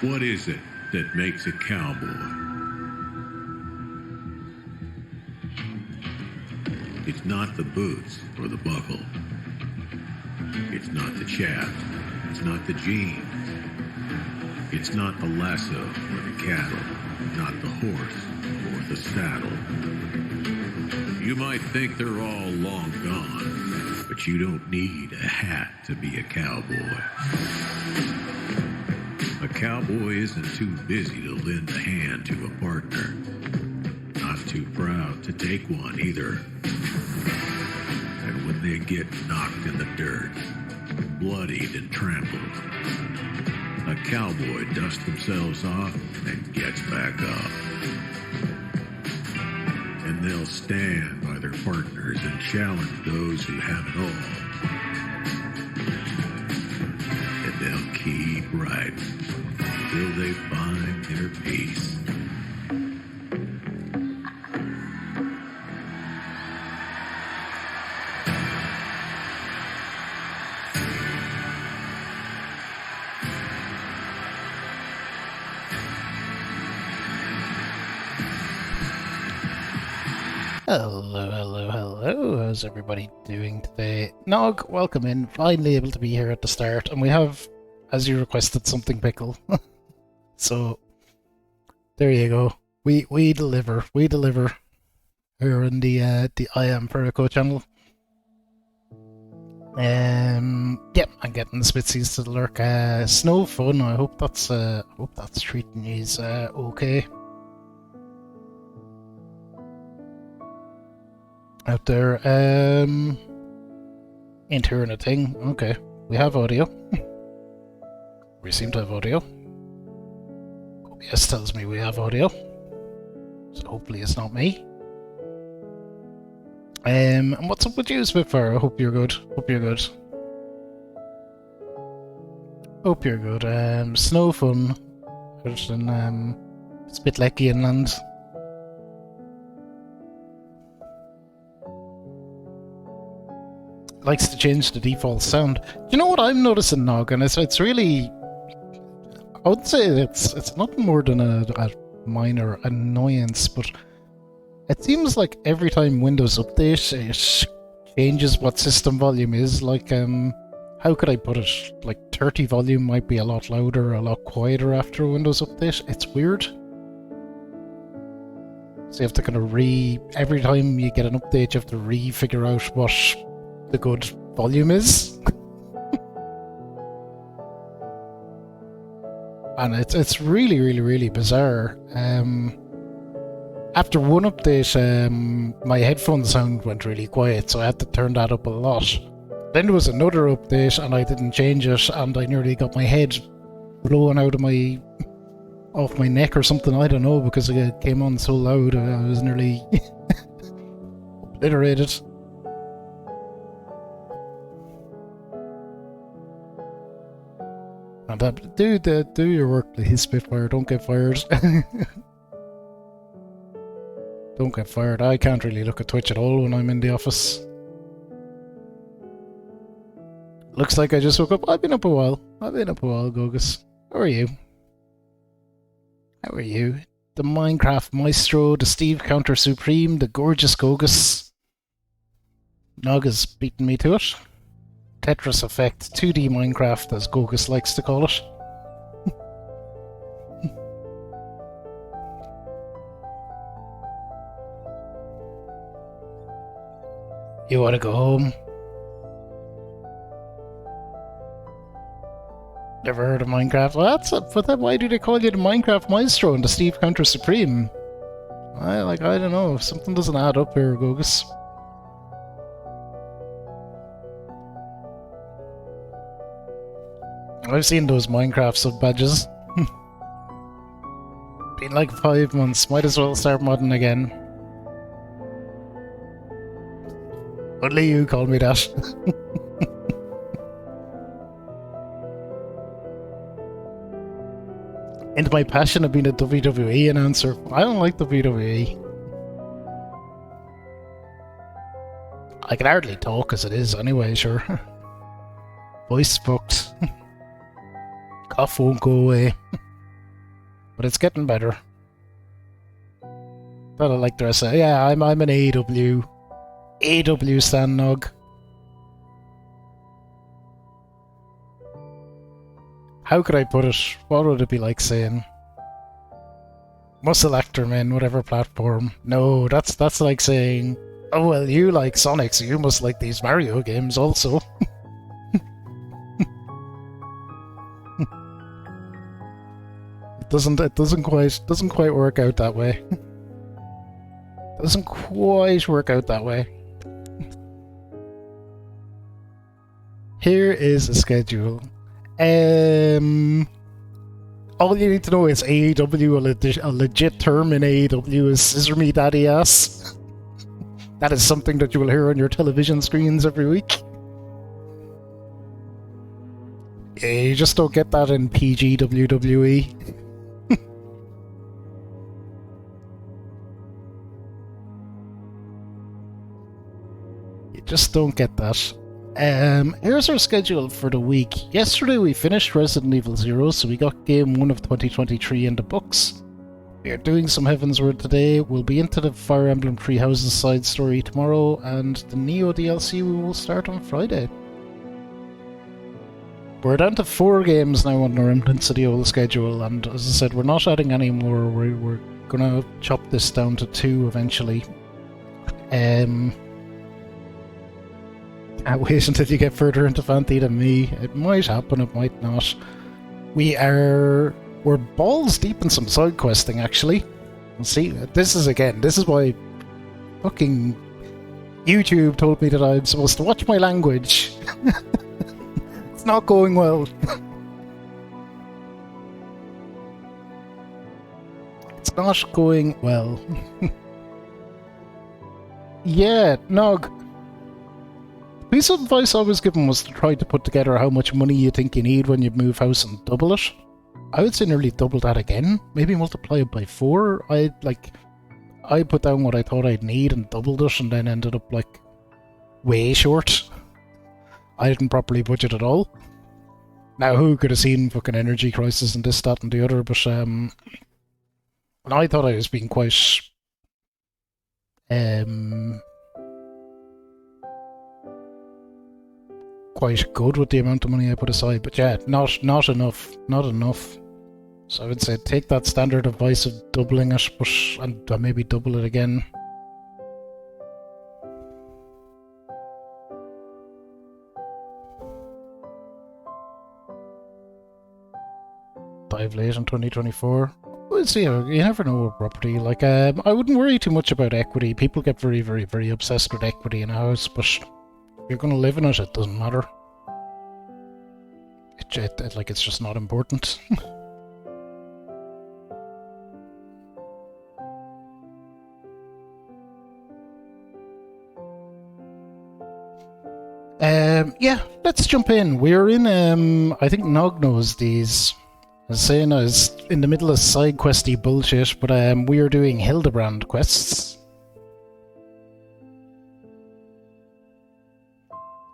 What is it that makes a cowboy? It's not the boots or the buckle. It's not the chaps. It's not the jeans. It's not the lasso or the cattle. Not the horse or the saddle. You might think they're all long gone, but you don't need a hat to be a cowboy. A cowboy isn't too busy to lend a hand to a partner. Not too proud to take one either. And when they get knocked in the dirt, bloodied and trampled, a cowboy dusts themselves off and gets back up. And they'll stand by their partners and challenge those who have it all. And they'll keep riding till they find their peace. Hello, how's everybody doing today? Nog, welcome in, finally able to be here at the start, and we have, as you requested, something pickle. So, there you go. We deliver here in the I Am Perico channel. Yeah, I'm getting the spitsies to lurk. Snow fun, I hope that's treating you okay out there. Ain't hearing a thing. Okay, we have audio. We seem to have audio. OBS tells me we have audio, so hopefully it's not me. And what's up with you, Spitfire? I hope you're good. Hope you're good. Snow fun out in Spitlecky inland. Likes to change the default sound. Do you know what I'm noticing, Nog? And it's really, I would say it's not more than a minor annoyance, but it seems like every time Windows updates, it changes what system volume is. Like, how could I put it? Like 30 volume might be a lot louder, a lot quieter after a Windows update. It's weird. So you have to kind of every time you get an update, you have to figure out what the good volume is. And it's really bizarre. After one update, my headphone sound went really quiet, so I had to turn that up a lot. Then there was another update and I didn't change it, and I nearly got my head blown out of off my neck or something, I don't know, because it came on so loud. I was nearly obliterated. And do your work, please, Spitfire. Don't get fired. Don't get fired. I can't really look at Twitch at all when I'm in the office. Looks like I just woke up. I've been up a while, Gogus. How are you? The Minecraft Maestro, the Steve Counter Supreme, the gorgeous Gogus. Nog has beaten me to it. Tetris Effect, 2D Minecraft, as Gogus likes to call it. You want to go home? Never heard of Minecraft? Well, that's up. But then why do they call you the Minecraft Maestro and the Steve Counter Supreme? I don't know. Something doesn't add up here, Gogus. I've seen those Minecraft sub badges. Been like 5 months. Might as well start modding again. Only you call me that. And my passion of being a WWE announcer. I don't like WWE. I can hardly talk as it is anyway, sure. Voice fucked. Cough won't go away. but it's getting better. But I like the rest of it. Yeah, I'm an AW stan nog. How could I put it? What would it be like saying? Muscle actor men, whatever platform. No, that's like saying, oh well, you like Sonic, so you must like these Mario games also. It doesn't quite work out that way. Doesn't quite work out that way. Here is a schedule. All you need to know is AEW, a legit term in AEW is scissor me daddy ass. That is something that you will hear on your television screens every week. Yeah, you just don't get that in PG WWE. You just don't get that. Here's our schedule for the week. Yesterday we finished Resident Evil 0, so we got game 1 of 2023 in the books. We are doing some Heavensward today. We'll be into the Fire Emblem Three Houses side story tomorrow, and the Neo DLC we will start on Friday. We're down to 4 games now on the remnants of the old schedule, and as I said, we're not adding any more. We're gonna chop this down to 2 eventually. Can't wait until you get further into Fantasy than me. It might happen, it might not. We're balls deep in some side questing, actually. See, this is why fucking YouTube told me that I'm supposed to watch my language. It's not going well. It's not going well. Yeah, Nog. The piece of advice I was given was to try to put together how much money you think you need when you move house and double it. I would say nearly double that again. Maybe multiply it by 4. I put down what I thought I'd need and doubled it, and then ended up like way short. I didn't properly budget at all. Now who could have seen fucking energy crisis and this, that, and the other? But and I thought I was being quite quite good with the amount of money I put aside, but yeah, not enough. So I would say take that standard advice of doubling it, and maybe double it again. Dive late in 2024. We'll see. You never know with property. Like, I wouldn't worry too much about equity. People get very, very, very obsessed with equity in a house, but if you're going to live in it, it doesn't matter. It's just not important. Yeah, let's jump in. We're in, I think Nog knows these. I was saying I was in the middle of side questy bullshit, but we are doing Hildebrand quests.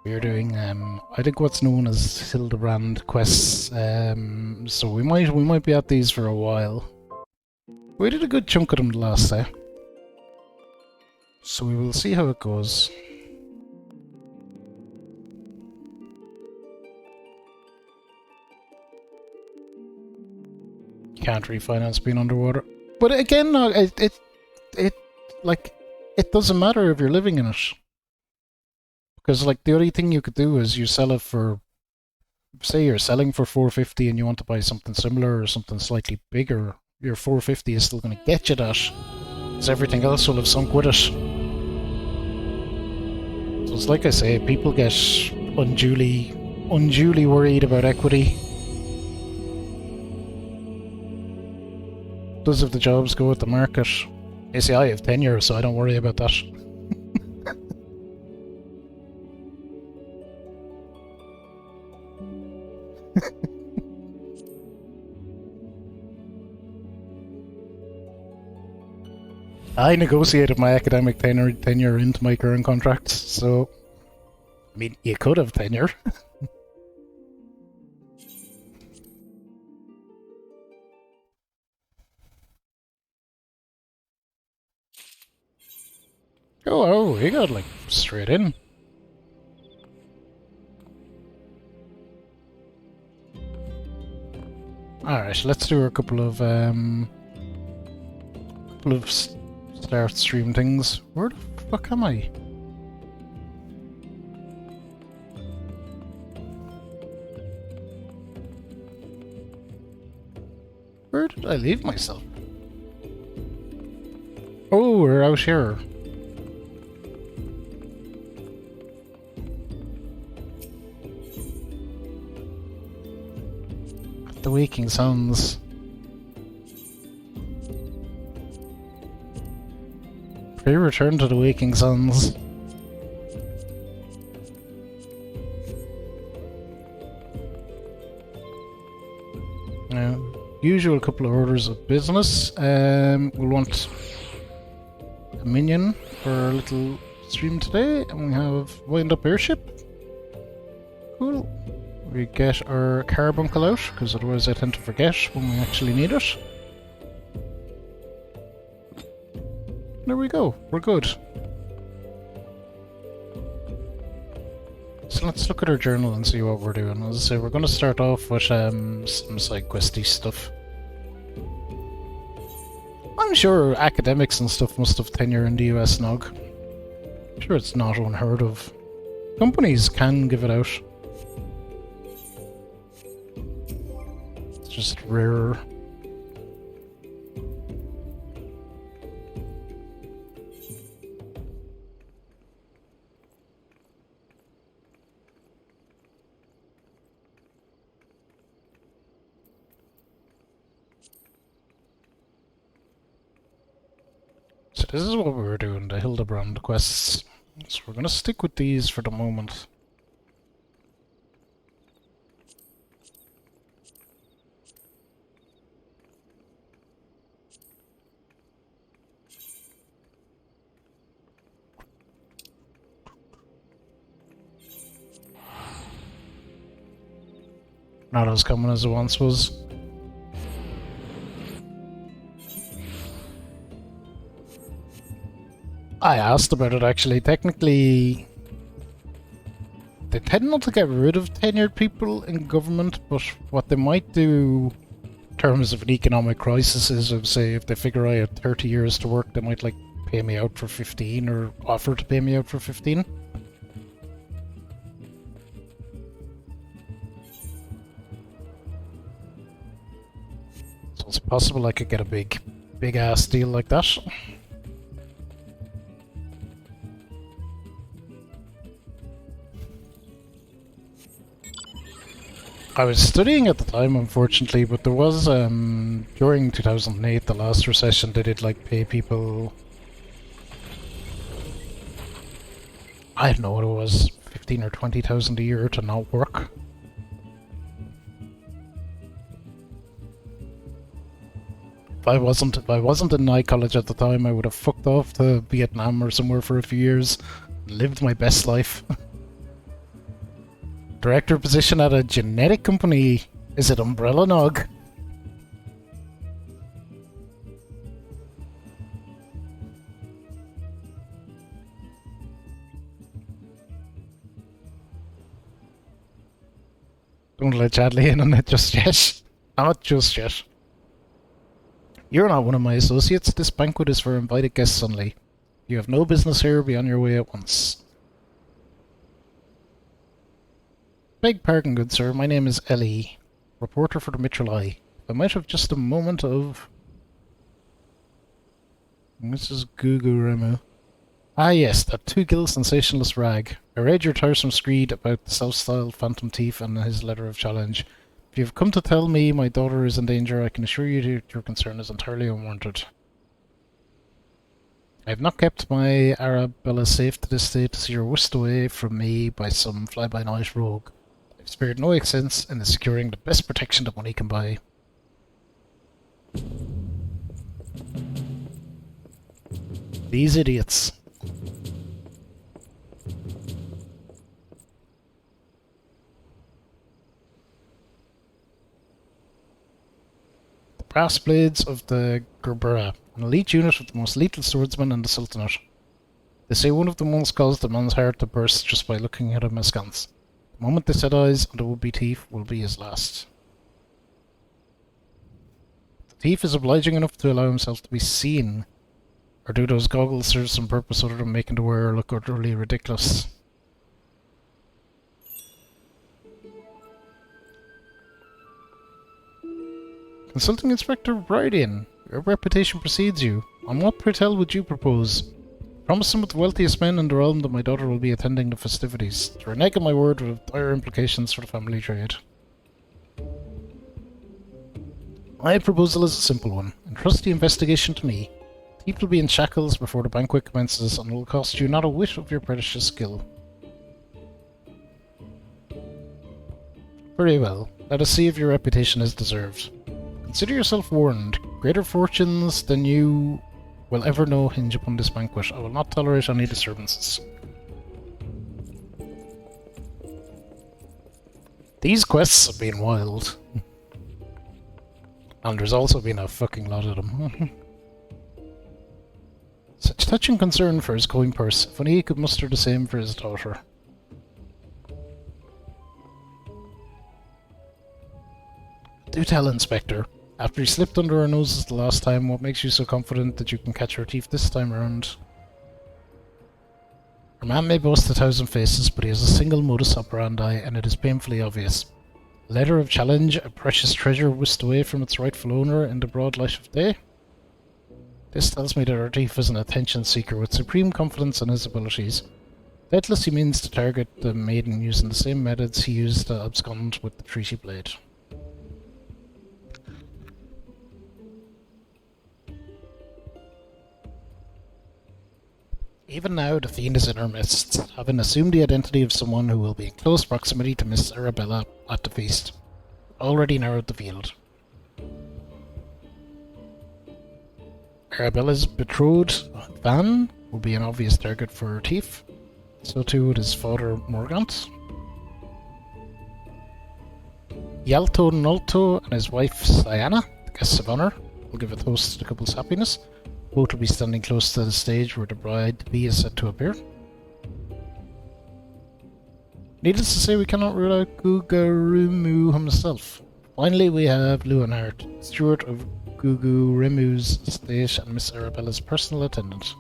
We're doing, I think what's known as Hildebrand quests, so we might be at these for a while. We did a good chunk of them the last day, so we will see how it goes. Can't refinance being underwater, but again, it doesn't matter if you're living in it. Because, like, the only thing you could do is you sell it for, say you're selling for 450 and you want to buy something similar or something slightly bigger, your 450 is still going to get you that, because everything else will have sunk with it. So it's like I say, people get unduly worried about equity. Does if the jobs go with the market. You see, I have tenure, so I don't worry about that. I negotiated my academic tenure into my current contract, so I mean, you could have tenure. Oh, he got like straight in. Alright, let's do a couple of start stream things. Where the fuck am I? Where did I leave myself? Oh, we're out here. At the Waking Suns. Pray return to the Waking Suns. Now, usual couple of orders of business. We'll want a minion for our little stream today, and we have wind up airship. Cool. We get our carbuncle out, because otherwise I tend to forget when we actually need it. There we go, we're good. So let's look at our journal and see what we're doing. As I say, we're going to start off with some side questy stuff. I'm sure academics and stuff must have tenure in the US Nog. I'm sure it's not unheard of. Companies can give it out. It's just rarer. So this is what we were doing, the Hildebrand quests. So we're going to stick with these for the moment. Not as common as it once was. I asked about it actually. Technically, they tend not to get rid of tenured people in government, but what they might do in terms of an economic crisis is, say, if they figure I had 30 years to work, they might like pay me out for 15 or offer to pay me out for 15. So it's possible I could get a big ass deal like that. I was studying at the time, unfortunately, but there was, during 2008, the last recession, they did, like, pay people... I don't know what it was, 15 or 20,000 a year to not work. If I wasn't in night college at the time, I would have fucked off to Vietnam or somewhere for a few years, lived my best life. Director position at a genetic company. Is it Umbrella Nog? Don't let Chadley in on it just yet. Not just yet. You're not one of my associates. This banquet is for invited guests only. You have no business here. Be on your way at once. Beg pardon, good sir. My name is Ellie, reporter for the Mitchell Eye. I might have just a moment of... This is Gugu Remu. Ah yes, that two-gill sensationalist rag. I read your tiresome screed about the self-styled Phantom Thief and his letter of challenge. If you've come to tell me my daughter is in danger, I can assure you that your concern is entirely unwarranted. I have not kept my Arabella safe to this day to see her whisked away from me by some fly-by-night rogue. I've spared no expense in securing the best protection that money can buy. These idiots. The brass blades of the Gerbera, an elite unit of the most lethal swordsmen in the Sultanate. They say one of them once caused a man's heart to burst just by looking at him askance. The moment they set eyes on the would-be thief will be his last. The thief is obliging enough to allow himself to be seen, or do those goggles serve some purpose other than making the wearer look utterly ridiculous? Consulting Inspector Brydian, your reputation precedes you. On what pretell would you propose? Promise some of the wealthiest men in the realm that my daughter will be attending the festivities. To renege on my word would have dire implications for the family trade. My proposal is a simple one. Entrust the investigation to me. The thief will be in shackles before the banquet commences and will cost you not a whit of your precious skill. Very well. Let us see if your reputation is deserved. Consider yourself warned. Greater fortunes than you will ever know hinge upon this banquet. I will not tolerate any disturbances. These quests have been wild. And there's also been a fucking lot of them. Such touching concern for his coin purse. If only he could muster the same for his daughter. Do tell, Inspector. After he slipped under our noses the last time, what makes you so confident that you can catch your thief this time around? A man may boast 1,000 faces, but he has a single modus operandi, and it is painfully obvious. A letter of challenge, a precious treasure whisked away from its rightful owner in the broad light of day? This tells me that our thief is an attention seeker with supreme confidence in his abilities. Doubtless he means to target the maiden using the same methods he used to abscond with the treaty blade. Even now, the fiend is in our midst, having assumed the identity of someone who will be in close proximity to Miss Arabella at the feast. Already narrowed the field. Arabella's betrothed, Van, will be an obvious target for her thief. So too would his father, Morgant. Yalto Nolto and his wife, Sienna, the guests of honour, will give a toast to the couple's happiness. Both will be standing close to the stage where the bride-to-be is said to appear. Needless to say, we cannot rule out Gugarumu himself. Finally, we have Leonhard, steward of Guguremu's estate and Miss Arabella's personal attendant.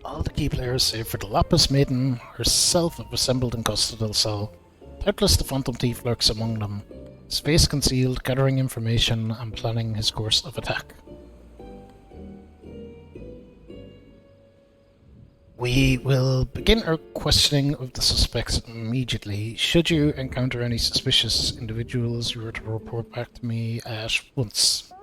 All the key players, save for the Lapis Maiden herself, have assembled in Costa del Sol. Doubtless the Phantom Thief lurks among them, his face concealed, gathering information and planning his course of attack. We will begin our questioning of the suspects immediately. Should you encounter any suspicious individuals, you are to report back to me at once.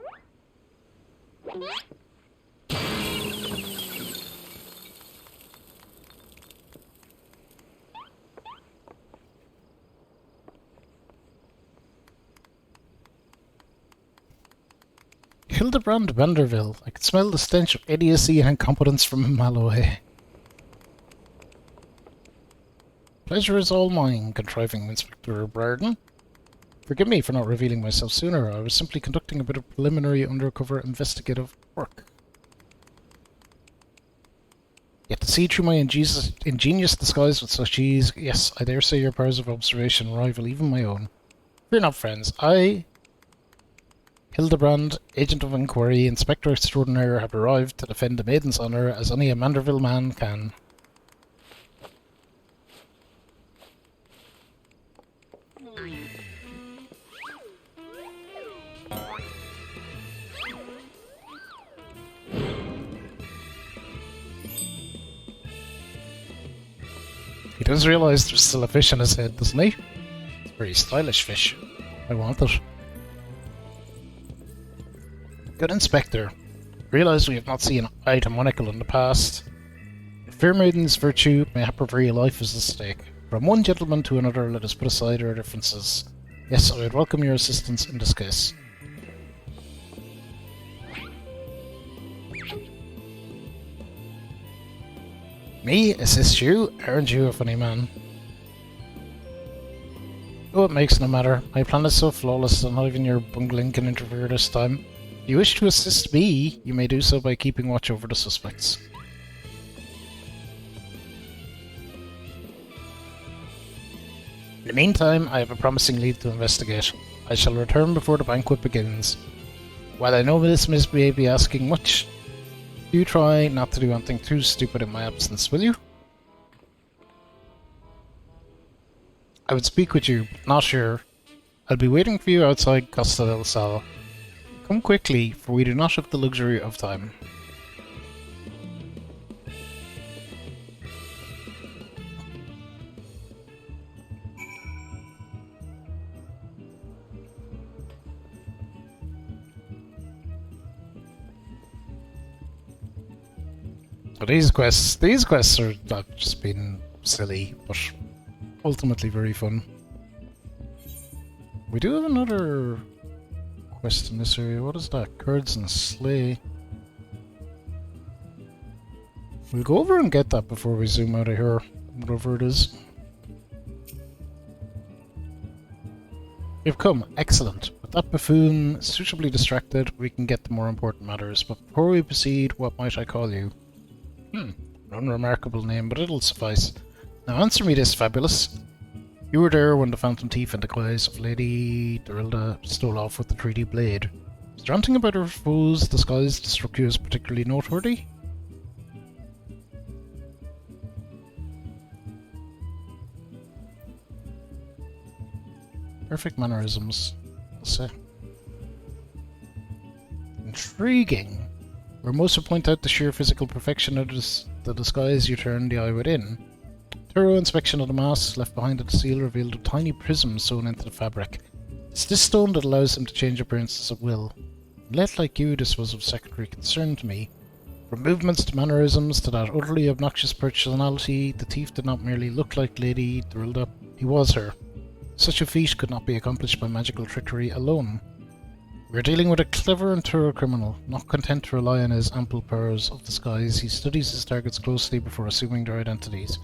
Hildebrand Vanderville. I can smell the stench of idiocy and incompetence from a mile away. Pleasure is all mine, contriving Inspector Brarden. Forgive me for not revealing myself sooner. I was simply conducting a bit of preliminary undercover investigative work. Yet to see through my ingenious disguise with such ease, yes, I dare say your powers of observation rival even my own. Fear not, friends. I, Hildebrand, Agent of Inquiry, Inspector Extraordinaire, have arrived to defend the maiden's honour as only a Manderville man can. He does realise there's still a fish in his head, doesn't he? It's a very stylish fish. I want it. Good Inspector. Realise we have not seen eye to monocle in the past. If Fair Maiden's virtue, mayhap her very life is at stake. From one gentleman to another, let us put aside our differences. Yes, I would welcome your assistance in this case. Me assist you? Aren't you a funny man? Oh, it makes no matter. My plan is so flawless that not even your bungling can interfere this time. If you wish to assist me, you may do so by keeping watch over the suspects. In the meantime, I have a promising lead to investigate. I shall return before the banquet begins. While I know this may be asking much, do try not to do anything too stupid in my absence, will you? I would speak with you, but not sure. I'll be waiting for you outside Costa del Sal. Come quickly, for we do not have the luxury of time. But these quests have just been silly, but ultimately very fun. We do have another quest in this area. What is that? Curds and Slay. We'll go over and get that before we zoom out of here, whatever it is. You've come. Excellent. With that buffoon suitably distracted, we can get to more important matters. But before we proceed, what might I call you? An unremarkable name, but it'll suffice. Now answer me this, Fabulous. You were there when the Phantom Thief in the guise of Lady Dorilda stole off with the 3D blade. Is there anything about her foe's disguise that struck you as particularly noteworthy? Perfect mannerisms, I'll say. Intriguing. Where most would point out the sheer physical perfection of the disguise you turned the eye within. Thorough inspection of the mask left behind at the seal revealed a tiny prism sewn into the fabric. It's this stone that allows him to change appearances at will. Let like you, this was of secondary concern to me. From movements to mannerisms to that utterly obnoxious personality, the thief did not merely look like Lady Dorilda, he was her. Such a feat could not be accomplished by magical trickery alone. We are dealing with a clever and thorough criminal. Not content to rely on his ample powers of disguise, he studies his targets closely before assuming their identities.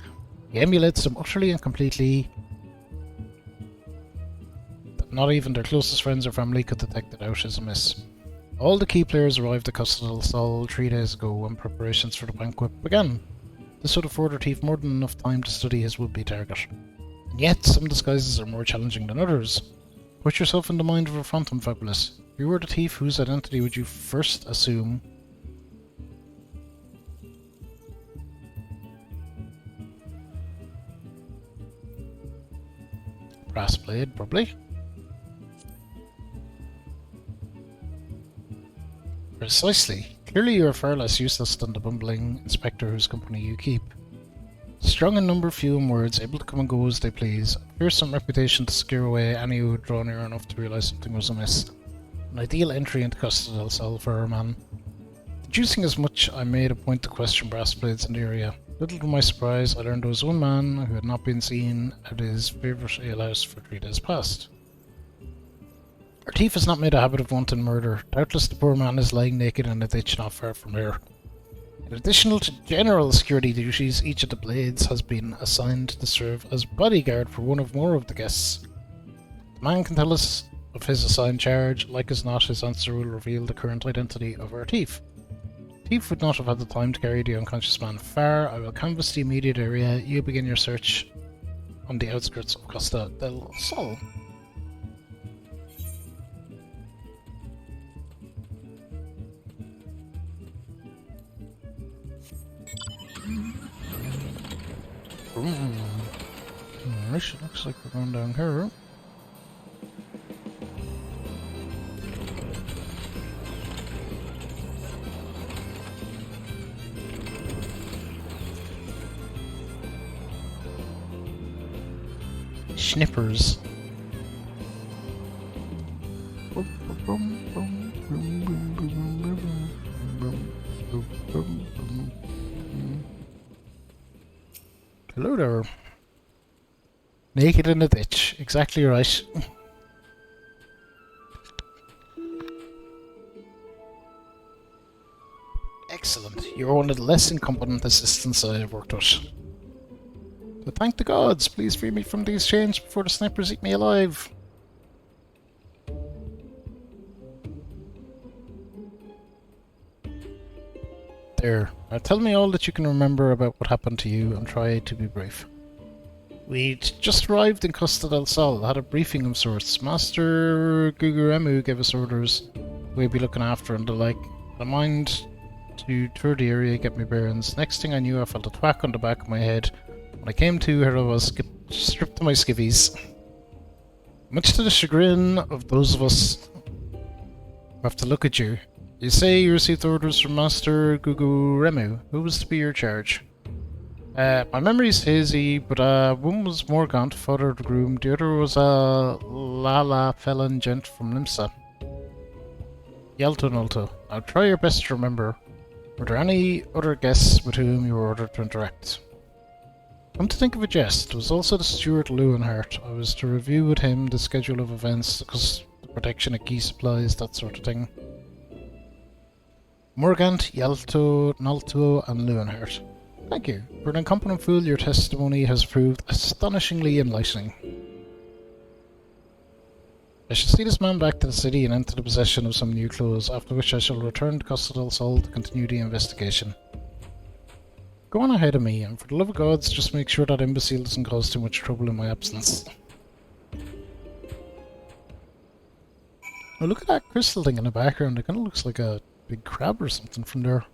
He emulates them utterly and completely that not even their closest friends or family could detect it out as a miss. All the key players arrived at Costa del Sol 3 days ago when preparations for the banquet began. This would afford our thief more than enough time to study his would-be target. And yet, some disguises are more challenging than others. Put yourself in the mind of a phantom, Fabulous. If you were the thief, whose identity would you first assume? Brass blade, probably. Precisely. Clearly you are far less useless than the bumbling inspector whose company you keep. Strong in number, few in words, able to come and go as they please. A fearsome reputation to scare away any who would draw near enough to realise something was amiss. An ideal entry into Costa del Sol for our man. Deducing as much, I made a point to question brass blades in the area. Little to my surprise, I learned there was one man who had not been seen at his favourite alehouse for 3 days past. Our thief has not made a habit of wanton murder. Doubtless the poor man is lying naked in a ditch not far from here. In addition to general security duties, each of the blades has been assigned to serve as bodyguard for one or more of the guests. The man can tell us of his assigned charge. Like as not, his answer will reveal the current identity of our thief. The thief would not have had the time to carry the unconscious man far. I will canvass the immediate area. You begin your search on the outskirts of Costa del Sol. Alright, it looks like we're going down here. Snippers. Hello there. Naked in a ditch. Exactly right. Excellent. You're one of the less incompetent assistants I have worked with. But thank the gods, please free me from these chains before the snipers eat me alive. There. Now tell me all that you can remember about what happened to you and try to be brief. We'd just arrived in Costa del Sol, had a briefing of sorts. Master Guguremu gave us orders we'd be looking after and the like. I mind to tour the area, get me bearings. Next thing I knew, I felt a thwack on the back of my head. When I came to, here I was, stripped of my skivvies. Much to the chagrin of those of us who have to look at you. You say you received orders from Master Guguremu. Who was to be your charge? My memory's hazy, but one was Morgant, father of the groom. The other was a Lala felon gent from Limsa. Yalto Nulto. Now try your best to remember. Were there any other guests with whom you were ordered to interact? Come to think of it, yes, there was also the steward Lewinhart. I was to review with him the schedule of events, the protection of key supplies, that sort of thing. Morgant, Yalto, Nulto, and Lewinhart. Thank you. For an incompetent fool, your testimony has proved astonishingly enlightening. I shall see this man back to the city and enter the possession of some new clothes, after which I shall return to Costa del Sol to continue the investigation. Go on ahead of me, and for the love of gods, just make sure that imbecile doesn't cause too much trouble in my absence. Oh, look at that crystal thing in the background. It kind of looks like a big crab or something from there.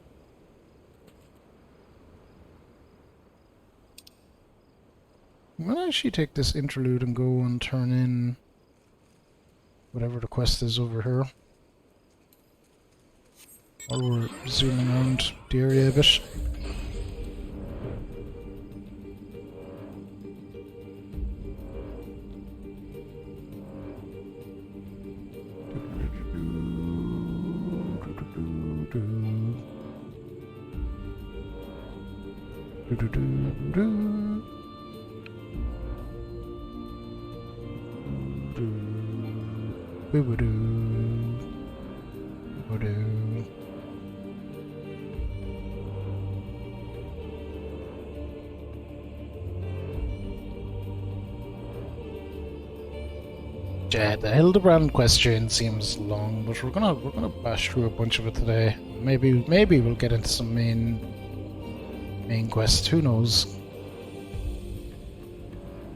I'm gonna actually take this interlude and go and turn in whatever the quest is over here. While we're zooming around the area a bit. Yeah, the Hildebrand question seems long, but we're gonna bash through a bunch of it today. Maybe we'll get into some main quests. Who knows?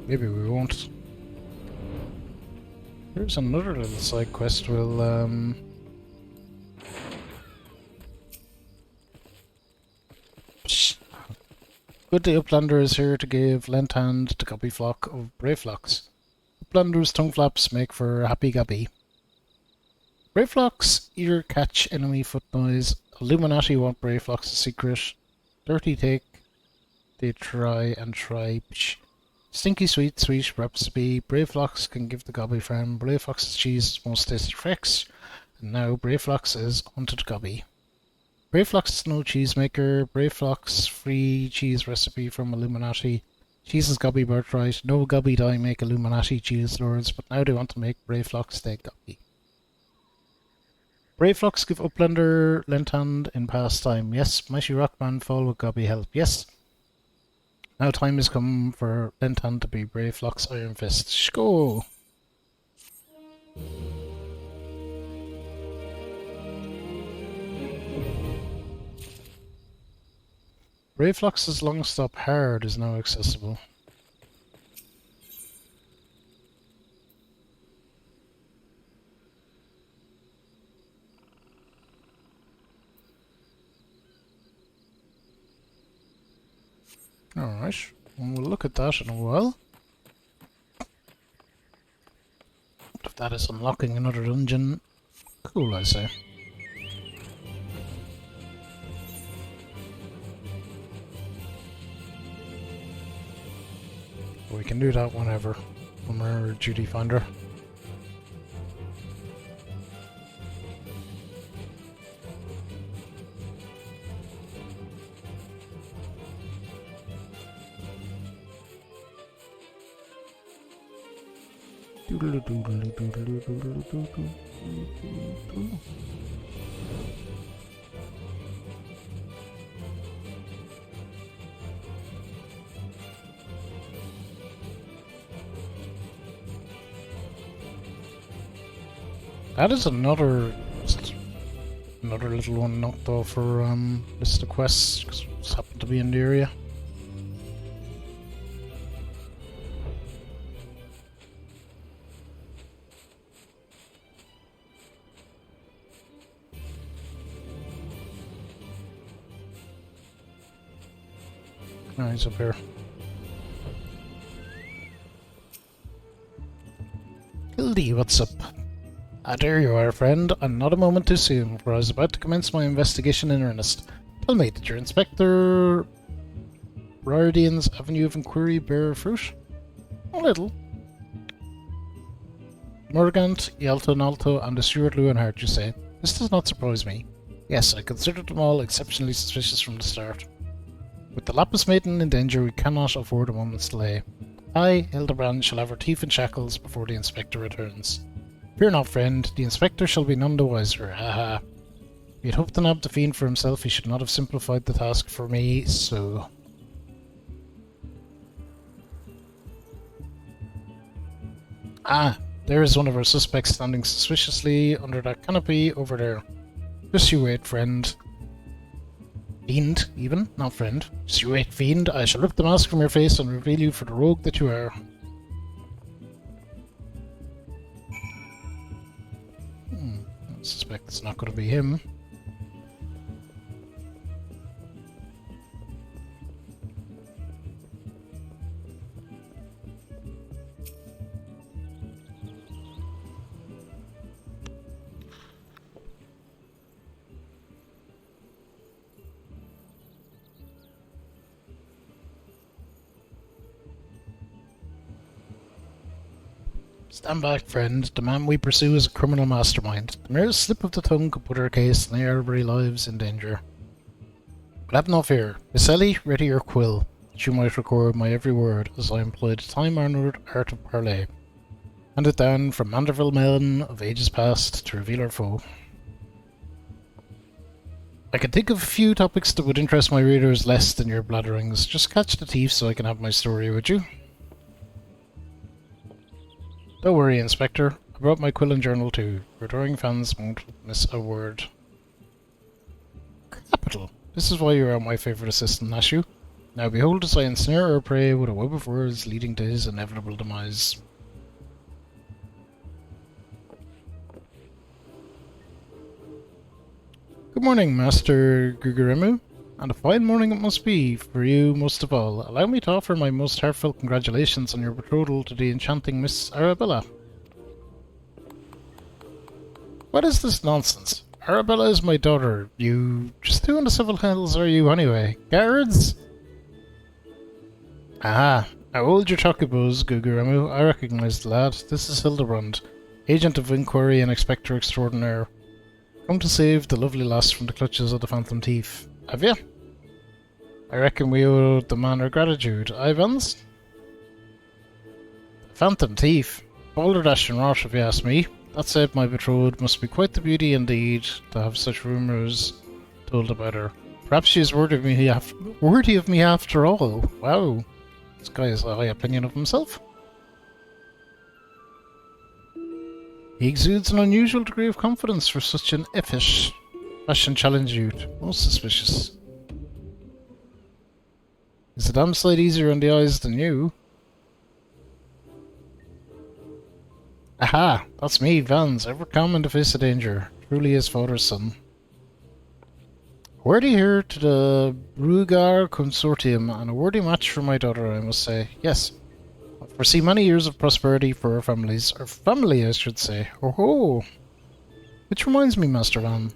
Maybe we won't. Here's another little side quest. We'll Good day, Uplander is here to give lent hand to Gubby flock of brave flocks. Uplander's tongue flaps make for a happy gubby. Brave flocks ear catch enemy foot noise. Illuminati want brave flocks a secret. Dirty take. They try and try. Psh. Stinky sweet recipe. Brave flocks can give the gubby farm. Brave fox's cheese is most tasty frex. And now Brave flocks is hunted gubby. Brave flocks is no cheesemaker. Brave flocks free cheese recipe from Illuminati. Cheese is gubby birthright. No gubby die make Illuminati cheese lords, but now they want to make Brave flocks stay gubby. Brave flocks give Uplander lent hand in pastime. Yes, mighty rockman fall with gubby help. Yes. Now time has come for lent hand to be Brave flocks iron fist. Shko! Brave flocks' long stop hard is now accessible. Alright, we'll look at that in a while. If that is unlocking another dungeon, cool I say. We can do that whenever, when we're duty finder. That is another little one knocked off for list of quests, because it just happened to be in the area. No, he's up here. Hildy, what's up? Ah, there you are, friend. I'm not a moment too soon, for I was about to commence my investigation in earnest. Tell me, did your Inspector Rardian's Avenue of Inquiry bear fruit? A little. Morgant, Yalto Nalto, and the Stuart Lewinhart, you say? This does not surprise me. Yes, I considered them all exceptionally suspicious from the start. With the Lapis Maiden in danger, we cannot afford a moment's delay. I, Hildebrand, shall have her teeth in shackles before the Inspector returns. Fear not, friend, the Inspector shall be none the wiser, haha. If he had hoped to nab the fiend for himself, he should not have simplified the task for me, so... Ah, there is one of our suspects standing suspiciously under that canopy over there. Just you wait, friend. Fiend, even, not friend. Just you wait, fiend. I shall rip the mask from your face and reveal you for the rogue that you are. I suspect it's not going to be him. Stand back, friend. The man we pursue is a criminal mastermind. The merest slip of the tongue could put our case and our very lives in danger. But have no fear. Miss Ellie, ready your quill, that you might record my every word as I employed the time-honoured art of parley. Hand it down from Manderville men of ages past to reveal our foe. I can think of a few topics that would interest my readers less than your blatherings. Just catch the thief so I can have my story, would you? Don't worry, Inspector. I brought my quill and journal too. Your adoring fans won't miss a word. Capital. This is why you are my favourite assistant, Nashu. Now behold as I ensnare our prey with a web of words leading to his inevitable demise. Good morning, Master Guguremu. And a fine morning it must be, for you most of all. Allow me to offer my most heartfelt congratulations on your betrothal to the enchanting Miss Arabella. What is this nonsense? Arabella is my daughter. You... just who in the civil hells are you anyway? Guards? Ah, now hold your chocobos, Guguremu. I recognise the lad. This is Hildebrand, agent of inquiry and inspector extraordinaire. Come to save the lovely lass from the clutches of the phantom thief. Have you? I reckon we owe the man our gratitude. Ivans? Phantom thief? Balderdash and rot, if you ask me. That said, my betrothed must be quite the beauty indeed to have such rumours told about her. Perhaps she is worthy of me after all. Wow. This guy has a high opinion of himself. He exudes an unusual degree of confidence for such an effish fashion-challenged youth. Most suspicious. He's a damn sight easier on the eyes than you. Aha! That's me, Vans, ever calm in the face of danger. Truly his father's son. Worthy here to the Brugar Consortium, and a worthy match for my daughter, I must say. Yes. I foresee many years of prosperity for our families. Our family, I should say. Oh ho! Which reminds me, Master Van.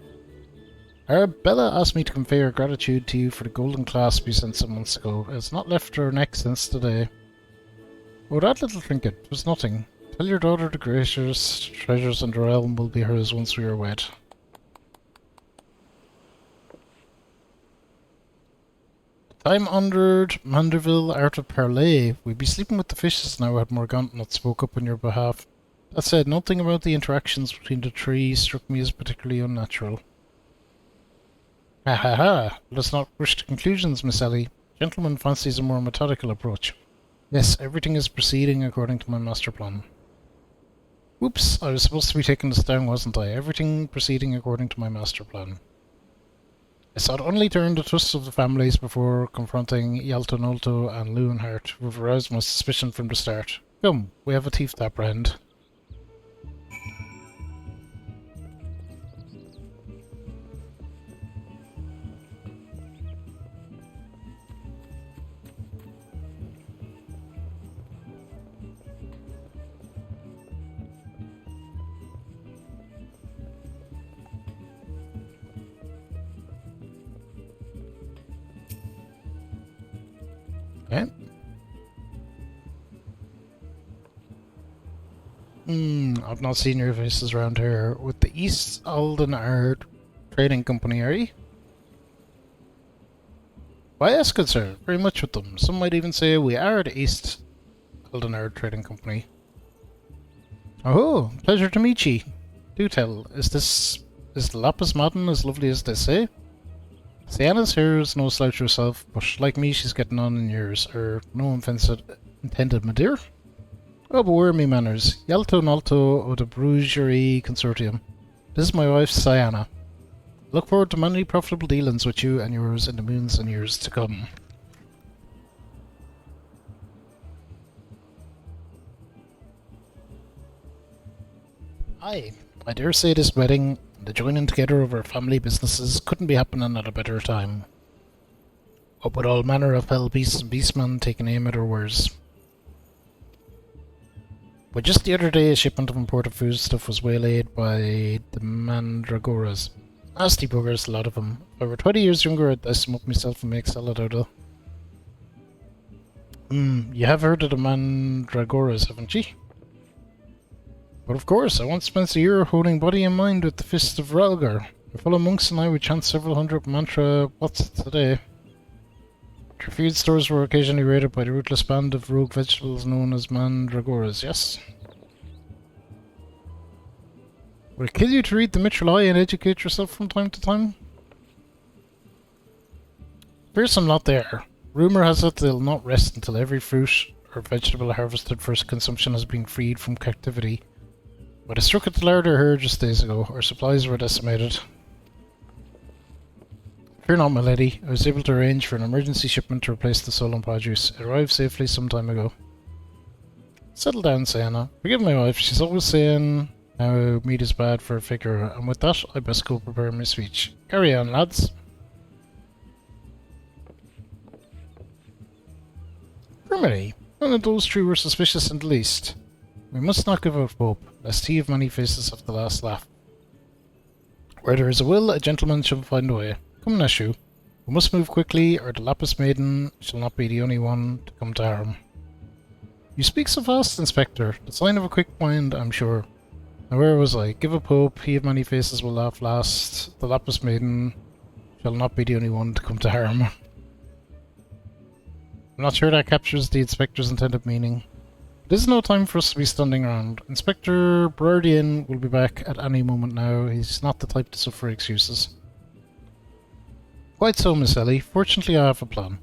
Arabella asked me to convey her gratitude to you for the golden clasp you sent some months ago. It's not left her neck since today. Oh, that little trinket was nothing. Tell your daughter the greatest treasures in the realm will be hers once we are wed. Time-honoured Manderville art of parley. We'd be sleeping with the fishes now had Morgant not spoke up on your behalf. That said, nothing about the interactions between the trees struck me as particularly unnatural. Ha ha ha! Let us not rush to conclusions, Miss Ellie. Gentleman fancies a more methodical approach. Yes, everything is proceeding according to my master plan. Oops, I was supposed to be taking this down, wasn't I? Everything proceeding according to my master plan. I sought only to earn the trust of the families before confronting Yalto Nolto and Leonhardt, who have aroused my suspicion from the start. Come, we have a thief to apprehend. Okay. I've not seen your faces around here. With the East Alden Trading Company, are you? Why, yes, good sir. Very much with them. Some might even say we are the East Alden Trading Company. Oh, pleasure to meet ye. Do tell, is the Lapis Madden as lovely as they say? Sienna's here is no slouch herself, but like me, she's getting on in years. No offence intended, my dear. Oh, beware me manners. Yalto Nalto of the Brugerie Consortium. This is my wife, Sienna. Look forward to many profitable dealings with you and yours in the moons and years to come. Aye, I dare say this wedding and the joining together of our family businesses couldn't be happening at a better time. What with all manner of hell beasts and beastmen taking aim at our wares. But just the other day, a shipment of imported foodstuff was waylaid by the Mandragoras. Nasty buggers, a lot of them. If I were 20 years younger, I'd smoke myself and make salad out of. You have heard of the Mandragoras, haven't you? But of course, I once spent a year holding body and mind with the Fist of Ralgar. My fellow monks and I would chant several hundred mantra what's today. Their food stores were occasionally raided by the ruthless band of rogue vegetables known as Mandragoras, yes? Will it kill you to read the Mithril Eye and educate yourself from time to time? Fearsome lot they are. Rumour has it they'll not rest until every fruit or vegetable harvested for consumption has been freed from captivity. But I struck at the larder here just days ago. Our supplies were decimated. Fear not, my lady. I was able to arrange for an emergency shipment to replace the stolen produce. It arrived safely some time ago. Settle down, Sienna. Forgive my wife. She's always saying how meat is bad for a figure, and with that, I best go prepare my speech. Carry on, lads. Griminy, none of those three were suspicious in the least. We must not give up hope, lest he of many faces have the last laugh. Where there is a will, a gentleman shall find a way. Come, Neshu. We must move quickly, or the Lapis Maiden shall not be the only one to come to harm. You speak so fast, Inspector. The sign of a quick mind, I'm sure. Now where was I? Give up hope, he of many faces will laugh last. The Lapis Maiden shall not be the only one to come to harm. I'm not sure that captures the Inspector's intended meaning. This is no time for us to be standing around. Inspector Brardian will be back at any moment now. He's not the type to suffer excuses. Quite so, Miss Ellie. Fortunately, I have a plan.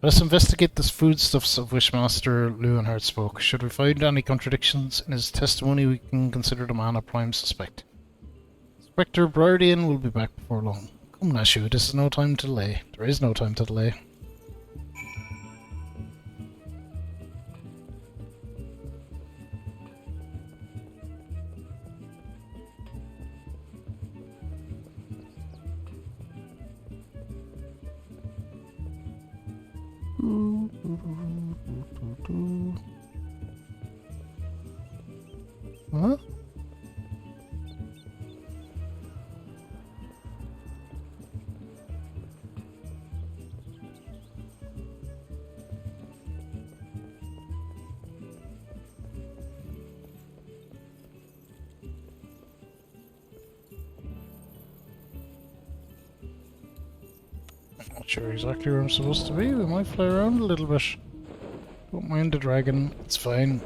Let us investigate the foodstuffs of which Master Leonhardt spoke. Should we find any contradictions in his testimony, we can consider the man a prime suspect. Inspector Brardian will be back before long. Come, Nashu, this is no time to delay. There is no time to delay. Huh? Not sure exactly where I'm supposed to be. We might fly around a little bit. Don't mind the dragon, it's fine.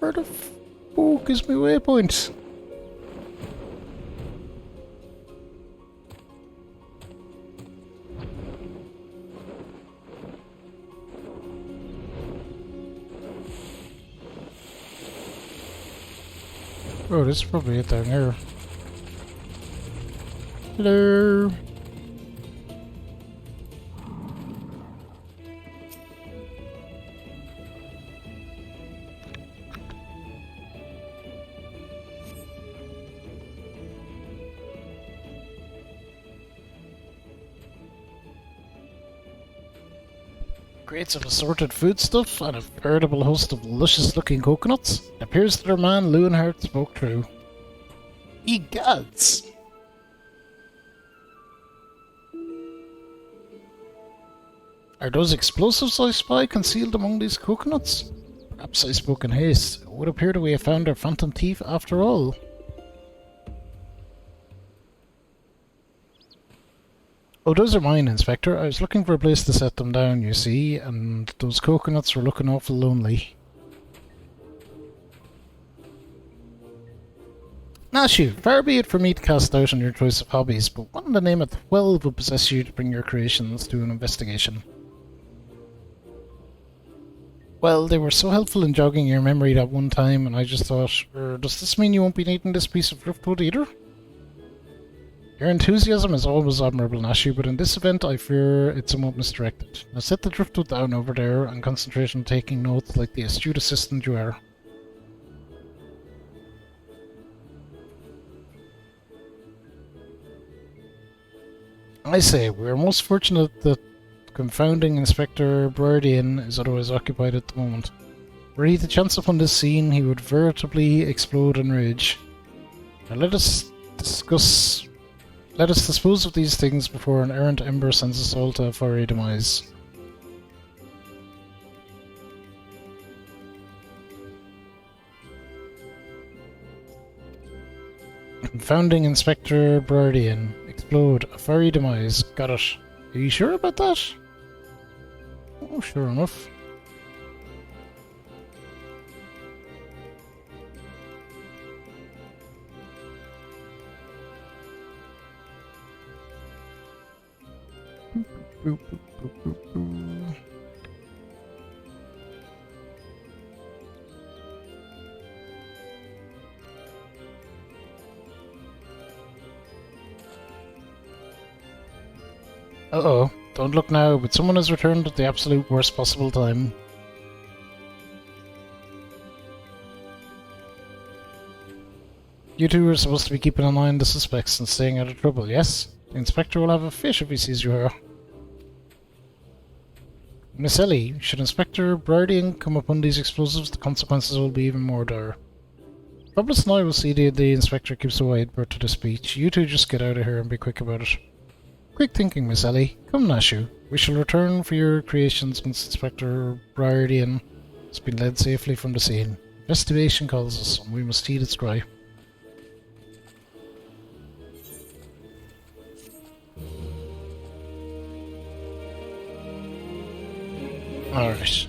Where the fuck is my waypoint? Oh, this is probably it down here. Hello. Crates of assorted foodstuff and a veritable host of luscious-looking coconuts. It appears that our man Leonhardt spoke true. Egads! Are those explosives I spy concealed among these coconuts? Perhaps I spoke in haste. It would appear that we have found our phantom thief after all. Oh, those are mine, Inspector. I was looking for a place to set them down, you see, and those coconuts were looking awful lonely. Nashu, far be it for me to cast doubt on your choice of hobbies, but what in the name of 12 would possess you to bring your creations to an investigation? Well, they were so helpful in jogging your memory that one time, and I just thought, does this mean you won't be needing this piece of driftwood either? Your enthusiasm is always admirable, Nashu, but in this event I fear it's somewhat misdirected. Now set the driftwood down over there and concentrate on taking notes like the astute assistant you are. I say, we are most fortunate that confounding Inspector Brardian is otherwise occupied at the moment. Were he to chance upon this scene, he would veritably explode in rage. Now let us dispose of these things before an errant ember sends us all to a fiery demise. Confounding Inspector Brardian. Explode. A fiery demise. Got it. Are you sure about that? Oh, sure enough. Boop, boop, boop, boop, boop. Uh-oh. Don't look now, but someone has returned at the absolute worst possible time. You two are supposed to be keeping an eye on the suspects and staying out of trouble, yes? The Inspector will have a fit if he sees you here. Miss Ellie, should Inspector Brardian come upon these explosives, the consequences will be even more dire. Fabulous and I will see the Inspector keeps a wide berth to the speech. You two just get out of here and be quick about it. Quick thinking, Miss Ellie. Come, Nashu. We shall return for your creations once Inspector Brardian has been led safely from the scene. Investigation calls us, and we must heed its cry. Alright.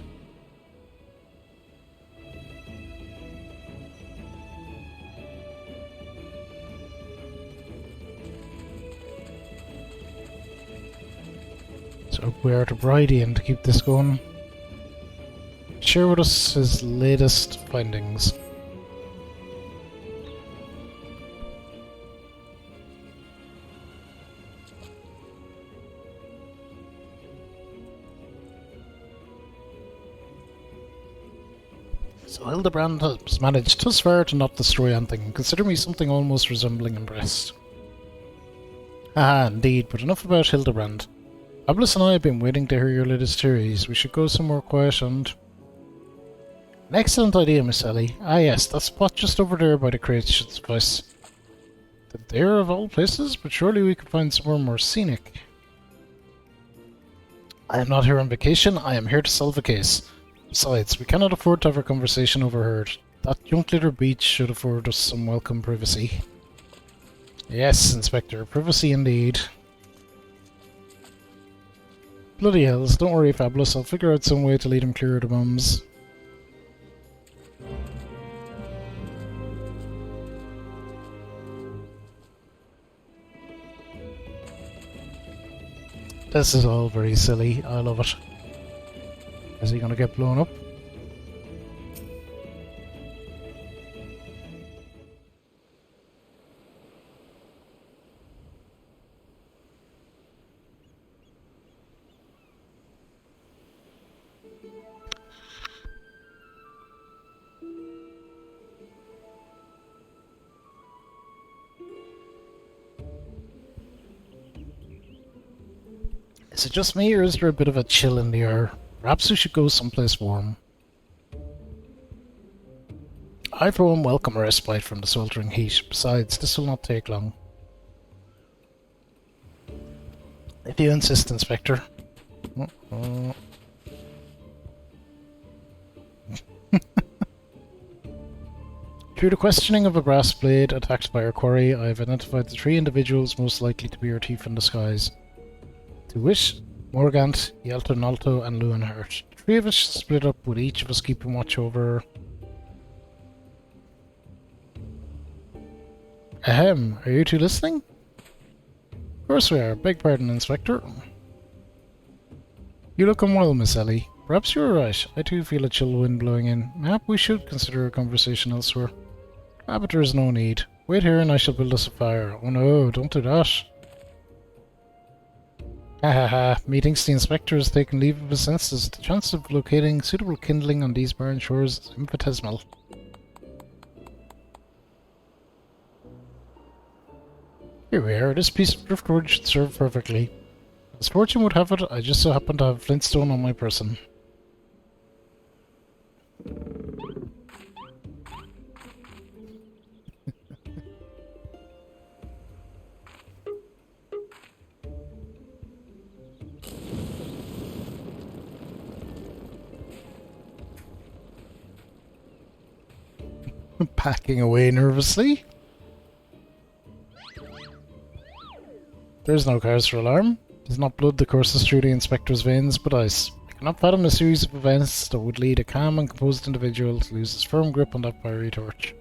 So we are to Brardian to keep this going. Share with us his latest findings. So Hildebrand has managed thus far to not destroy anything. Consider me something almost resembling impressed. Ah, indeed, but enough about Hildebrand. Ablis and I have been waiting to hear your latest theories. We should go somewhere quiet and... An excellent idea, Miss Ellie. Ah yes, that spot just over there by the crates should suffice. There of all places, but surely we could find somewhere more scenic. I am not here on vacation, I am here to solve a case. Besides, we cannot afford to have our conversation overheard. That Junkliter beach should afford us some welcome privacy. Yes, Inspector, privacy indeed. Bloody hells, don't worry, Fabulous, I'll figure out some way to lead him clear of the bums. This is all very silly. I love it. Is he gonna get blown up? Is it just me, or is there a bit of a chill in the air? Perhaps we should go someplace warm. I for one welcome a respite from the sweltering heat. Besides, this will not take long. If you insist, Inspector. Through the questioning of a brass blade attacked by our quarry, I have identified the 3 individuals most likely to be our thief in disguise. To wit, Morgant, Yelto Nalto, and Lewenhart. The 3 of us should split up, with each of us keeping watch over... Ahem, are you two listening? Of course we are. Beg pardon, Inspector. You look unwell, Miss Ellie. Perhaps you're right. I too feel a chill wind blowing in. Mayhap we should consider a conversation elsewhere. But there is no need. Wait here and I shall build us a fire. Oh no, don't do that. Ha ha ha. Methinks the Inspector has taken leave of his senses. The chance of locating suitable kindling on these barren shores is infinitesimal. Here we are. This piece of driftwood should serve perfectly. As fortune would have it, I just so happen to have flintstone on my person. Packing away nervously. There's no cause for alarm. It is not blood that courses through the Inspector's veins, but ice. I cannot fathom a series of events that would lead a calm and composed individual to lose his firm grip on that fiery torch.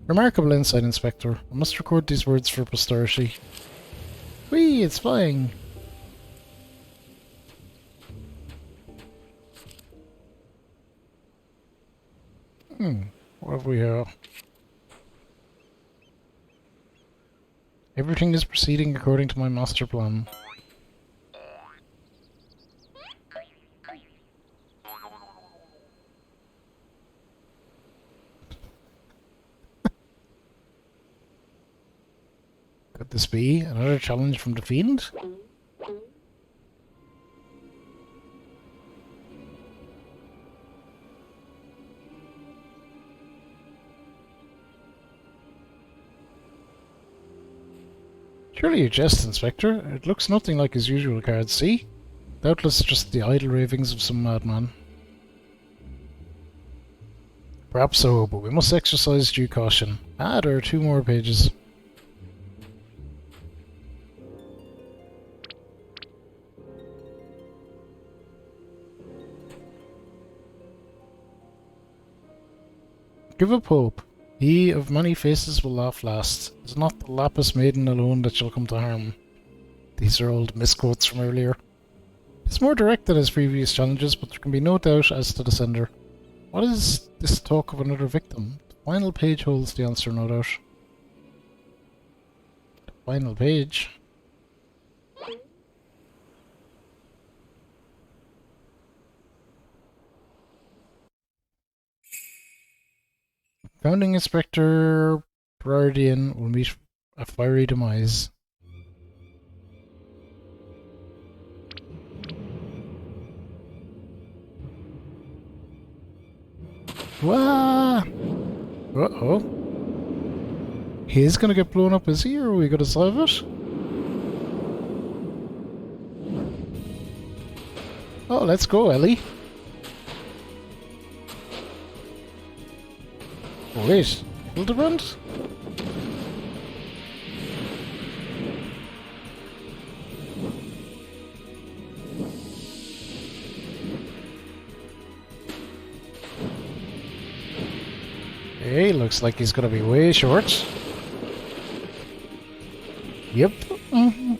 Remarkable insight, Inspector. I must record these words for posterity. Whee! It's flying! What have we here? Everything is proceeding according to my master plan. Could this be another challenge from the Fiend? Surely you jest, Inspector. It looks nothing like his usual cards, see? Doubtless just the idle ravings of some madman. Perhaps so, but we must exercise due caution. Ah, there are 2 more pages. Give up hope. He of many faces will laugh last. It is not the lapis maiden alone that shall come to harm. These are old misquotes from earlier. It's more direct than his previous challenges, but there can be no doubt as to the sender. What is this talk of another victim? The final page holds the answer, no doubt. The final page? Founding Inspector Brardian will meet a fiery demise. Wah! Uh-oh. He is gonna get blown up, is he, or are we gonna solve it? Oh, let's go, Ellie. Oh, wait. Hildebrand? Hey, looks like he's gonna be way short. Yep.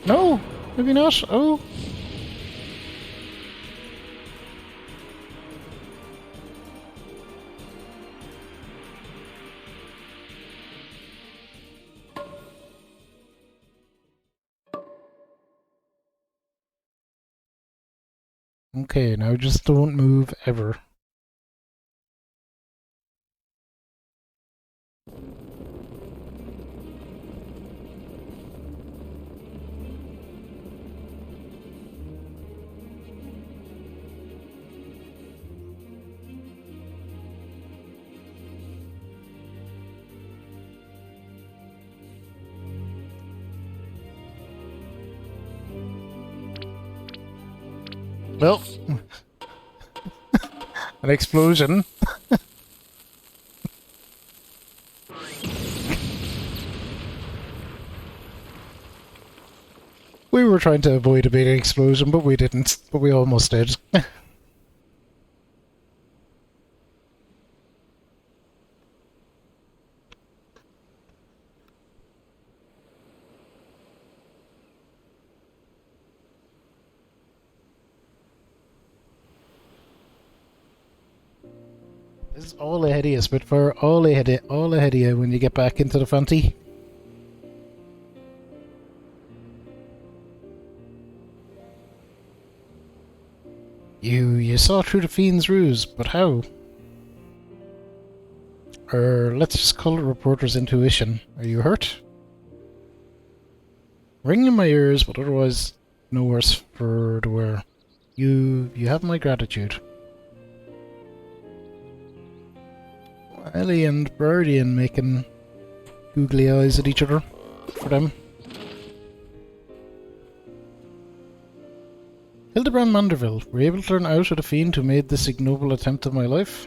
No! Maybe not? Oh. Okay, now just don't move ever. Well, an explosion. We were trying to avoid a big explosion, but we didn't. But we almost did. This is all ahead of you, Spitfire. All ahead of you when you get back into the Fanty. You saw through the Fiend's ruse, but how? Or let's just call it reporter's intuition. Are you hurt? Ring in my ears, but otherwise no worse for the wear. You have my gratitude. Ellie and Birdian making googly eyes at each other for them. Hildebrand Manderville, were you able to learn out of the fiend who made this ignoble attempt on my life?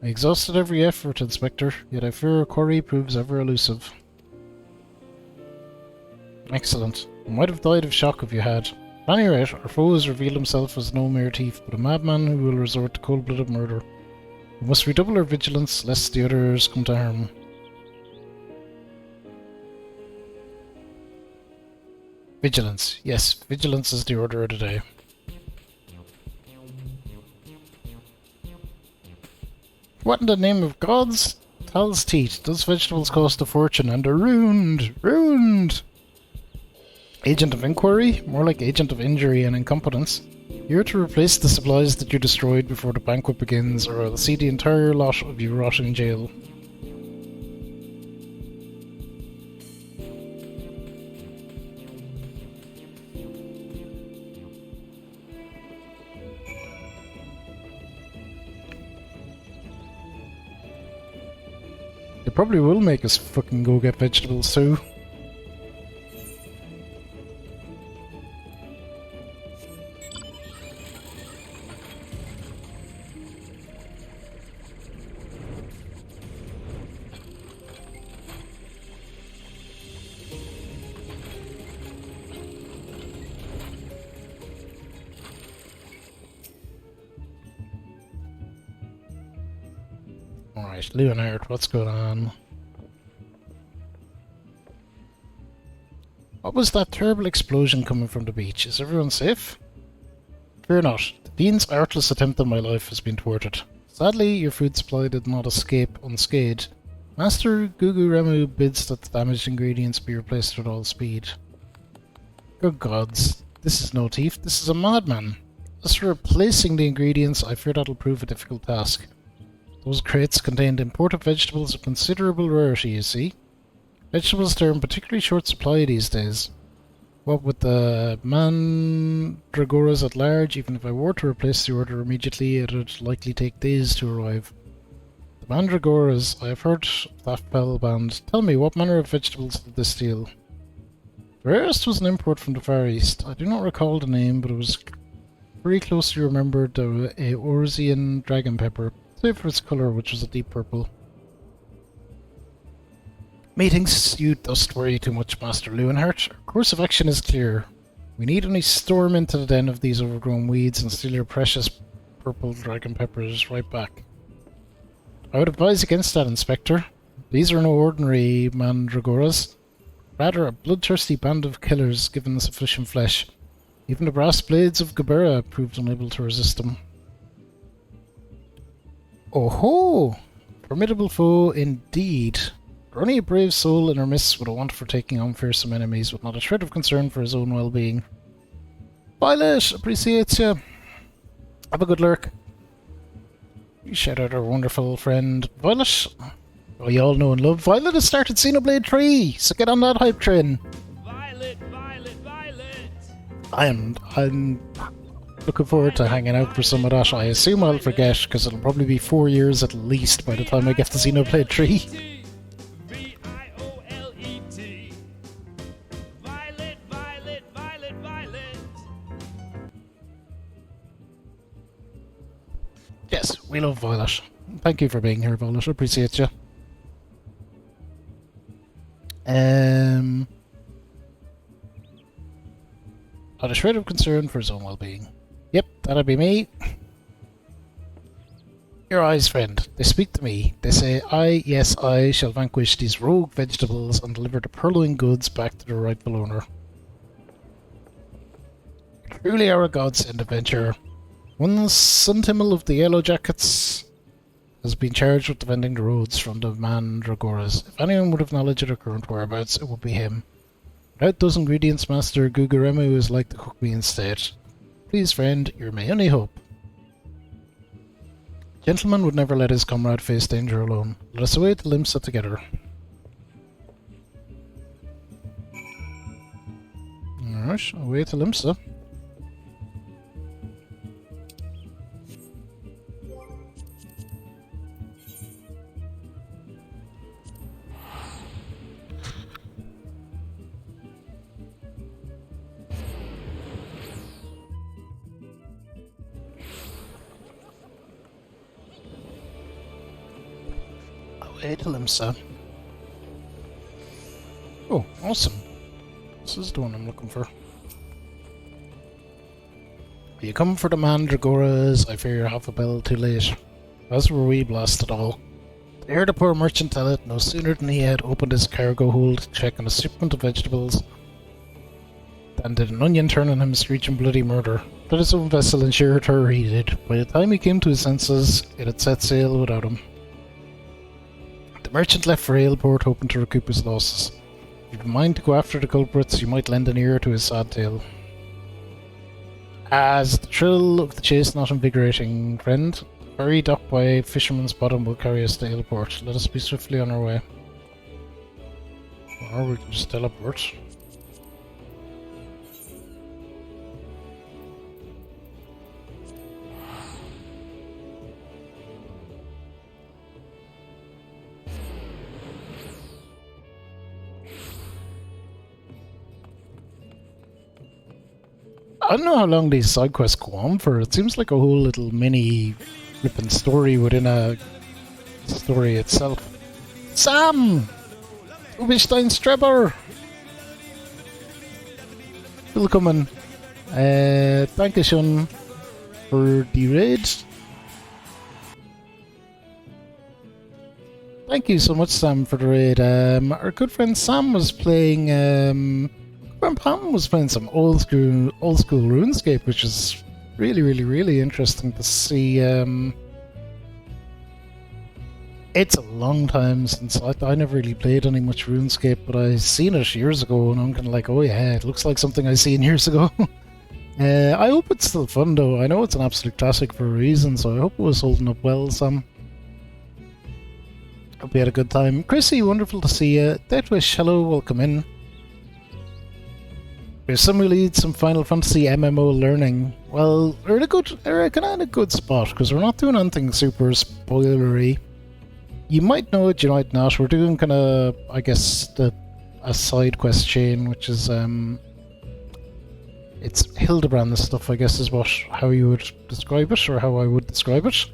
I exhausted every effort, Inspector, yet I fear a quarry proves ever elusive. Excellent. I might have died of shock if you had. At any rate, our foe has revealed himself as no mere thief, but a madman who will resort to cold-blooded murder. We must redouble our vigilance, lest the others come to harm. Vigilance. Yes, vigilance is the order of the day. What in the name of gods? Tal's teeth. Those vegetables cost a fortune and are ruined. Ruined! Agent of inquiry? More like agent of injury and incompetence. You're to replace the supplies that you destroyed before the banquet begins, or I'll see the entire lot of you rot in jail. They probably will make us fucking go get vegetables too. Alright, Leonard, what's going on? What was that terrible explosion coming from the beach? Is everyone safe? Fear not. The fiend's artless attempt on my life has been thwarted. Sadly, your food supply did not escape unscathed. Master Gugu Remu bids that the damaged ingredients be replaced with all speed. Good gods, this is no thief, this is a madman. As for replacing the ingredients, I fear that'll prove a difficult task. Those crates contained imported vegetables of considerable rarity, you see. Vegetables are in particularly short supply these days. What with the mandragoras at large, even if I were to replace the order immediately, it would likely take days to arrive. The mandragoras, I have heard of that fell band. Tell me, what manner of vegetables did this steal? The rarest was an import from the Far East. I do not recall the name, but it was very closely remembered a Orsian dragon pepper, save for its colour, which was a deep purple. Methinks you dost worry too much, Master Leonhardt. Our course of action is clear. We need only storm into the den of these overgrown weeds and steal your precious purple dragon peppers right back. I would advise against that, Inspector. These are no ordinary mandragoras. Rather a bloodthirsty band of killers given sufficient flesh. Even the brass blades of Gabera proved unable to resist them. Oh ho! Formidable foe indeed. Only a brave soul in her midst with a want for taking on fearsome enemies, with not a shred of concern for his own well-being. Violet, appreciates you. Have a good lurk. You shout out our wonderful friend Violet. Oh, you all know and love. Violet has started Xenoblade 3, so get on that hype train. Violet, Violet, Violet. I'm looking forward to hanging out for some of that. I assume I'll forget, because it'll probably be 4 years at least by the time I get to Xenoblade 3. Violet, Violet, Violet, Violet. Yes, we love Violet. Thank you for being here, Violet. I appreciate you. Not a shred of concern for his own well-being. Yep, that'd be me. Your eyes, friend. They speak to me. They say, yes, I shall vanquish these rogue vegetables and deliver the purloined goods back to their rightful owner. Truly our godsend adventure. One Sun Timmel of the Yellow Jackets has been charged with defending the roads from the Mandragoras. If anyone would have knowledge of their current whereabouts, it would be him. Without those ingredients, Master Guguremu is like to cook me instead. Please, friend, you're my only hope. Gentleman would never let his comrade face danger alone. Let us away to Limsa together. Alright, away to Limsa. Away to Limsa. Oh, awesome. This is the one I'm looking for. Are you coming for the Mandragoras? I fear you're half a bell too late. As were we blasted all. I heard the poor merchant tell it no sooner than he had opened his cargo hold to check on a shipment of vegetables than did an onion turn on him screeching bloody murder. Let his own vessel in sheer terror he did. By the time he came to his senses, it had set sail without him. The merchant left for Aleport hoping to recoup his losses. If you've a mind to go after the culprits, you might lend an ear to his sad tale. As the thrill of the chase not invigorating, friend, the ferry docked by Fisherman's Bottom will carry us to Aleport. Let us be swiftly on our way. Or we can just teleport. I don't know how long these side quests go on for. It seems like a whole little mini flippin' story within a story itself. Sam! Ubestein Streber! Willkommen. Dankeschön for the raid. Thank you so much, Sam, for the raid. Our good friend Sam was playing Pam was playing some old school RuneScape, which is really interesting to see. It's a long time since I never really played any much RuneScape, but I seen it years ago, and I'm kind of like, oh yeah, it looks like something I seen years ago. I hope it's still fun though. I know it's an absolute classic for a reason, so I hope it was holding up well, Sam. Hope you had a good time. Chrissy, wonderful to see you. Deathwish, hello, welcome in. There's some who lead some Final Fantasy MMO learning. Well, we're in a good spot, because we're not doing anything super spoilery. You might know it, you might not. We're doing kind of, I guess, a side quest chain, which is, it's Hildebrand stuff, I guess, is how you would describe it, or how I would describe it.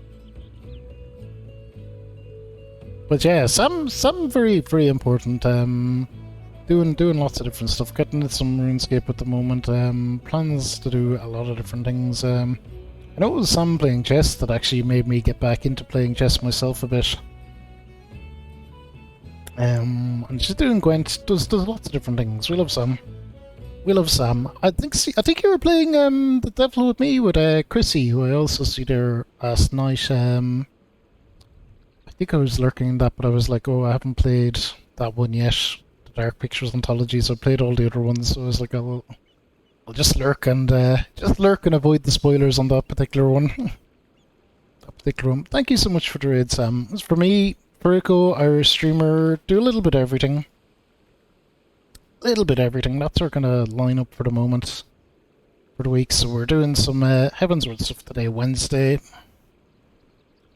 But yeah, some very, very important. Doing lots of different stuff. Getting into some RuneScape at the moment. Plans to do a lot of different things. I know it was Sam playing chess that actually made me get back into playing chess myself a bit. And she's doing Gwent, does lots of different things. We love Sam. We love Sam. I think you were playing the Devil with me with Chrissy, who I also see there last night. I think I was lurking in that, but I was like, oh, I haven't played that one yet. The Dark Pictures anthologies. I played all the other ones, so I was like, I'll just lurk and avoid the spoilers on that particular one. That particular one. Thank you so much for the raid, Sam. As for me, Furico, Irish streamer, do a little bit of everything. That's our kind of lineup for the moment, for the week. So we're doing some Heavensward stuff today, Wednesday.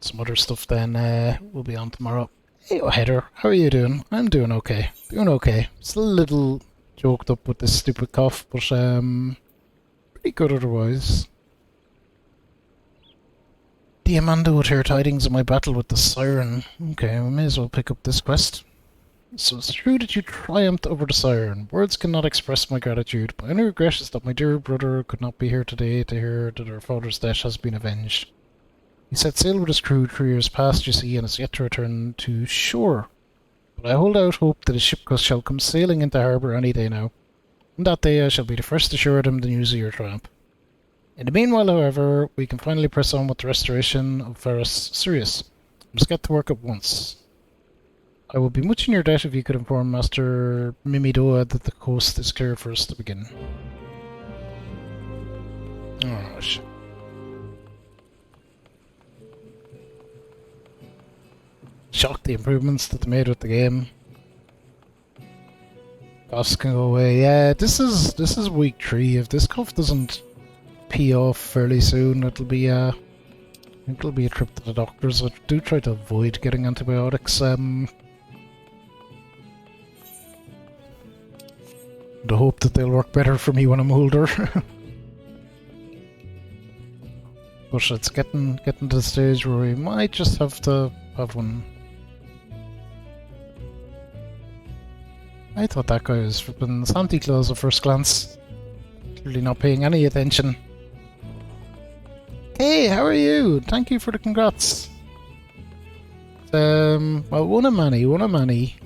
Some other stuff then will be on tomorrow. Hey, Heather, how are you doing? I'm doing okay. Still a little choked up with this stupid cough, but pretty good otherwise. The Amanda would hear tidings of my battle with the Siren. Okay, we may as well pick up this quest. So it's true that you triumphed over the Siren. Words cannot express my gratitude. My only regret is that my dear brother could not be here today to hear that our father's death has been avenged. He set sail with his crew 3 years past, you see, and is yet to return to shore. But I hold out hope that his ship shall come sailing into harbour any day now. On that day I shall be the first to share him the news of your triumph. In the meanwhile, however, we can finally press on with the restoration of Ferris Sirius. Must get to work at once. I would be much in your debt if you could inform Master Mimidoa that the coast is clear for us to begin. Oh, shit. Shocked the improvements that they made with the game. Coughs can go away. Yeah, this is week 3. If this cough doesn't pee off fairly soon, it'll be I think it'll be a trip to the doctors. I do try to avoid getting antibiotics. The hope that they'll work better for me when I'm older. But it's getting to the stage where we might just have to have one. I thought that guy was flipping Santa Claus at first glance. Clearly not paying any attention. Hey, how are you? Thank you for the congrats. Well, one a many.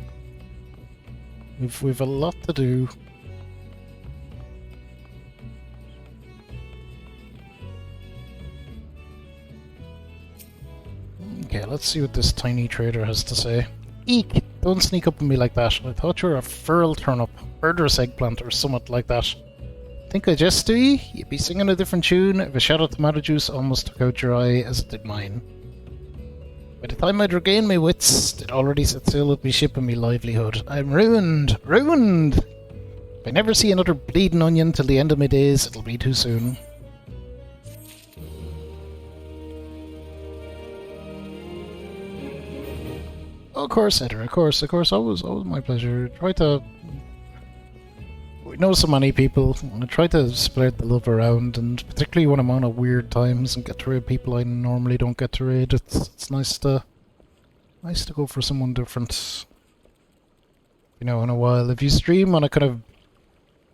We've a lot to do. Okay, let's see what this tiny trader has to say. Eek! Don't sneak up on me like that. I thought you were a feral turnip, murderous eggplant, or something like that. Think I jest do ye? You'd be singing a different tune if a shot of tomato juice almost took out your eye as it did mine. By the time I'd regained my wits, they'd already set sail with me ship and me livelihood. I'm ruined! Ruined! If I never see another bleeding onion till the end of my days, it'll be too soon. Of course, Eder, of course, always my pleasure. We know so many people, and I try to spread the love around, and particularly when I'm on at weird times and get to raid people I normally don't get to raid, it's nice to go for someone different. You know, in a while. If you stream on a kind of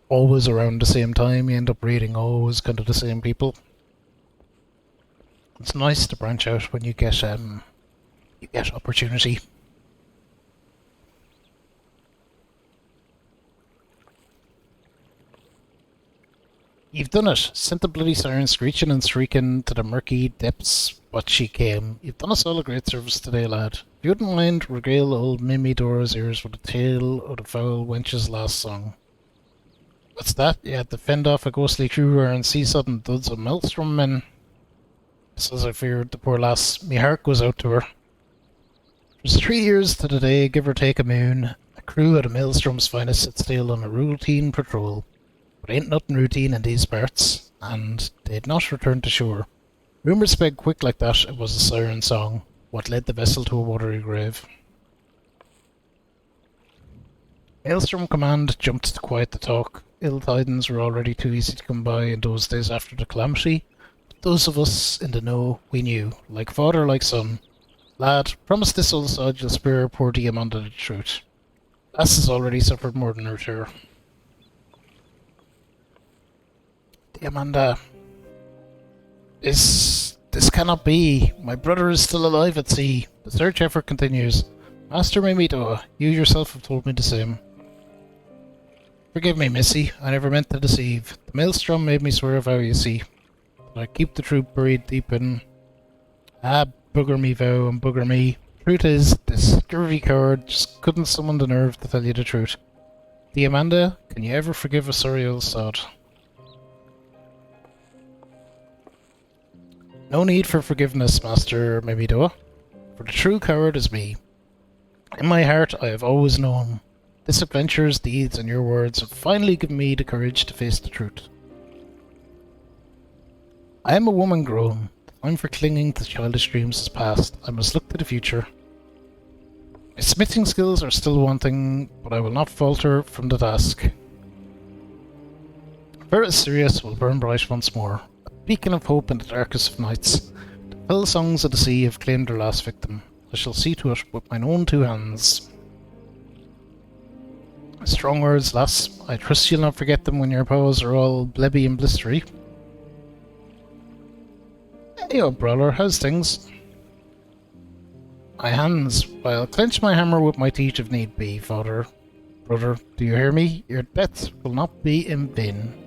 always around the same time, you end up raiding always kind of the same people. It's nice to branch out when you get opportunity. You've done it. Sent the bloody siren screeching and shrieking to the murky depths what she came. You've done us all a great service today, lad. If you wouldn't mind, regale old Mimi Dora's ears with a tale of the foul wench's last song. What's that? You had to fend off a ghostly crew and see sudden duds of maelstrom men. Just as I feared, the poor lass, me heart goes out to her. It was 3 years to the day, give or take a moon. A crew of the Maelstrom's finest set sail on a routine patrol. But ain't nothing routine in these parts, and they'd not returned to shore. Rumours sped quick like that it was a siren song, what led the vessel to a watery grave. Maelstrom Command jumped to quiet the talk. Ill tidings were already too easy to come by in those days after the calamity. But those of us in the know, we knew, like father, like son. Lad, promise this old sod you'll spare poor Diamanda the truth. Lass has already suffered more than her share. Diamanda, this cannot be. My brother is still alive at sea. The search effort continues. Master Mimito, you yourself have told me the same. Forgive me, Missy. I never meant to deceive. The maelstrom made me swear a vow, you see. That I'd keep the truth buried deep in... Ah, bugger me vow and bugger me. Truth is, this scurvy coward just couldn't summon the nerve to tell you the truth. The Amanda, can you ever forgive a sorry old sod? No need for forgiveness, Master Mimito, for the true coward is me. In my heart, I have always known. This adventure's deeds and your words have finally given me the courage to face the truth. I am a woman grown. The time for clinging to childish dreams is past. I must look to the future. My smithing skills are still wanting, but I will not falter from the task. Vera Sirius will burn bright once more, a beacon of hope in the darkest of nights. The fell songs of the sea have claimed their last victim. I shall see to it with mine own 2 hands. Strong words, lass. I trust you'll not forget them when your paws are all blebby and blistery. Hey, old brawler, how's things? My hands. I'll clench my hammer with my teeth if need be, father. Brother, do you hear me? Your death will not be in vain.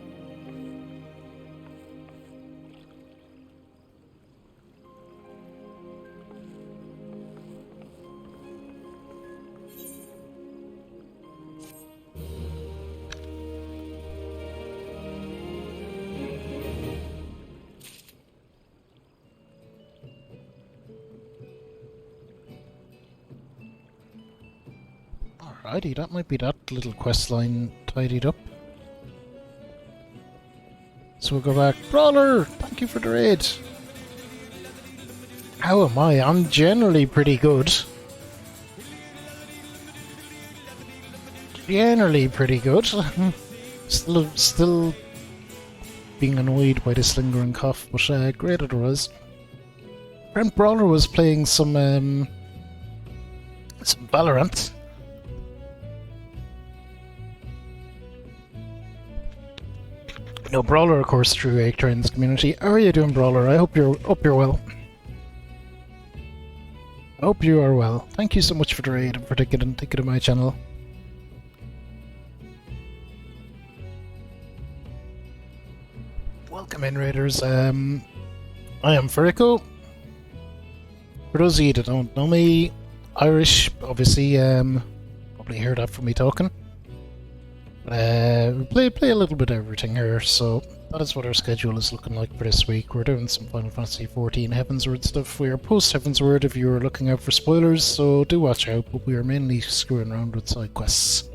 Alrighty, that might be that little quest line tidied up. So we'll go back. Brawler! Thank you for the raid! How am I? I'm generally pretty good. Generally pretty good. Still being annoyed by this lingering cough, but great otherwise. Friend Brawler was playing some Valorant. No, Brawler, of course, through a trans community. How are you doing, Brawler? I hope you're well. I hope you are well. Thank you so much for the raid and for taking to my channel. Welcome in, raiders. I am Furico. For those of you that don't know me, Irish, obviously, probably heard that from me talking. We play a little bit of everything here, so that is what our schedule is looking like for this week. We're doing some Final Fantasy XIV Heavensward stuff. We are post-Heavensward if you're looking out for spoilers, so do watch out, but we are mainly screwing around with side quests.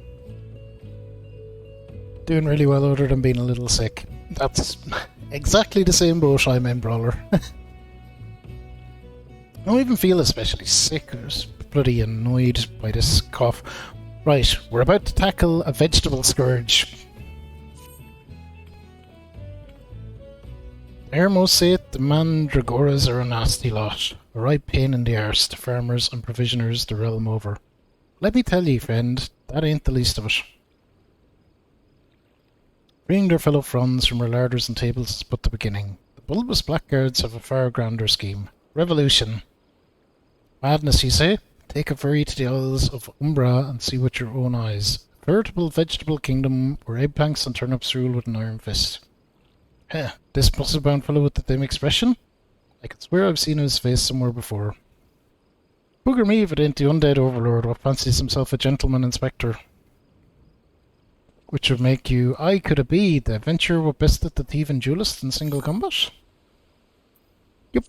Doing really well other than being a little sick. That's exactly the same boat I'm in, Brawler. I don't even feel especially sick. I'm just bloody annoyed by this cough. Right, we're about to tackle a vegetable scourge. Air most say it, the mandragoras are a nasty lot. A right pain in the arse to farmers and provisioners the realm over. Let me tell you, friend, that ain't the least of it. Freeing their fellow fronds from our larders and tables is but the beginning. The bulbous blackguards have a far grander scheme. Revolution. Madness, you say? Take a ferry to the Isles of Umbra and see with your own eyes. A veritable vegetable kingdom where eggplants and turnips rule with an iron fist. Heh, this muscle-bound fellow with the dim expression? I can swear I've seen his face somewhere before. Booger me if it ain't the undead overlord what fancies himself a gentleman inspector. Which would make you, I could it be, the adventurer what bested the thief and duelist in single combat? Yup.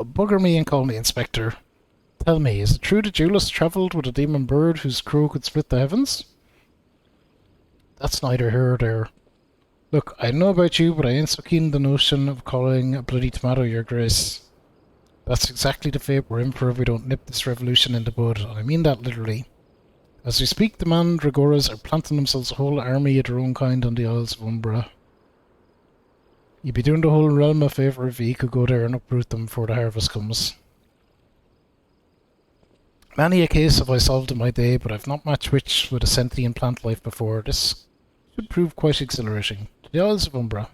Oh, bugger me and call me Inspector. Tell me, is it true the duelist travelled with a demon bird whose crow could split the heavens? That's neither here or there. Look, I know about you, but I ain't so keen the notion of calling a bloody tomato your grace. That's exactly the fate we're in for if we don't nip this revolution in the bud, and I mean that literally. As we speak, the mandragoras are planting themselves a whole army of their own kind on the Isles of Umbra. You'd be doing the whole realm a favour if you could go there and uproot them before the harvest comes. Many a case have I solved in my day, but I've not matched wits with a sentient plant life before. This should prove quite exhilarating. To the Isles of Umbra.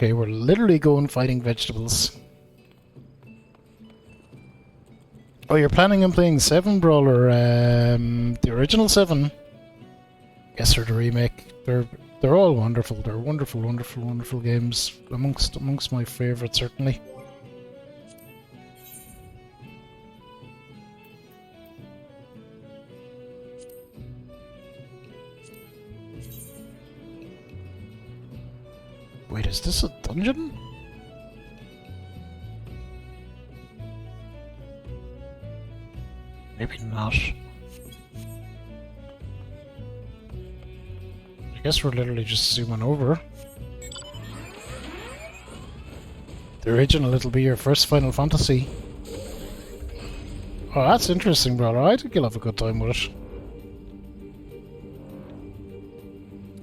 Okay, we're literally going fighting vegetables. Oh, you're planning on playing 7 Brawler, the original 7? Yes, or the remake. They're all wonderful. They're wonderful, wonderful, wonderful games. Amongst my favourites, certainly. Wait, is this a dungeon? Maybe not. I guess we're literally just zooming over. The original, it'll be your first Final Fantasy. Oh, that's interesting, brother. I think you'll have a good time with it.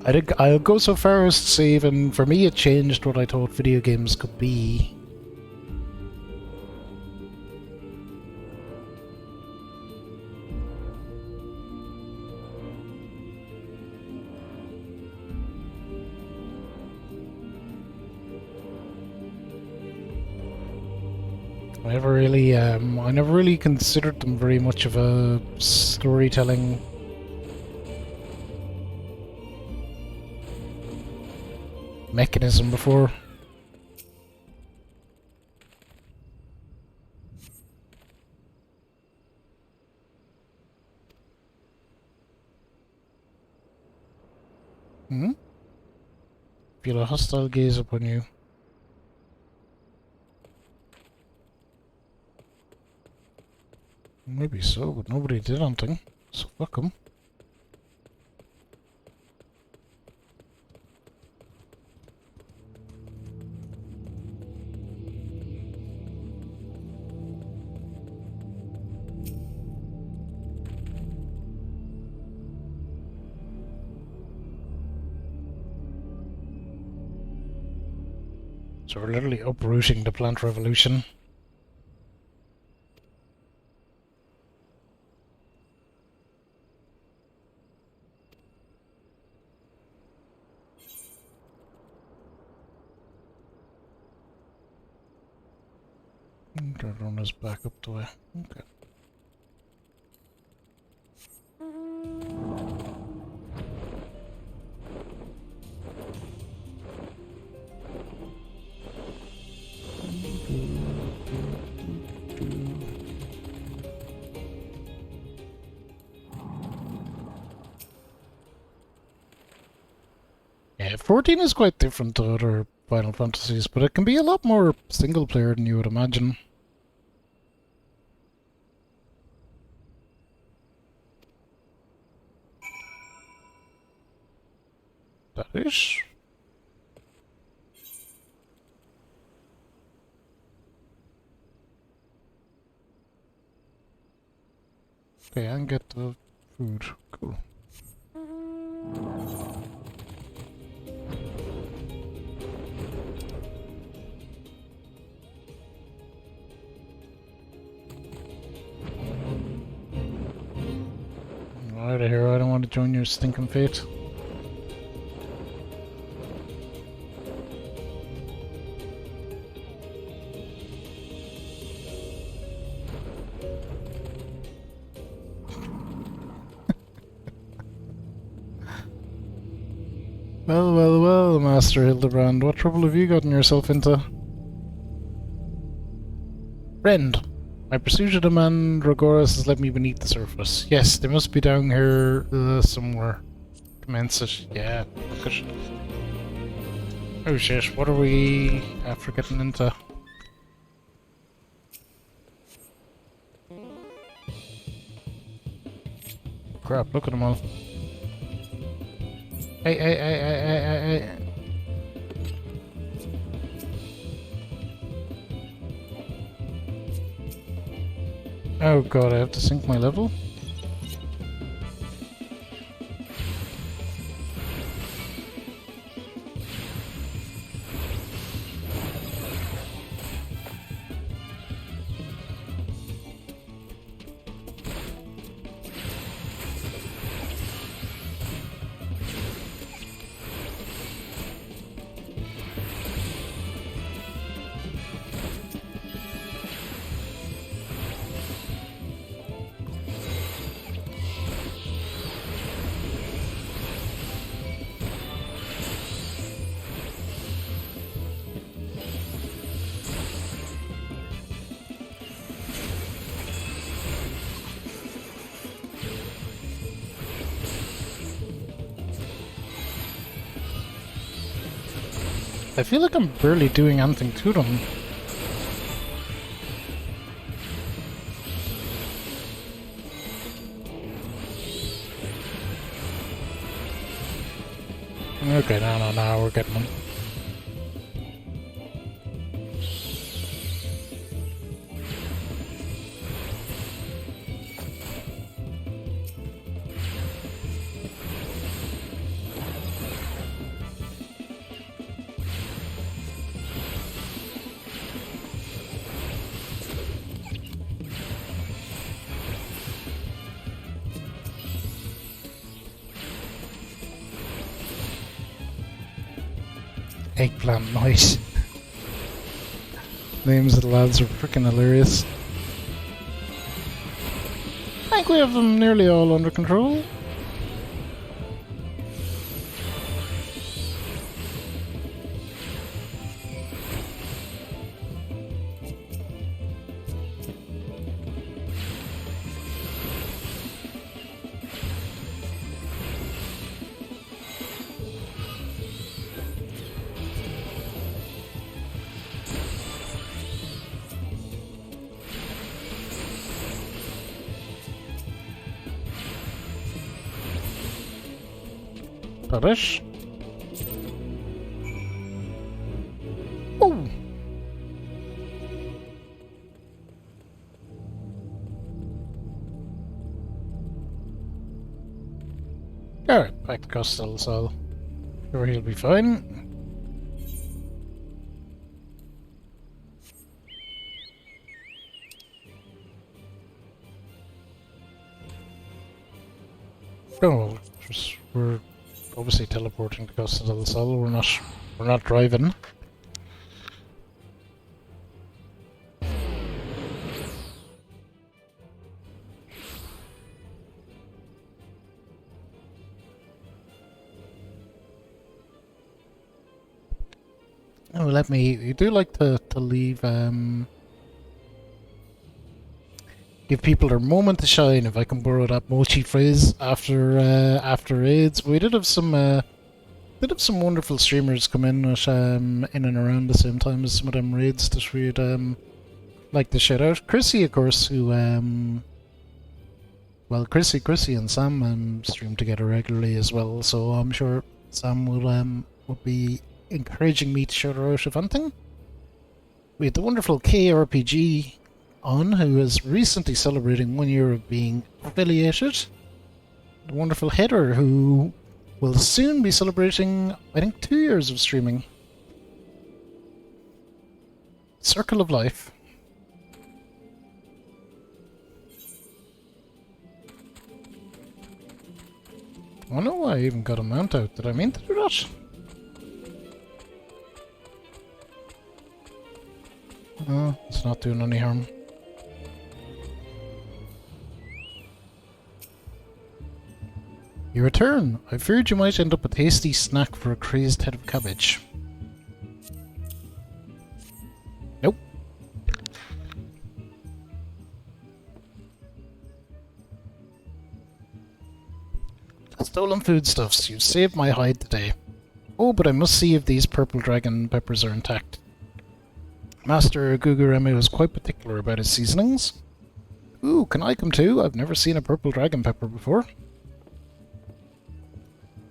I think I'll go so far as to say even for me it changed what I thought video games could be. I never really considered them very much of a storytelling mechanism before. Feel a hostile gaze upon you. Maybe so, but nobody did anything, so fuck 'em. So we're literally uprooting the plant revolution. Don't run us back up the way. Okay. Yeah, 14 is quite different to other Final Fantasies, but it can be a lot more single player than you would imagine. That is. Okay, I can get the food. Cool. Out of here, I don't want to join your stinking fate. Well, well, well, Master Hildebrand, what trouble have you gotten yourself into? Friend, my pursuit of the man Dragoras has led me beneath the surface. Yes, they must be down here somewhere. Commence it. Yeah, look at it. Oh shit, what are we after getting into? Crap, look at them all. Hey. Oh god, I have to sync my level? I feel like I'm barely doing anything to them. Okay, no, we're getting them. Eggplant Knight. Names of the lads are freaking hilarious. I think we have them nearly all under control. Rubbish. Oh! Alright, back to Costello, so sure he'll be fine. Oh, we're obviously teleporting to Costa del Sol. We're not driving. Oh, let me. You do like to leave. Give people their moment to shine, if I can borrow that mochi phrase after raids. We did have some wonderful streamers come in at, in and around the same time as some of them raids that we'd like to shout out. Chrissy, of course, who well, Chrissy and Sam stream together regularly as well, so I'm sure Sam will be encouraging me to shout her out if anything. We had the wonderful KRPG on, who is recently celebrating 1 year of being affiliated. The wonderful Heather, who will soon be celebrating, I think, 2 years of streaming. Circle of life. I don't know why I even got a mount out. Did I mean to do that? Oh, it's not doing any harm. You return. I feared you might end up a tasty snack for a crazed head of cabbage. Nope. Stolen foodstuffs. You've saved my hide today. Oh, but I must see if these purple dragon peppers are intact. Master Guguremi was quite particular about his seasonings. Ooh, can I come too? I've never seen a purple dragon pepper before.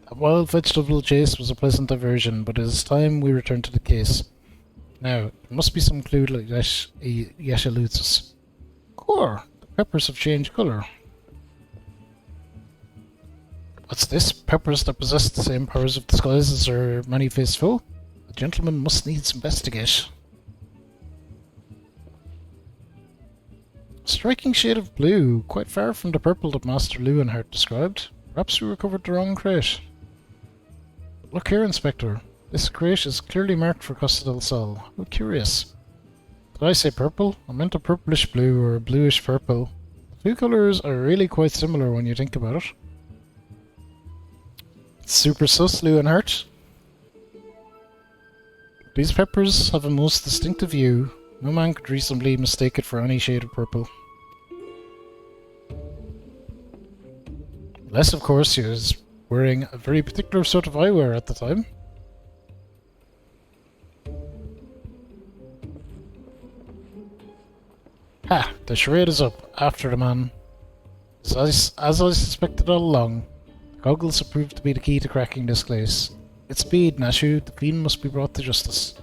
That wild vegetable chase was a pleasant diversion, but it is time we return to the case. Now, there must be some clue like Yesh eludes us. Core, the peppers have changed colour. What's this? Peppers that possess the same powers of disguise as their many-faced foe? The gentleman must needs investigate. Striking shade of blue, quite far from the purple that Master Lewinhart described. Perhaps we recovered the wrong crate. Look here, Inspector. This crate is clearly marked for Costa del Sol. How curious. Did I say purple? I meant a purplish blue or a bluish purple. The two colours are really quite similar when you think about it. Super sus, Lewinhart. These peppers have a most distinctive hue. No man could reasonably mistake it for any shade of purple. Unless, of course, he was wearing a very particular sort of eyewear at the time. Ha! The charade is up. After the man. As I suspected all along, the goggles have proved to be the key to cracking this case. It's speed, Nashu. The fiend must be brought to justice.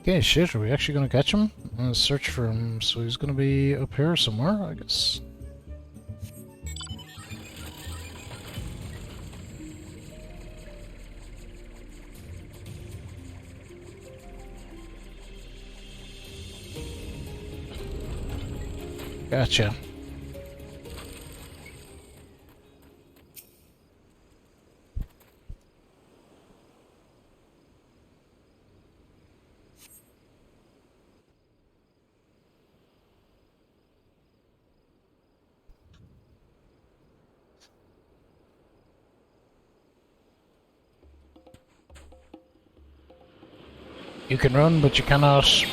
Okay, shit, are we actually gonna catch him? I'm gonna search for him, so he's gonna be up here somewhere, I guess. Gotcha. You can run, but you cannot.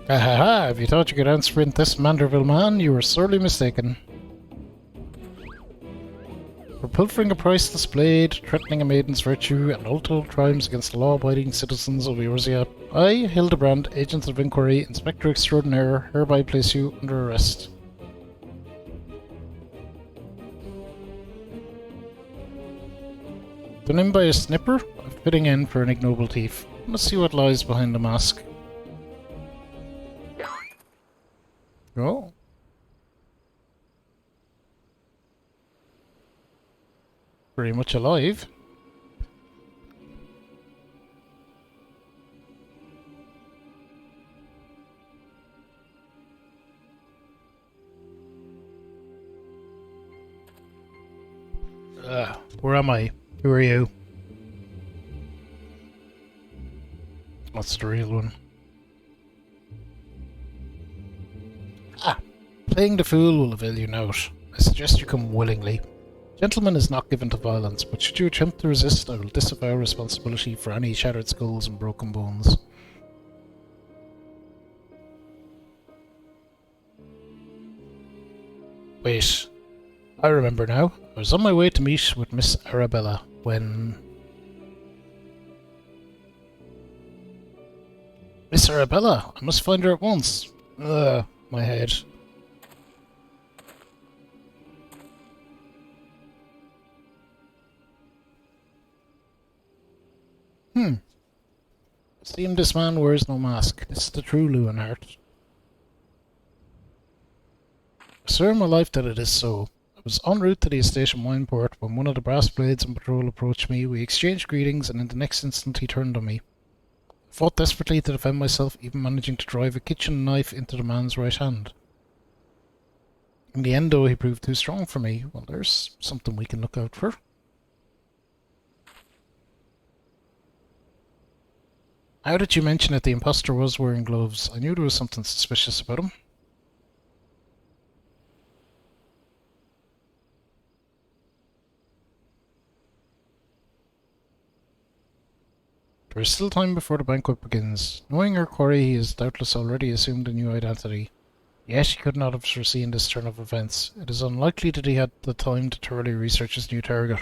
Ahaha, if you thought you could outsprint this Manderville man, you were sorely mistaken. For pilfering a priceless blade, threatening a maiden's virtue, and untold crimes against the law-abiding citizens of Eorzea, I, Hildebrand, Agent of Inquiry, Inspector Extraordinaire, hereby place you under arrest. Done in by a snipper? A fitting end for an ignoble thief. Let's see what lies behind the mask. Oh. Very much alive. Where am I? Who are you? What's the real one? Playing the fool will avail you nought. I suggest you come willingly. Gentleman is not given to violence, but should you attempt to resist, I will disavow responsibility for any shattered skulls and broken bones. Wait. I remember now. I was on my way to meet with Miss Arabella when... Miss Arabella! I must find her at once. Ugh, my head. Seems this man wears no mask. It's the true Leonhardt. I swear my life that it is so. I was en route to the estate in Wineport when one of the brass blades on patrol approached me. We exchanged greetings, and in the next instant he turned on me. I fought desperately to defend myself, even managing to drive a kitchen knife into the man's right hand. In the end, though, he proved too strong for me. Well, there's something we can look out for. How did you mention that the imposter was wearing gloves? I knew there was something suspicious about him. There is still time before the banquet begins. Knowing her quarry, he has doubtless already assumed a new identity. Yet he could not have foreseen this turn of events. It is unlikely that he had the time to thoroughly research his new target.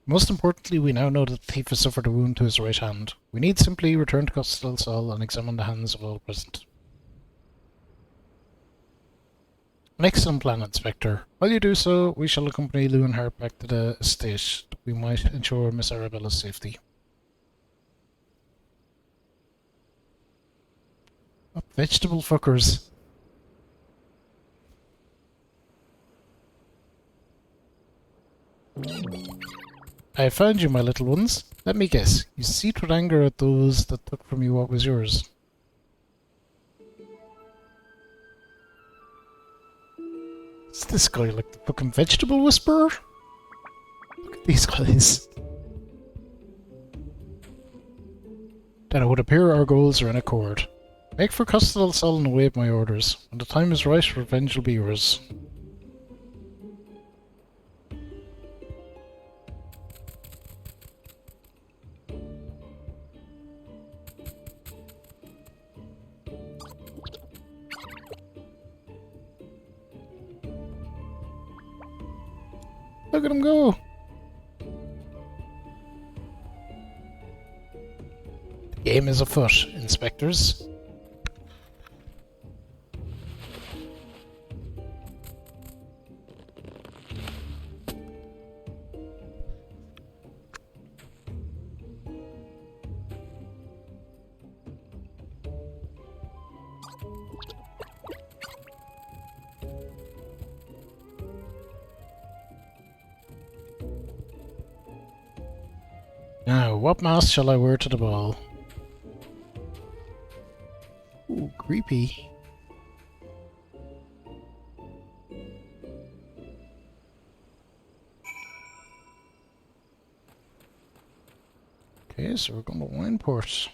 Most importantly, we now know that the thief has suffered a wound to his right hand. We need simply return to Costell Sol and examine the hands of all present. An excellent plan, Inspector. While you do so, we shall accompany Leonhardt back to the estate. We might ensure Miss Arabella's safety. Oh, vegetable fuckers. I have found you, my little ones. Let me guess. You seethe with anger at those that took from you what was yours. Is this guy like the fucking vegetable whisperer? Look at these guys. Then it would appear our goals are in accord. Make for Costell Sol and await my orders. When the time is right, revenge will be yours. Look at him go! The game is afoot, inspectors. Now, what mask shall I wear to the ball? Ooh, creepy. Okay, so we're going to Wineport.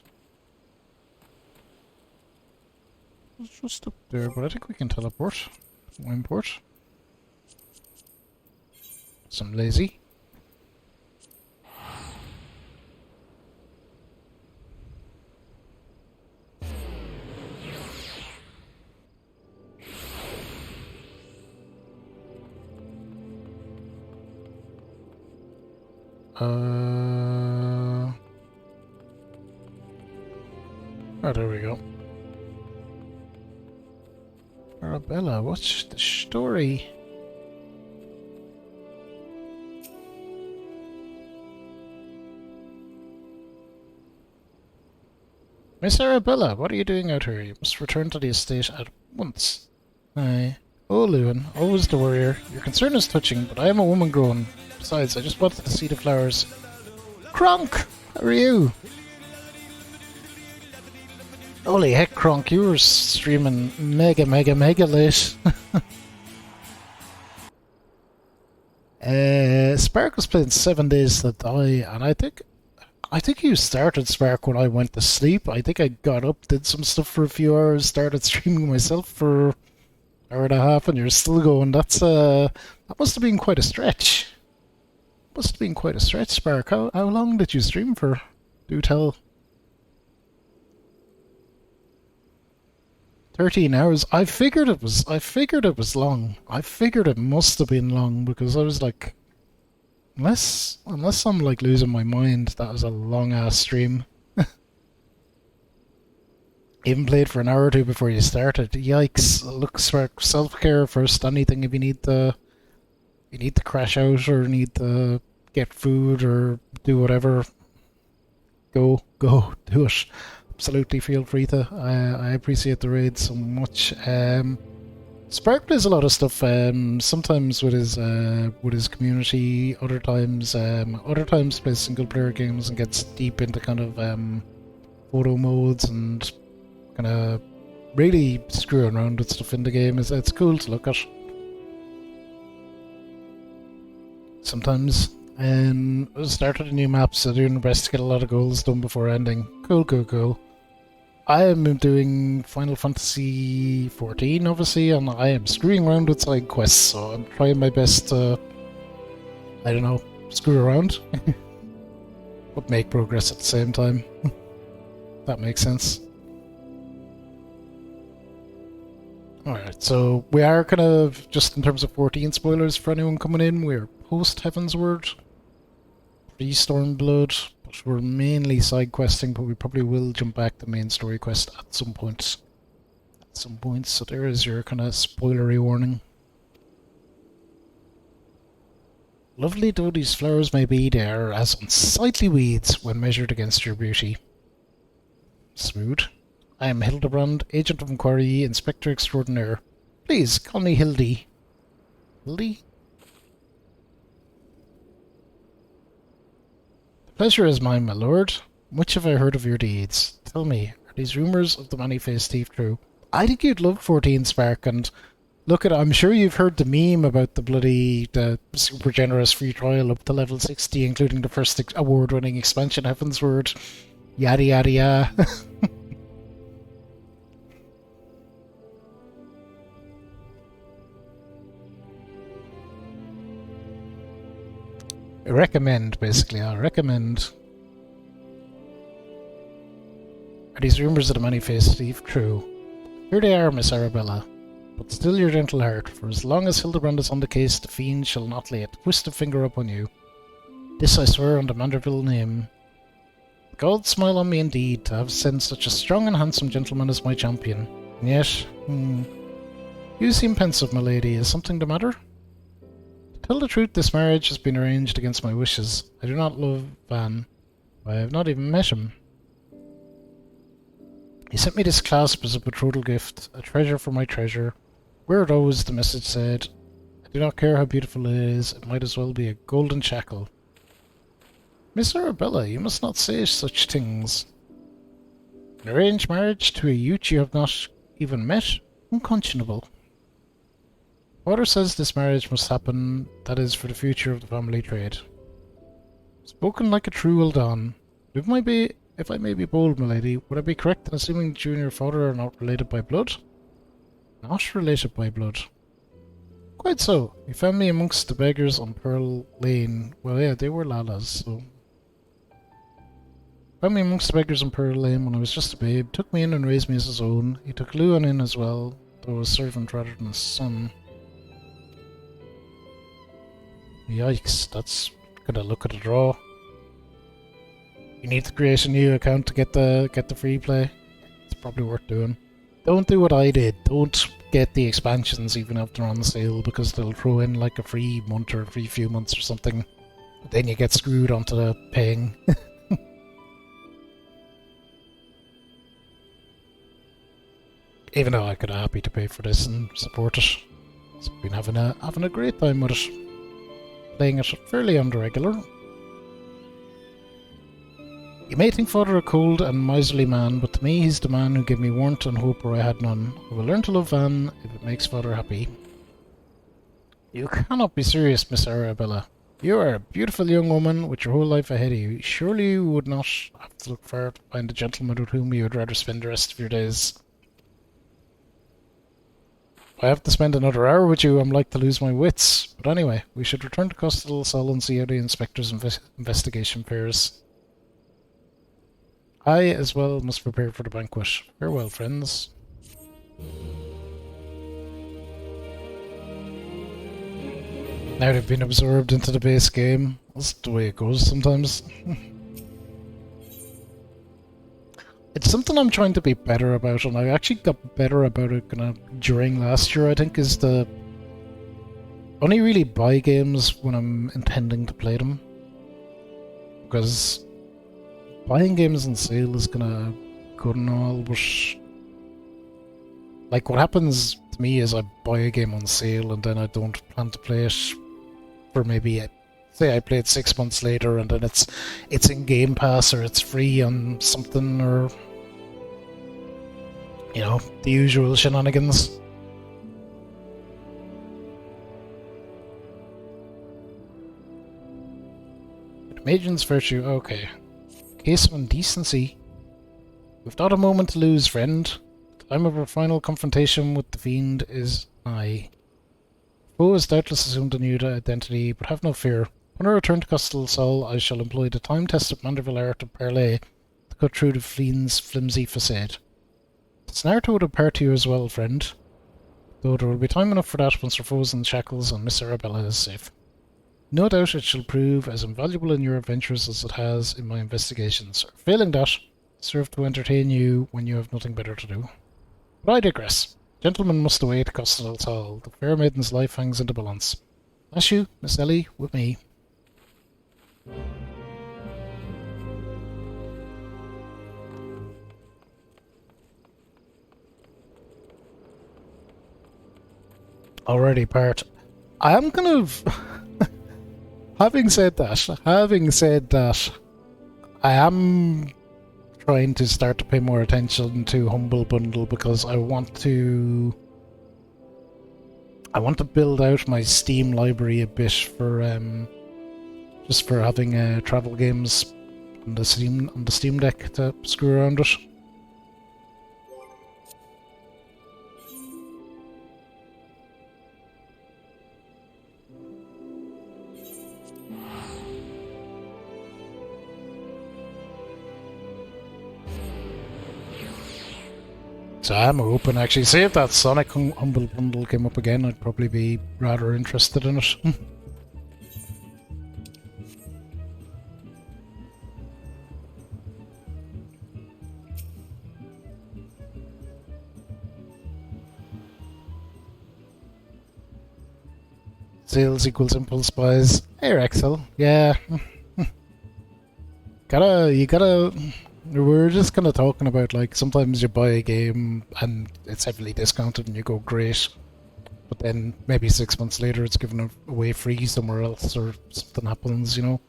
It's just up there, but I think we can teleport. Wineport. Some lazy. Oh, there we go. Arabella, what's the story? Miss Arabella, what are you doing out here? You must return to the estate at once. Aye. Oh, Lewin, always the warrior. Your concern is touching, but I am a woman grown. Besides, I just wanted to see the flowers. Kronk! How are you? Holy heck, Kronk, you were streaming mega late. Spark was playing 7 Days to Die, and I think you started Spark when I went to sleep. I think I got up, did some stuff for a few hours, started streaming myself for an hour and a half, and you're still going. That must have been quite a stretch. Must have been quite a stretch, Spark. How long did you stream for? Do tell. 13 hours. I figured it was long. I figured it must have been long because I was like, unless I'm like losing my mind, that was a long ass stream. Even played for an hour or two before you started. Yikes! Look, Spark, self-care first. Anything if you need to crash out or need to get food or do whatever, go do it. Absolutely feel free to. I appreciate the raid so much. Spark plays a lot of stuff. Sometimes with his community. Other times plays single player games and gets deep into kind of photo modes and kind of really screwing around with stuff in the game. It's cool to look at. Sometimes. Started a new map, so doing the best to get a lot of goals done before ending. Cool. I am doing Final Fantasy XIV, obviously, and I am screwing around with side quests, so I'm trying my best to, I don't know, screw around, but make progress at the same time. That makes sense. Alright, so we are kind of, just in terms of 14 spoilers for anyone coming in, we're post Heavensward, pre-Stormblood, but we're mainly side questing, but we probably will jump back to main story quest at some point. So there is your kind of spoilery warning. Lovely though these flowers may be, they are as unsightly weeds when measured against your beauty. Smooth. I am Hildebrand, Agent of Inquiry, Inspector Extraordinaire. Please, call me Hildy. Hildy? The pleasure is mine, my lord. Much have I heard of your deeds. Tell me, are these rumours of the many-faced thief true? I think you'd love 14 Spark, and look at it, I'm sure you've heard the meme about the super generous free trial up to level 60, including the first award-winning expansion, Heavensward. Yada yada yada. I recommend. Are these rumours of the many-faced thief true? Here they are, Miss Arabella. but still your gentle heart, for as long as Hildebrand is on the case, the fiend shall not lay a twisted finger upon you. This I swear on the Manderville name. The gods smile on me indeed, to have sent such a strong and handsome gentleman as my champion. And yet, you seem pensive, my lady. Is something the matter? To tell the truth, this marriage has been arranged against my wishes. I do not love Van. I have not even met him. He sent me this clasp as a betrothal gift, a treasure for my treasure. Wear it always, the message said. I do not care how beautiful it is, it might as well be a golden shackle. Miss Arabella, you must not say such things. An arranged marriage to a youth you have not even met? Unconscionable. Father says this marriage must happen, that is for the future of the family trade. Spoken like a true Eldon. If I may be bold, my lady, would I be correct in assuming that you and your father are not related by blood? Not related by blood. Quite so. He found me amongst the beggars on Pearl Lane. Well, yeah, they were Lalas, so... Found me amongst the beggars on Pearl Lane when I was just a babe, took me in and raised me as his own. He took Luan in as well, though a servant rather than a son. Yikes, that's gonna look at a draw. You need to create a new account to get the free play. It's probably worth doing. Don't do what I did. Don't get the expansions even if they're on sale, because they'll throw in like a free month or a free few months or something. Then you get screwed onto the paying. Even though I could have happy to pay for this and support it. So I've been having a great time with it. Playing it fairly on the regular. You may think Father a cold and miserly man, but to me he's the man who gave me warmth and hope where I had none. I will learn to love Van if it makes Father happy. You cannot be serious, Miss Arabella. You are a beautiful young woman with your whole life ahead of you. Surely you would not have to look far to find a gentleman with whom you would rather spend the rest of your days. If I have to spend another hour with you, I'm like to lose my wits. But anyway, we should return to Costa del Sol and see how the inspector's investigation fares. I, as well, must prepare for the banquet. Farewell, friends. Now they've been absorbed into the base game. That's the way it goes sometimes. It's something I'm trying to be better about, and I actually got better about it during last year, I think, is the... only really buy games when I'm intending to play them. Because buying games on sale is gonna good and all, but like what happens to me is I buy a game on sale and then I don't plan to play it for maybe, say I play it 6 months later and then it's in Game Pass or it's free on something, or you know, the usual shenanigans. Maidens virtue, okay. Case of indecency. We've not a moment to lose, friend. The time of our final confrontation with the fiend is nigh. Foe has doubtless assumed a new identity, but have no fear. When I return to Costa del Sol, I shall employ the time-tested Manderville art of parley to cut through the fiend's flimsy facade. It's an art to impart to you as well, friend. Though there will be time enough for that once our foes in shackles and Miss Arabella is safe. No doubt it shall prove as invaluable in your adventures as it has in my investigations. Failing that, serve to entertain you when you have nothing better to do. But I digress. Gentlemen must await Costa del Sol. The fair maiden's life hangs in the balance. Bless you, Miss Ellie, with me. Already part. I am kind of... Having said that, I am trying to start to pay more attention to Humble Bundle because I want to build out my Steam library a bit for just for having travel games on the Steam Deck to screw around with. So I'm open actually. See if that Sonic Humble Bundle came up again, I'd probably be rather interested in it. Sales equals impulse buys. Hey Rexel, yeah. You gotta. We're just kind of talking about like sometimes you buy a game and it's heavily discounted and you go great, but then maybe 6 months later it's given away free somewhere else or something happens. You know,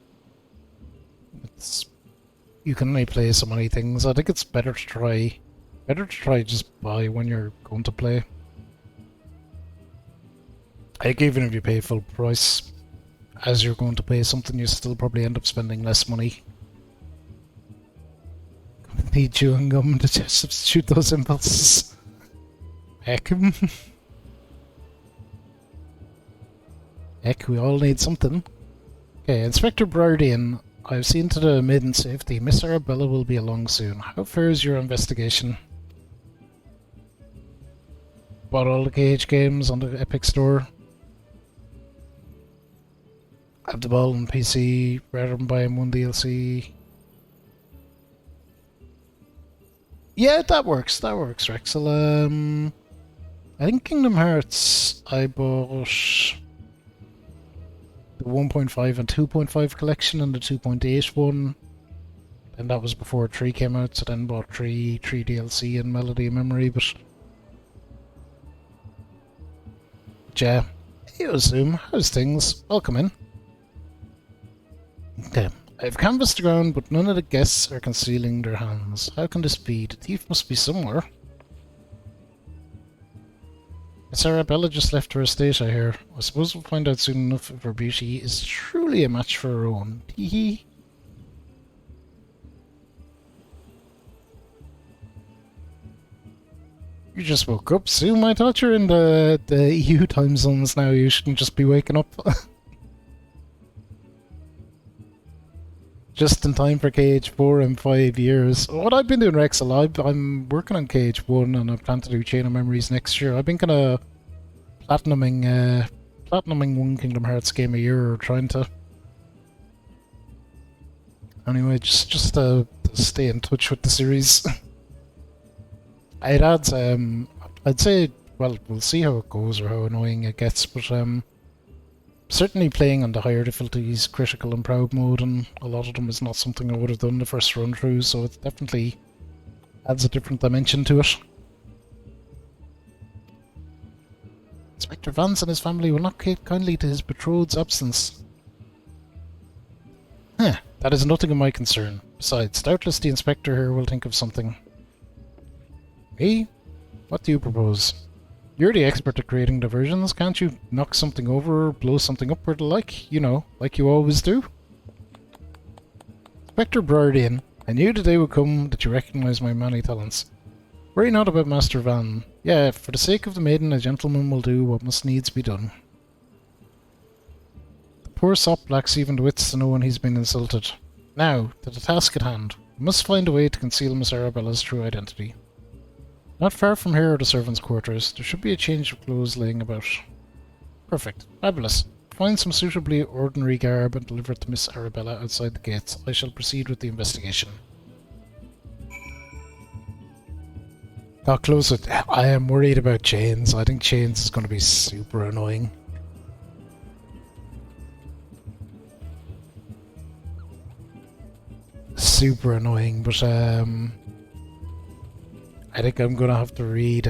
you can only play so many things. I think it's better to try just buy when you're going to play. Like even if you pay full price as you're going to play something, you still probably end up spending less money. Need chewing gum to just substitute those impulses. Heck. Heck, we all need something. Okay, Inspector Brardian, I've seen to the maiden safety. Miss Arabella will be along soon. How fares your investigation? Bought all the Cage games on the Epic Store. Have the ball on PC, rather than buying one DLC. Yeah, that works, Rexel. I think Kingdom Hearts, I bought the 1.5 and 2.5 collection and the 2.8 one. And that was before 3 came out, so then bought 3 DLC and Melody of Memory, but yeah. Hey Zoom, how's things? Welcome in. Okay. I've canvassed the ground, but none of the guests are concealing their hands. How can this be? The thief must be somewhere. Miss Arabella just left her estate, I hear. I suppose we'll find out soon enough if her beauty is truly a match for her own. Hee. You just woke up, Zoom. I thought you're in the EU time zones now. You shouldn't just be waking up. Just in time for KH4 in 5 years. What I've been doing, Rexel, I'm working on KH1 and I plan to do Chain of Memories next year. I've been kind of platinuming one Kingdom Hearts game a year, or trying to. Anyway, just to stay in touch with the series. It adds, I'd say, well, we'll see how it goes or how annoying it gets, but certainly playing on the higher difficulties, critical and proud mode, and a lot of them is not something I would have done the first run through, so it definitely adds a different dimension to it. Inspector Vance and his family will not take kindly to his betrothed's absence. That is nothing of my concern. Besides, doubtless the inspector here will think of something. Me? What do you propose? You're the expert at creating diversions. Can't you knock something over or blow something up or the like? You know, like you always do. Inspector Brardian, I knew the day would come that you recognise my many talents. Worry not about Master Van. Yeah, for the sake of the maiden, a gentleman will do what must needs be done. The poor sop lacks even the wits to know when he's been insulted. Now, to the task at hand. We must find a way to conceal Miss Arabella's true identity. Not far from here are the servants' quarters. There should be a change of clothes laying about. Perfect. Fabulous. Find some suitably ordinary garb and deliver it to Miss Arabella outside the gates. I shall proceed with the investigation. Got close it. I am worried about chains. I think chains is going to be super annoying. Super annoying, but I think I'm gonna have to read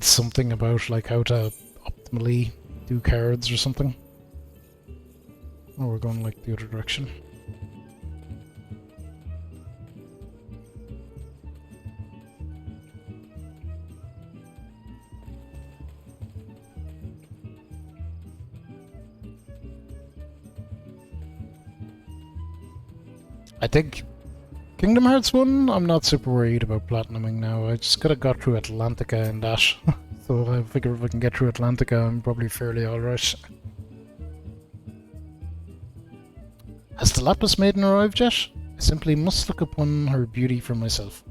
something about like how to optimally do cards or something. Oh, we're going like the other direction. I think Kingdom Hearts 1, I'm not super worried about platinuming now. I just gotta got through Atlantica and that. So I figure if I can get through Atlantica, I'm probably fairly alright. Has the Lapis Maiden arrived yet? I simply must look upon her beauty for myself.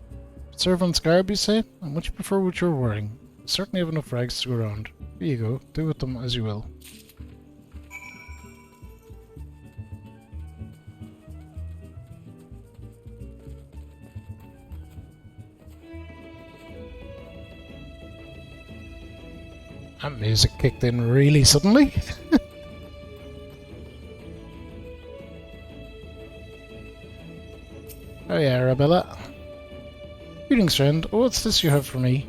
Servant's garb, you say? I much prefer what you're wearing. You certainly have enough rags to go around. Here you go. Do with them as you will. That music kicked in really suddenly. Oh yeah, Arabella. Greetings, friend. Oh, what's this you have for me?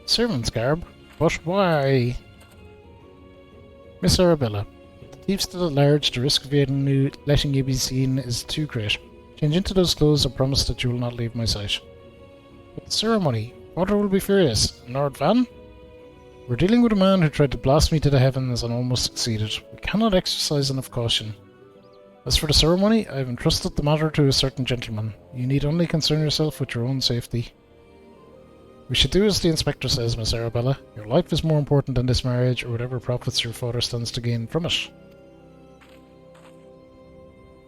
Servant's garb? But why? Miss Arabella, the thief still at large, the risk of letting you be seen is too great. Change into those clothes and promise that you will not leave my sight. But the ceremony, Father will be furious. Lord Van? We're dealing with a man who tried to blast me to the heavens and almost succeeded. We cannot exercise enough caution. As for the ceremony, I have entrusted the matter to a certain gentleman. You need only concern yourself with your own safety. We should do as the inspector says, Miss Arabella. Your life is more important than this marriage or whatever profits your father stands to gain from it.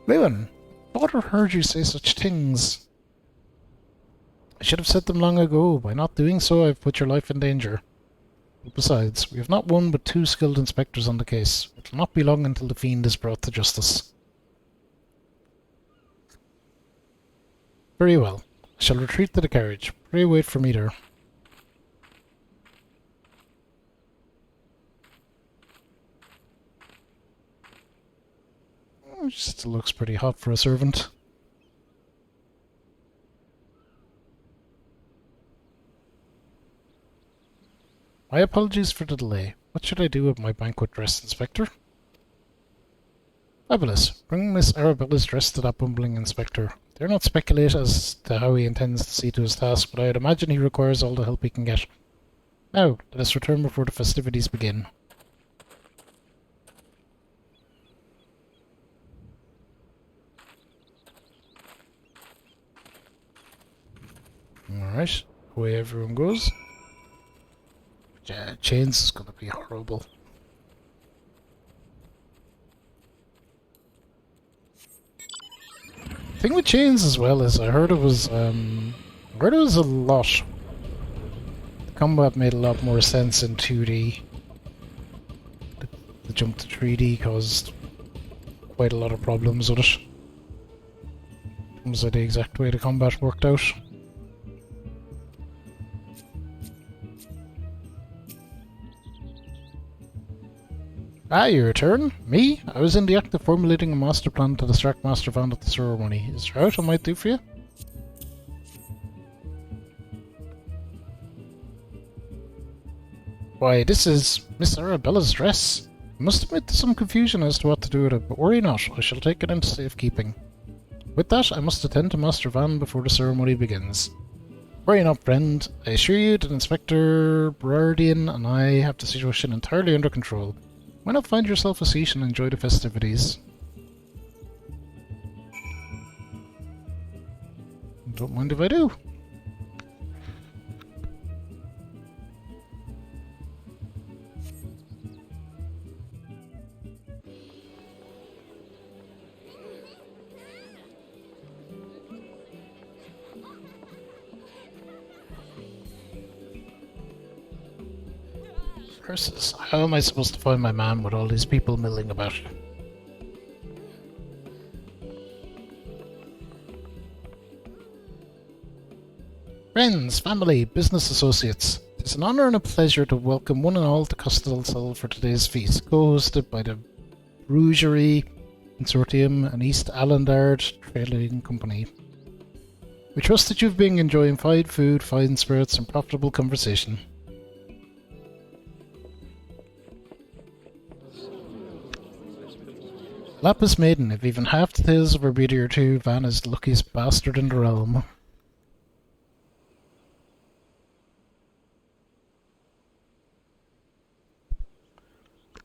Lewin, Father heard you say such things. I should have said them long ago. By not doing so, I've put your life in danger. But besides, we have not one but 2 skilled inspectors on the case. It will not be long until the fiend is brought to justice. Very well. I shall retreat to the carriage. Pray wait for me there. Still looks pretty hot for a servant. My apologies for the delay. What should I do with my banquet dress, Inspector? Fabulous. Bring Miss Arabella's dress to that bumbling inspector. Dare not speculate as to how he intends to see to his task, but I'd imagine he requires all the help he can get. Now, let us return before the festivities begin. Alright, away everyone goes. Yeah, chains is gonna be horrible. The thing with chains as well is I heard it was a lot. The combat made a lot more sense in 2D. The jump to 3D caused quite a lot of problems with it. It was the exact way the combat worked out. Ah, your return? Me? I was in the act of formulating a master plan to distract Master Van at the ceremony. Is there aught I might do for you? Why, this is Miss Arabella's dress. I must admit to some confusion as to what to do with it, but worry not, I shall take it into safekeeping. With that, I must attend to Master Van before the ceremony begins. Worry not, friend. I assure you that Inspector Berardian and I have the situation entirely under control. Why not find yourself a seat and enjoy the festivities? Don't mind if I do. Versus, how am I supposed to find my man with all these people milling about? Friends, family, business associates, it is an honour and a pleasure to welcome one and all to Castelsel for today's feast, co-hosted by the Rougerie Consortium and East Allandard Trading Company. We trust that you've been enjoying fine food, fine spirits and profitable conversation. Lapis Maiden, if even half the tales of her beauty or two, Van is the luckiest bastard in the realm.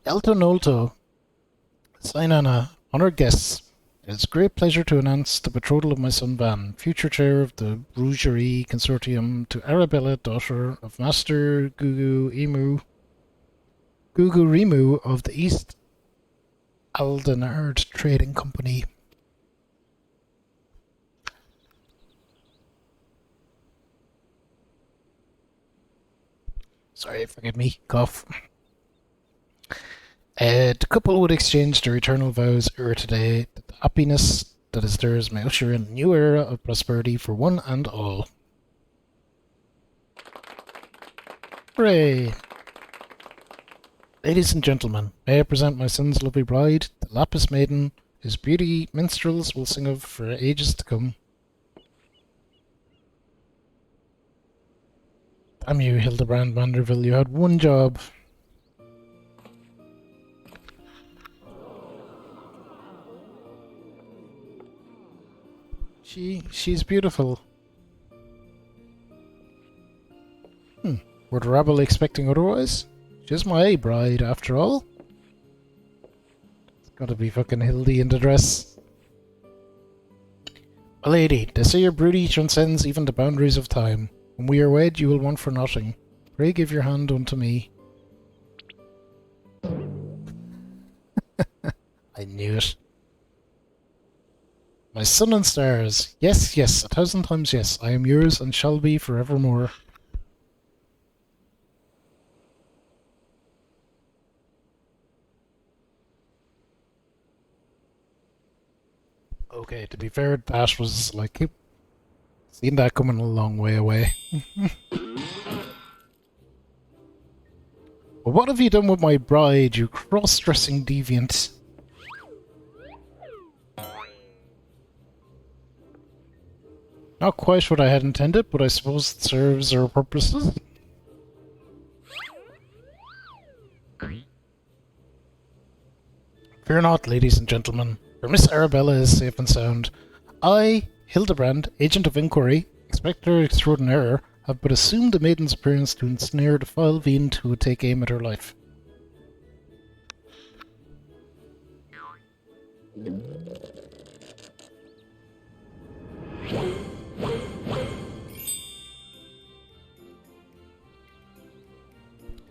Elto Nolto, Sainana, honoured guests, it is a great pleasure to announce the betrothal of my son Van, future chair of the Rougerie Consortium, to Arabella, daughter of Master Gugu Rimu of the East Aldenard Trading Company. Sorry, forgive me. Cough. The couple would exchange their eternal vows ere today that the happiness that is theirs may usher in a new era of prosperity for one and all. Hooray! Ladies and gentlemen, may I present my son's lovely bride, the Lapis Maiden, whose beauty minstrels will sing of for ages to come. Damn you, Hildebrand Vanderbilt, you had one job. She's beautiful. Were the rabble expecting otherwise? She's my bride, after all. It's gotta be fucking Hildy in the dress. A lady, they say your beauty transcends even the boundaries of time. When we are wed, you will want for nothing. Pray give your hand unto me. I knew it. My sun and stars. Yes, yes, 1,000 times yes. I am yours and shall be forevermore. Okay, to be fair, that was like... Seen that coming a long way away. But what have you done with my bride, you cross-dressing deviant? Not quite what I had intended, but I suppose it serves our purposes. Fear not, ladies and gentlemen, for Miss Arabella is safe and sound. I, Hildebrand, agent of inquiry, inspector extraordinaire, have but assumed the maiden's appearance to ensnare the foul fiend who would take aim at her life.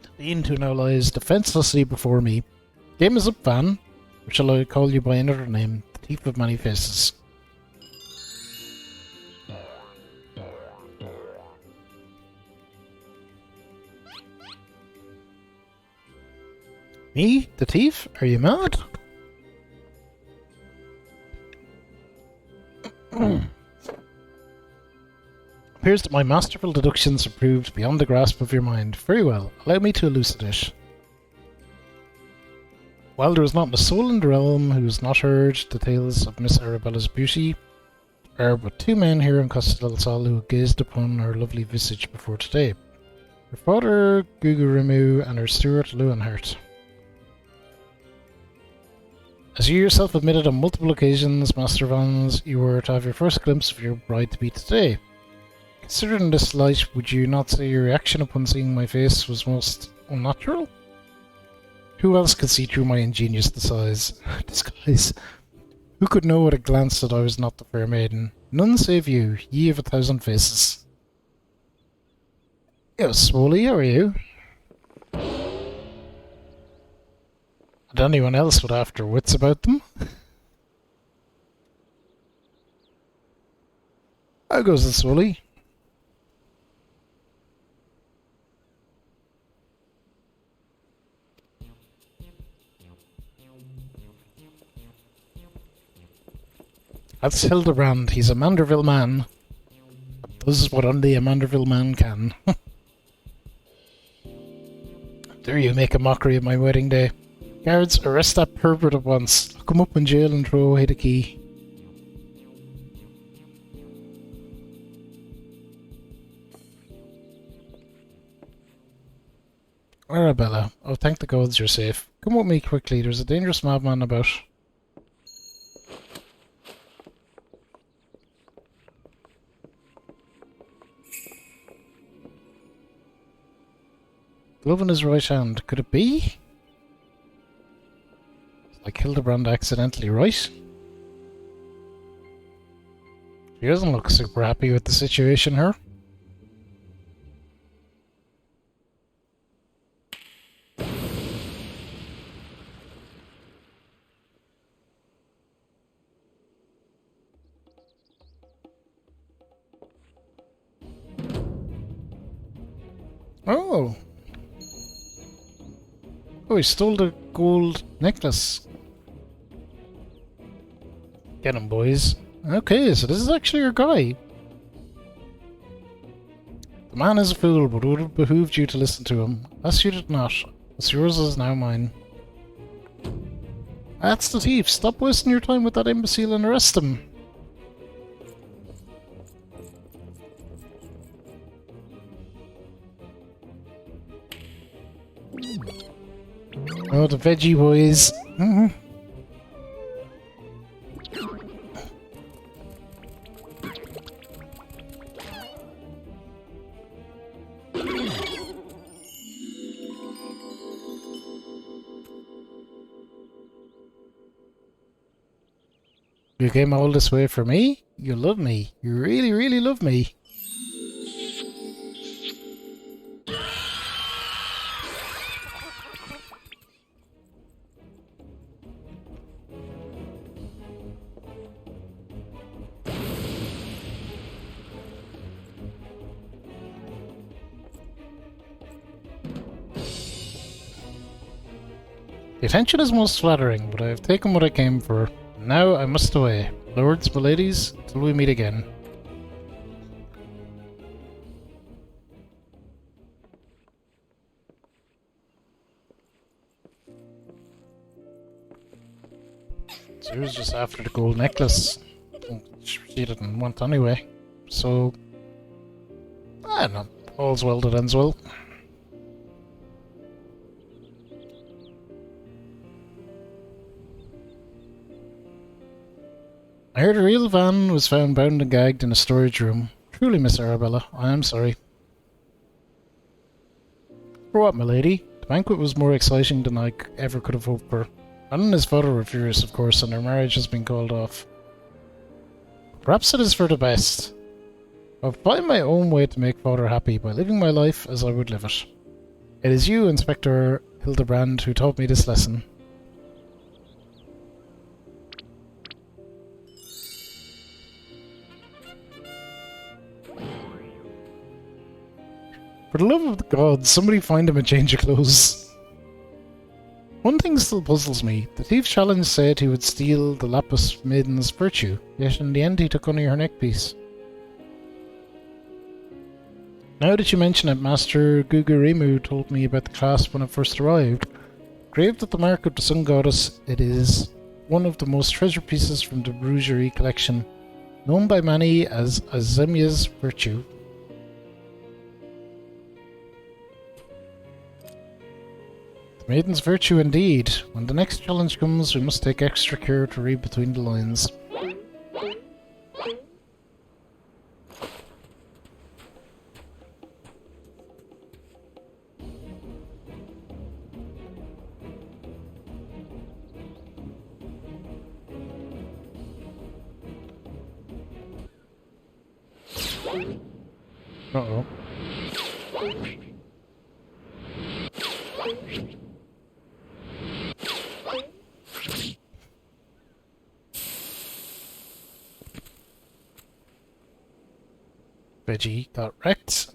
The fiend who now lies defenselessly before me. Game is up, Van, or shall I call you by another name, the Thief of Many Faces? Me? The thief? Are you mad? Appears that my masterful deductions have proved beyond the grasp of your mind. Very well, allow me to elucidate. While there is not a soul in the realm who has not heard the tales of Miss Arabella's beauty, there are but two men here in Castel Sol who have gazed upon her lovely visage before today. Her father, Gugurimu, and her steward, Lewenhart. As you yourself admitted on multiple occasions, Master Vans, you were to have your first glimpse of your bride-to-be today. Considering this light, would you not say your reaction upon seeing my face was most unnatural? Who else could see through my ingenious disguise? Who could know at a glance that I was not the fair maiden? None save you, ye of 1,000 faces. Yes, Swoley, how are you? And anyone else with after wits about them? How goes it, Swoley? That's Hildebrand. He's a Manderville man. Does what only a Manderville man can. Dare you make a mockery of my wedding day? Guards, arrest that pervert at once. Lock him up in jail and throw away the key. Arabella, oh thank the gods you're safe. Come with me quickly, there's a dangerous madman about. Glove in his right hand. Could it be? Like Hildebrand accidentally right? She doesn't look super happy with the situation here. Oh! Oh, he stole the gold necklace. Get him, boys. Okay, so this is actually your guy. The man is a fool, but it would have behooved you to listen to him. As you did not. What's yours is now mine. That's the thief. Stop wasting your time with that imbecile and arrest him. Oh, the veggie boys. You came all this way for me? You love me. You really, really love me. The attention is most flattering, but I have taken what I came for. Now I must away. Lords, my ladies, till we meet again. So he was just after the gold necklace. She didn't want anyway. So, I don't know. All's well that ends well. I heard a real van was found bound and gagged in a storage room. Truly, Miss Arabella, I am sorry. For what, my lady? The banquet was more exciting than I ever could have hoped for. Anne and his father were furious, of course, and their marriage has been called off. Perhaps it is for the best. I'll find my own way to make father happy by living my life as I would live it. It is you, Inspector Hildebrand, who taught me this lesson. For the love of the gods, somebody find him a change of clothes. One thing still puzzles me. The thief's challenge said he would steal the Lapis Maiden's virtue, yet in the end he took only her neckpiece. Now that you mention it, Master Gugurimu told me about the clasp when it first arrived. Engraved with the mark of the Sun Goddess, it is one of the most treasured pieces from the Rougerie collection, known by many as Azemia's virtue. Maiden's virtue indeed. When the next challenge comes, we must take extra care to read between the lines. Uh-oh. Veggie got wrecked.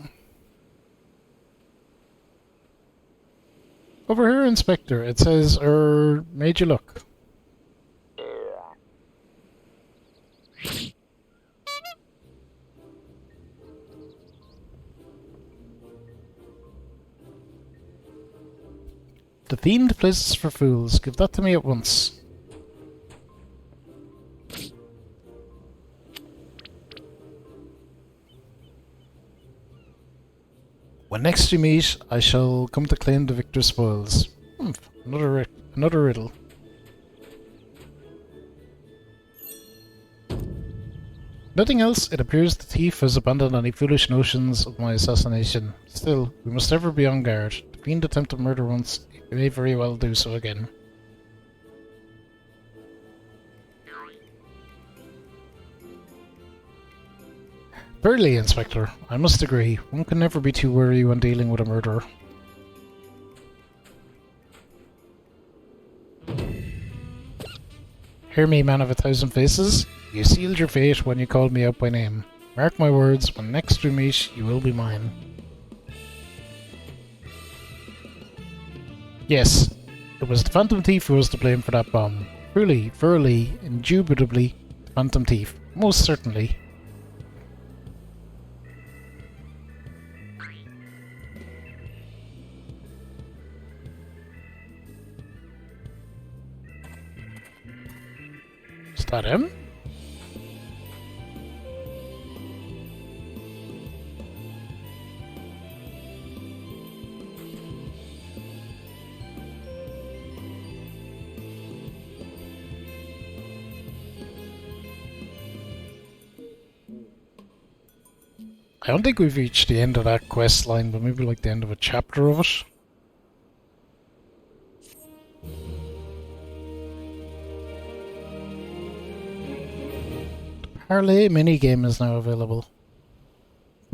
Over here, Inspector, it says, made you look. The fiend places for fools. Give that to me at once. When next we meet, I shall come to claim the victor's spoils. Another riddle. Nothing else, it appears the thief has abandoned any foolish notions of my assassination. Still, we must ever be on guard. The fiend attempted murder once, he may very well do so again. Verily, Inspector, I must agree. One can never be too wary when dealing with a murderer. Hear me, man of a thousand faces. You sealed your fate when you called me out by name. Mark my words, when next we meet, you will be mine. Yes, It was the Phantom Thief who was to blame for that bomb. Truly, verily, indubitably, the Phantom Thief. Most certainly. Is that him? I don't think we've reached the end of that quest line, but maybe like the end of a chapter of it. The Parlay minigame is now available.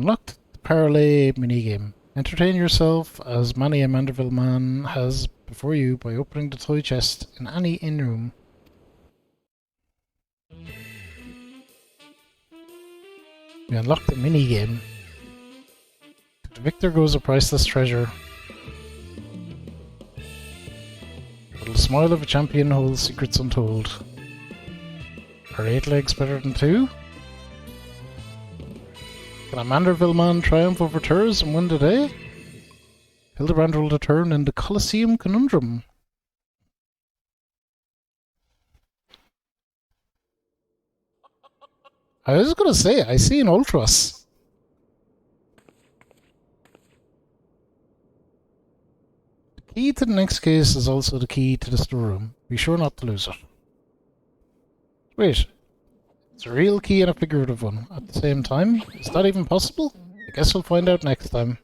Unlock the Parlay minigame. Entertain yourself as many a Manderville man has before you by opening the toy chest in any inn room. We unlock the minigame. To the victor goes a priceless treasure. The little smile of a champion holds secrets untold. Are 8 legs better than 2? Can a Manderville man triumph over Turs and win the day? Hildebrand will return in the Colosseum Conundrum. I was going to say, I see an Ultras. The key to the next case is also the key to the storeroom. Be sure not to lose it. Wait, it's a real key and a figurative one at the same time? Is that even possible? I guess we'll find out next time.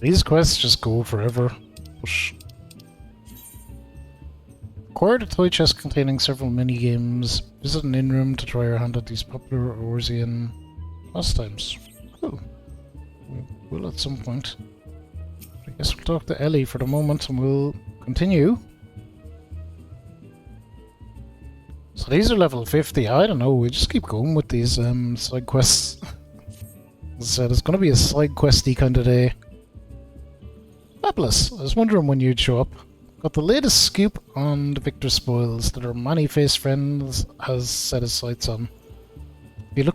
These quests just go forever. Acquire the toy chest containing several mini-games. Visit an inn-room to try your hand at these popular Orsian pastimes. Cool. We will at some point. I guess we'll talk to Ellie for the moment and we'll continue. So these are level 50. I don't know, we just keep going with these side quests. As I said, it's going to be a side questy kind of day. Fabulous. I was wondering when you'd show up. Got the latest scoop on the victor spoils that our many-faced friend has set his sights on. If you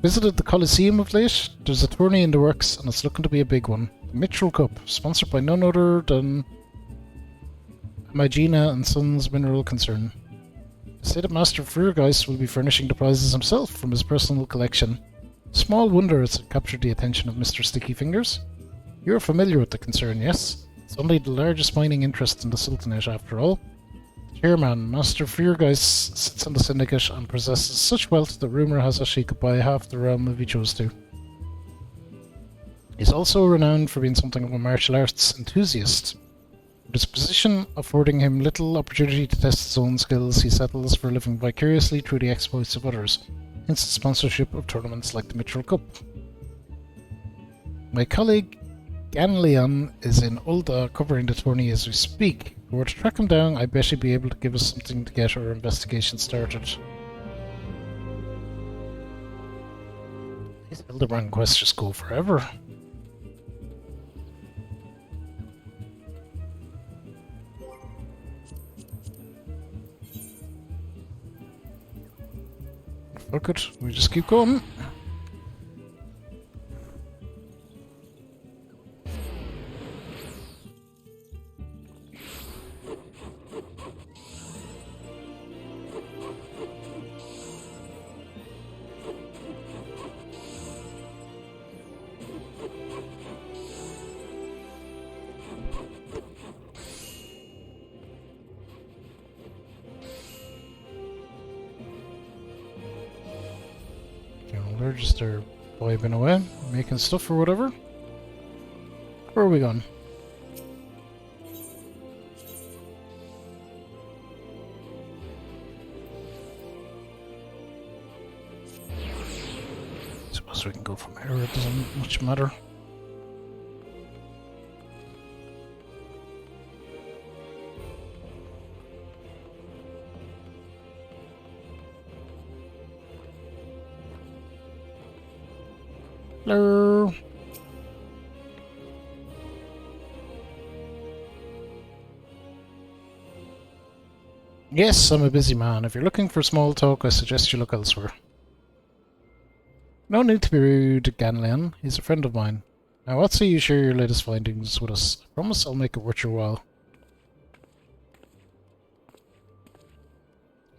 visited the Colosseum of late, there's a tourney in the works and it's looking to be a big one. The Mitchell Cup, sponsored by none other than Magina and Sons Mineral Concern. The State Master Freergeist will be furnishing the prizes himself from his personal collection. Small wonder it's captured the attention of Mr. Sticky Fingers. You're familiar with the concern, yes? It's only the largest mining interest in the Sultanate, after all. The chairman, Master Freergeist, sits on the syndicate and possesses such wealth that rumour has it he could buy half the realm if he chose to. He's also renowned for being something of a martial arts enthusiast. With his position affording him little opportunity to test his own skills, he settles for living vicariously through the exploits of others, hence the sponsorship of tournaments like the Mitchell Cup. My colleague Ganleon is in Ulda covering the tourney as we speak. If we were to track him down, I bet he'd be able to give us something to get our investigation started. These Hildebrand quests just go forever. Fuck it, we just keep going. They're just vibing away, making stuff or whatever. Where are we going? Suppose we can go from here, it doesn't much matter. Hello. Yes, I'm a busy man. If you're looking for small talk, I suggest you look elsewhere. No need to be rude, Ganlian. He's a friend of mine. Now, what say you share your latest findings with us? I promise I'll make it worth your while.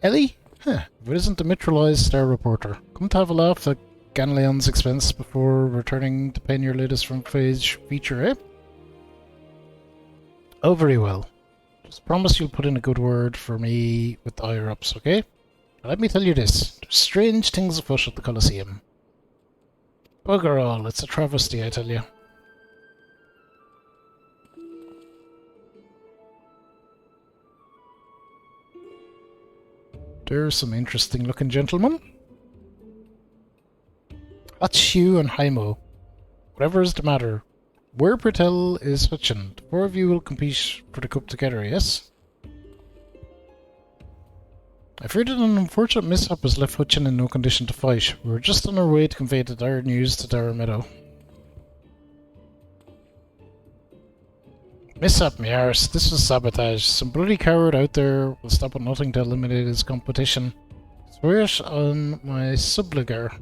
Ellie? Huh, if it isn't the Mitralized Star Reporter. Come to have a laugh at Ganlian's expense before returning to pen your latest front page feature, eh? Oh, very well. Just promise you'll put in a good word for me with the higher-ups, okay? Now let me tell you this. There's strange things afoot at the Colosseum. Bugger all, it's a travesty, I tell you. There's some interesting-looking gentlemen. That's Hugh and Haimo. Whatever is the matter, where Bertel is Hutchin? The four of you will compete for the cup together, yes? I fear that an unfortunate mishap has left Hutchin in no condition to fight. We were just on our way to convey the dire news to Dire Meadow. Mishap, me arse. This was sabotage. Some bloody coward out there will stop at nothing to eliminate his competition. Swear it on my subligar.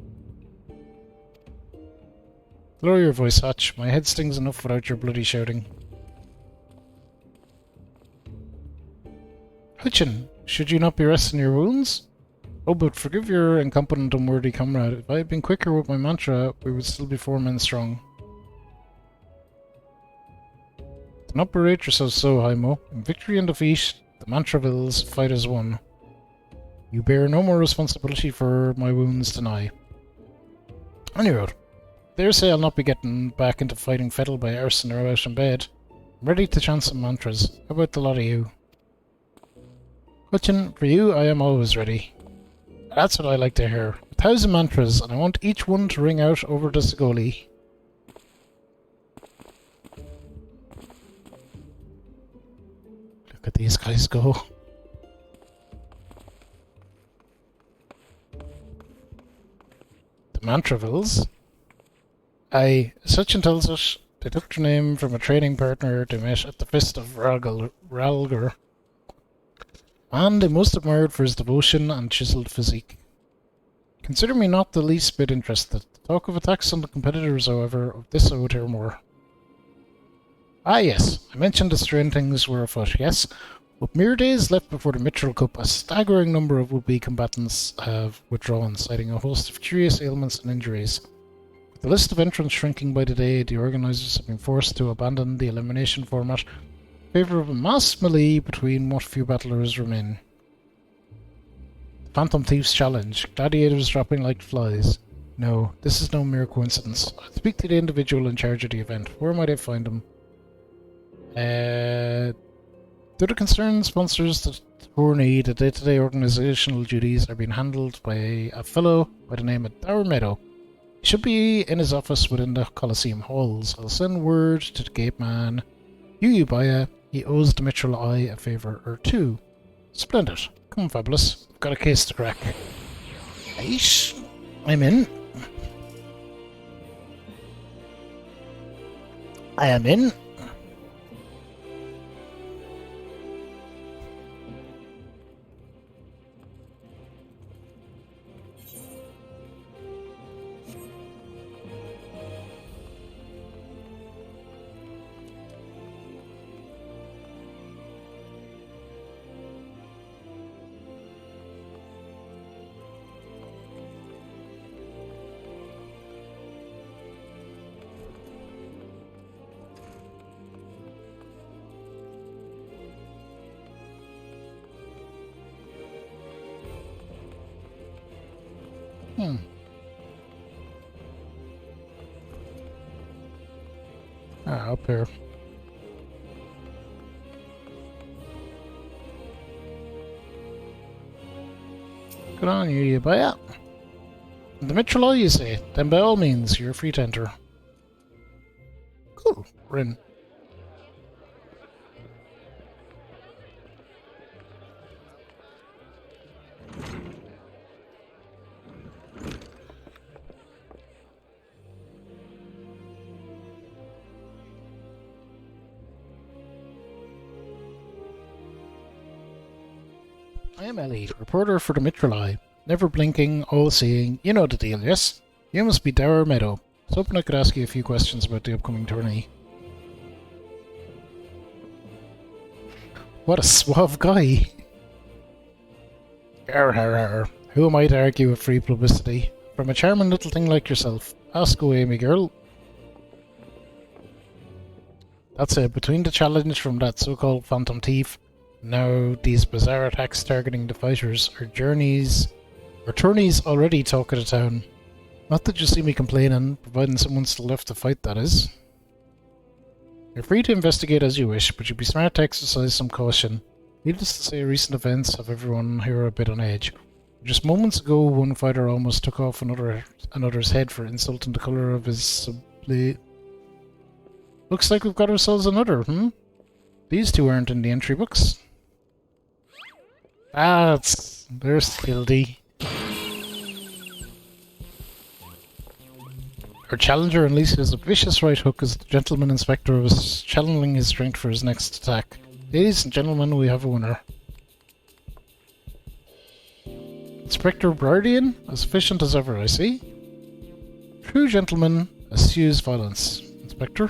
Lower your voice, Hutch. My head stings enough without your bloody shouting. Hutchin, should you not be resting your wounds? Oh, but forgive your incompetent, unworthy comrade. If I had been quicker with my mantra, we would still be 4 men strong. Do not berate yourself so, Haimo. In victory and defeat, the Mantravilles fight as one. You bear no more responsibility for my wounds than I. On your road. Dare say I'll not be getting back into fighting Fettle by arson or out in bed. I'm ready to chant some mantras. How about the lot of you? Hutchin, for you I am always ready. That's what I like to hear. 1,000 mantras, and I want each one to ring out over the Sigoli. Look at these guys go. The Mantravilles? Aye, Hutchin tells us they took their name from a training partner they met at the Fist of Ralgar. Man they most admired for his devotion and chiselled physique. Consider me not the least bit interested. Talk of attacks on the competitors, however, of this I would hear more. Ah yes, I mentioned the strange things were afoot, yes. With mere days left before the Mithril Cup, a staggering number of would-be combatants have withdrawn, citing a host of curious ailments and injuries. With the list of entrants shrinking by the day, the organisers have been forced to abandon the elimination format in favour of a mass melee between what few battlers remain. The Phantom Thieves Challenge. Gladiators dropping like flies. No, this is no mere coincidence. I'll speak to the individual in charge of the event. Where might I find him? Due to concerned sponsors the tourney, the day-to-day organisational duties are being handled by a fellow by the name of Dire Meadow. He should be in his office within the Colosseum halls. I'll send word to the gate man. Ubaya, he owes the Mithril Eye a favour or two. Splendid. Come, Fabulous. I've got a case to crack. Aish. I'm in. I am in. Up here. Good on you, Ubaya. The Mithril Eye, you say? Then by all means, you're free to enter. Cool. We're in. I am Ellie, reporter for the Mitral Eye. Never blinking, all-seeing, you know the deal, yes? You must be Dower Meadow. I was hoping I could ask you a few questions about the upcoming tourney. What a suave guy! Arr. Who am I to argue with free publicity? From a charming little thing like yourself. Ask away, me girl. That's it. Between the challenge from that so-called phantom thief, now these bizarre attacks targeting the fighters, our tourneys already talk of the town. Not that you see me complaining, providing someone's still left to fight, that is. You're free to investigate as you wish, but you'd be smart to exercise some caution. Needless to say, recent events have everyone here a bit on edge. Just moments ago, one fighter almost took off another's head for insulting the colour of his blade. Looks like we've got ourselves another, These two aren't in the entry books. There's Skildy. Our challenger unleashes a vicious right hook as the gentleman inspector was channeling his strength for his next attack. Ladies and gentlemen, we have a winner. Inspector Brardian, as efficient as ever, I see. True gentleman, eschews violence. Inspector?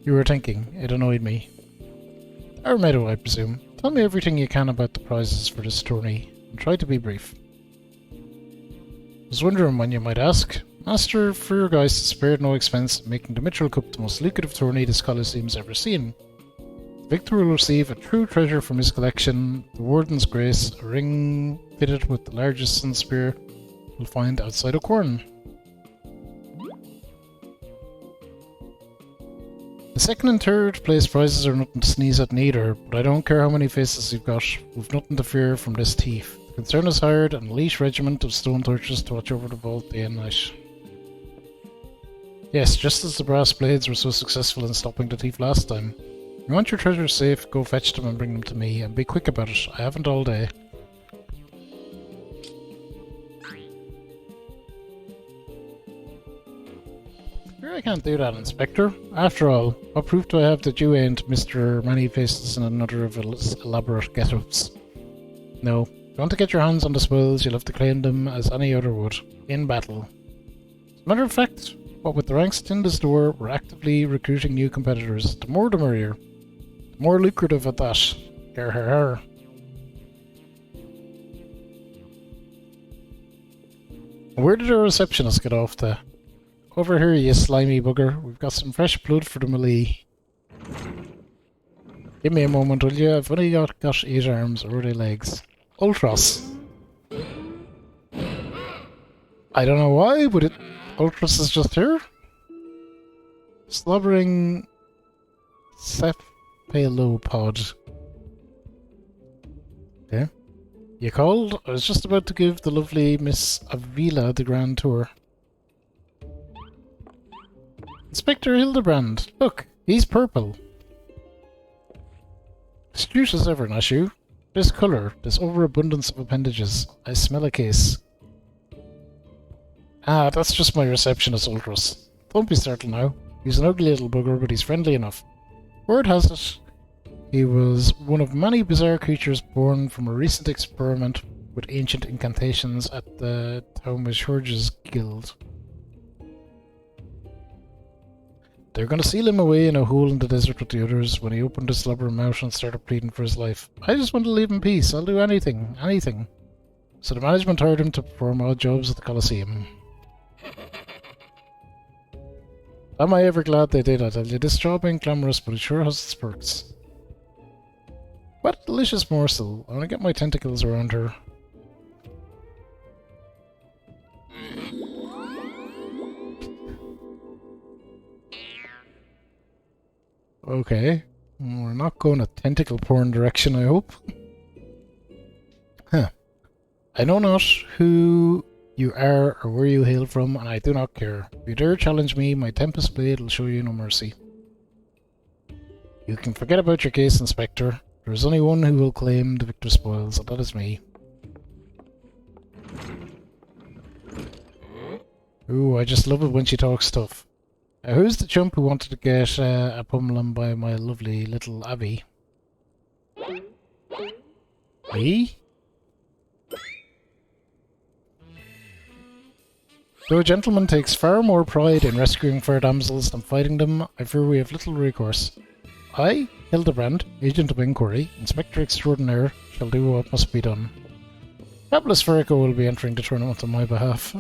You were thinking. It annoyed me. Our meadow, I presume. Tell me everything you can about the prizes for this tourney, and try to be brief. I was wondering when you might ask. Master, for your guys to spare no expense in making the Mitchell Cup the most lucrative tourney this Coliseum's ever seen. The victor will receive a true treasure from his collection, the Warden's Grace, a ring fitted with the largest sun spear you'll find outside of Quorn. The second and third place prizes are nothing to sneeze at neither, but I don't care how many faces you've got, we've nothing to fear from this thief. The concern is hired an elite regiment of stone torches to watch over the vault day and night. Yes, just as the brass blades were so successful in stopping the thief last time. You want your treasures safe, go fetch them and bring them to me, and be quick about it, I haven't all day. Sure I can't do that, Inspector. After all, what proof do I have that you ain't Mr. Many Faces in another of his elaborate get-ups? No, if you want to get your hands on the spoils, you'll have to claim them as any other would, in battle. As a matter of fact, what with the ranks in this door, we're actively recruiting new competitors. The more the merrier. The more lucrative at that. Grr. Where did our receptionist get off to? Over here, you slimy bugger. We've got some fresh blood for the melee. Give me a moment, will you? I've only got 8 arms or 8 legs. Ultros. I don't know why, but Ultros is just here. Slobbering cephalopod. Okay. You called? I was just about to give the lovely Miss Avila the grand tour. Inspector Hildebrand, look, he's purple. Astute as ever, Nashu. This colour, this overabundance of appendages. I smell a case. Ah, that's just my receptionist, Ultros. Don't be startled now. He's an ugly little bugger, but he's friendly enough. Word has it, he was one of many bizarre creatures born from a recent experiment with ancient incantations at the Taumashorge's Guild. They're going to seal him away in a hole in the desert with the others when he opened his slobbering mouth and started pleading for his life. I just want to leave in peace. I'll do anything. So the management hired him to perform odd jobs at the Coliseum. Am I ever glad they did, I tell you. This job ain't glamorous, but it sure has its perks. What a delicious morsel. I want to get my tentacles around her. Okay. We're not going a tentacle porn direction, I hope. Huh. I know not who you are or where you hail from, and I do not care. If you dare challenge me, my Tempest Blade will show you no mercy. You can forget about your case, Inspector. There is only one who will claim the victor's spoils, and that is me. Ooh, I just love it when she talks tough. Who's the chump who wanted to get a pummeling by my lovely little Abby? Me? Though a gentleman takes far more pride in rescuing fair damsels than fighting them, I fear we have little recourse. I, Hildebrand, Agent of Inquiry, Inspector Extraordinaire, shall do what must be done. Fabulous Verico will be entering the tournament on my behalf.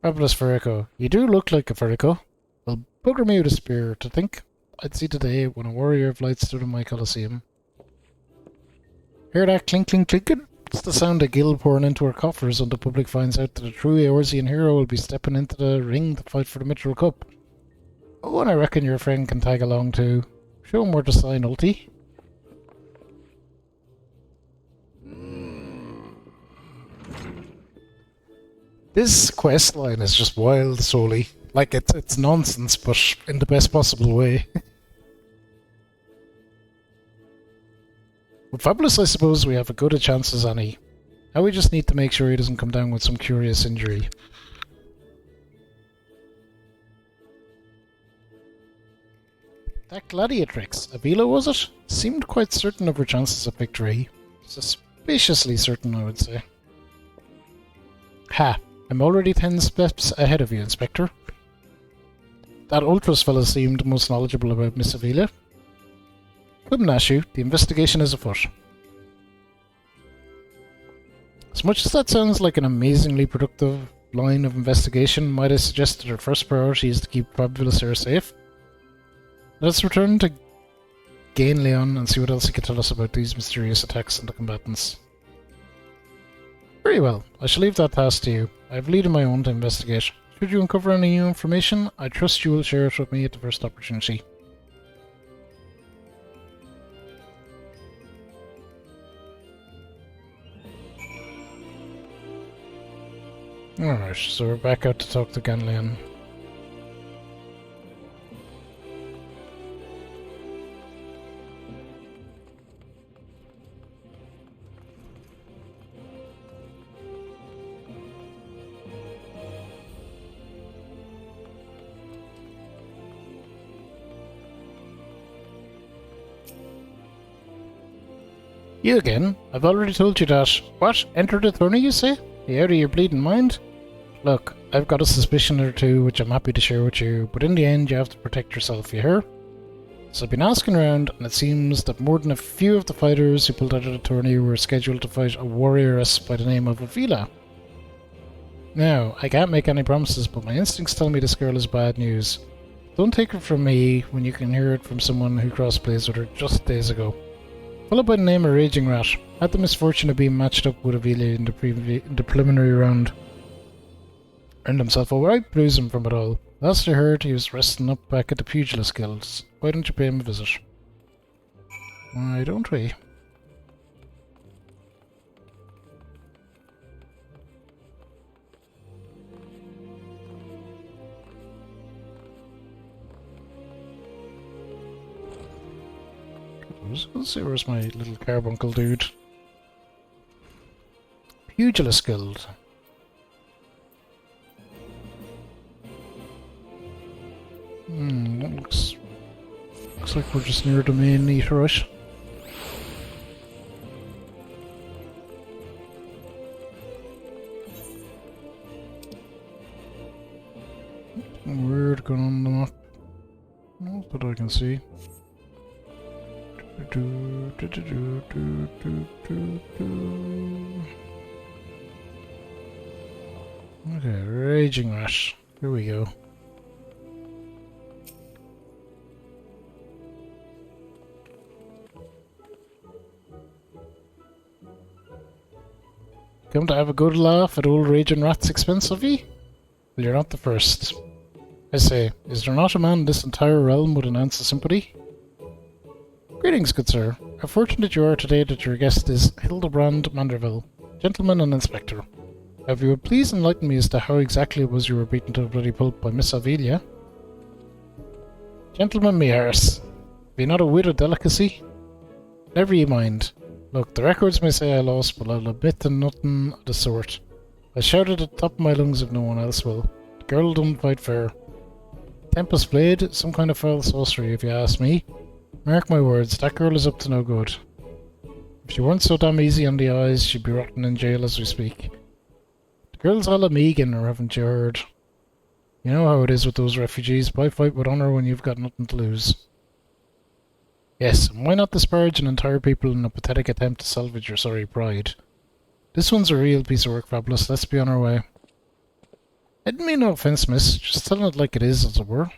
Fabulous Verico, you do look like a Verico. Well, bugger me with a spear, to think I'd see today when a warrior of light stood in my Colosseum. Hear that clink clink clinking? It's the sound of gil pouring into our coffers when the public finds out that a true Eorzean hero will be stepping into the ring to fight for the Mithril Cup. Oh, and I reckon your friend can tag along too. Show him where to sign, Ulti. This quest line is just wild, solely. Like, it's nonsense, but in the best possible way. With Fabulous, I suppose we have as good a chance as any. Now we just need to make sure he doesn't come down with some curious injury. That Gladiatrix, Avila was it? Seemed quite certain of her chances of victory. Suspiciously certain, I would say. Ha! I'm already 10 steps ahead of you, Inspector. That Ultras fella seemed most knowledgeable about Miss Avila. Couldn't ask you, the investigation is afoot. As much as that sounds like an amazingly productive line of investigation, might I suggest that our first priority is to keep Fabulous Air safe? Let's return to Gainleon and see what else he can tell us about these mysterious attacks on the combatants. Very well, I shall leave that task to you. I have lead of my own to investigate. Should you uncover any new information, I trust you will share it with me at the first opportunity. Alright, so we're back out to talk to Ganleon. You again? I've already told you that. What? Enter the tourney, you say? Are you out of your bleeding mind? Look, I've got a suspicion or two which I'm happy to share with you, but in the end you have to protect yourself, you hear? So I've been asking around, and it seems that more than a few of the fighters who pulled out of the tourney were scheduled to fight a warrioress by the name of Avila. Now, I can't make any promises, but my instincts tell me this girl is bad news. Don't take it from me when you can hear it from someone who crossplays with her just days ago. Fellow by the name of Raging Rat had the misfortune of being matched up with Avila in the preliminary round. Earned himself a right bruising from it all. Last I heard, he was resting up back at the Pugilist Guilds. Why don't you pay him a visit? Why don't we? Let's see, where's my little carbuncle dude? Pugilist Guild. That looks like we're just near the main eater, right? Something weird going on the map. Not that I can see. Okay, Raging Rat. Here we go. Come to have a good laugh at old Raging Rat's expense, have ye? Well, you're not the first. I say, is there not a man in this entire realm would announce a sympathy? Greetings, good sir. How fortunate you are today that your guest is Hildebrand Manderville, gentleman and inspector. Have you would please enlighten me as to how exactly it was you were beaten to a bloody pulp by Miss Avilia? Gentleman, me arse. Be not a wit of delicacy? Never ye mind. Look, the records may say I lost, but I'll admit to nothing of the sort. I shouted at the top of my lungs if no one else will. The girl don't fight fair. Tempest Blade, some kind of foul sorcery if you ask me. Mark my words, that girl is up to no good. If she weren't so damn easy on the eyes, she'd be rotting in jail as we speak. The girl's Ella Megan, or haven't you heard? You know how it is with those refugees. Why fight with honour when you've got nothing to lose? Yes, and why not disparage an entire people in a pathetic attempt to salvage your sorry pride? This one's a real piece of work, Fabulous. Let's be on our way. I didn't mean no offence, miss. Just telling it like it is, as it were.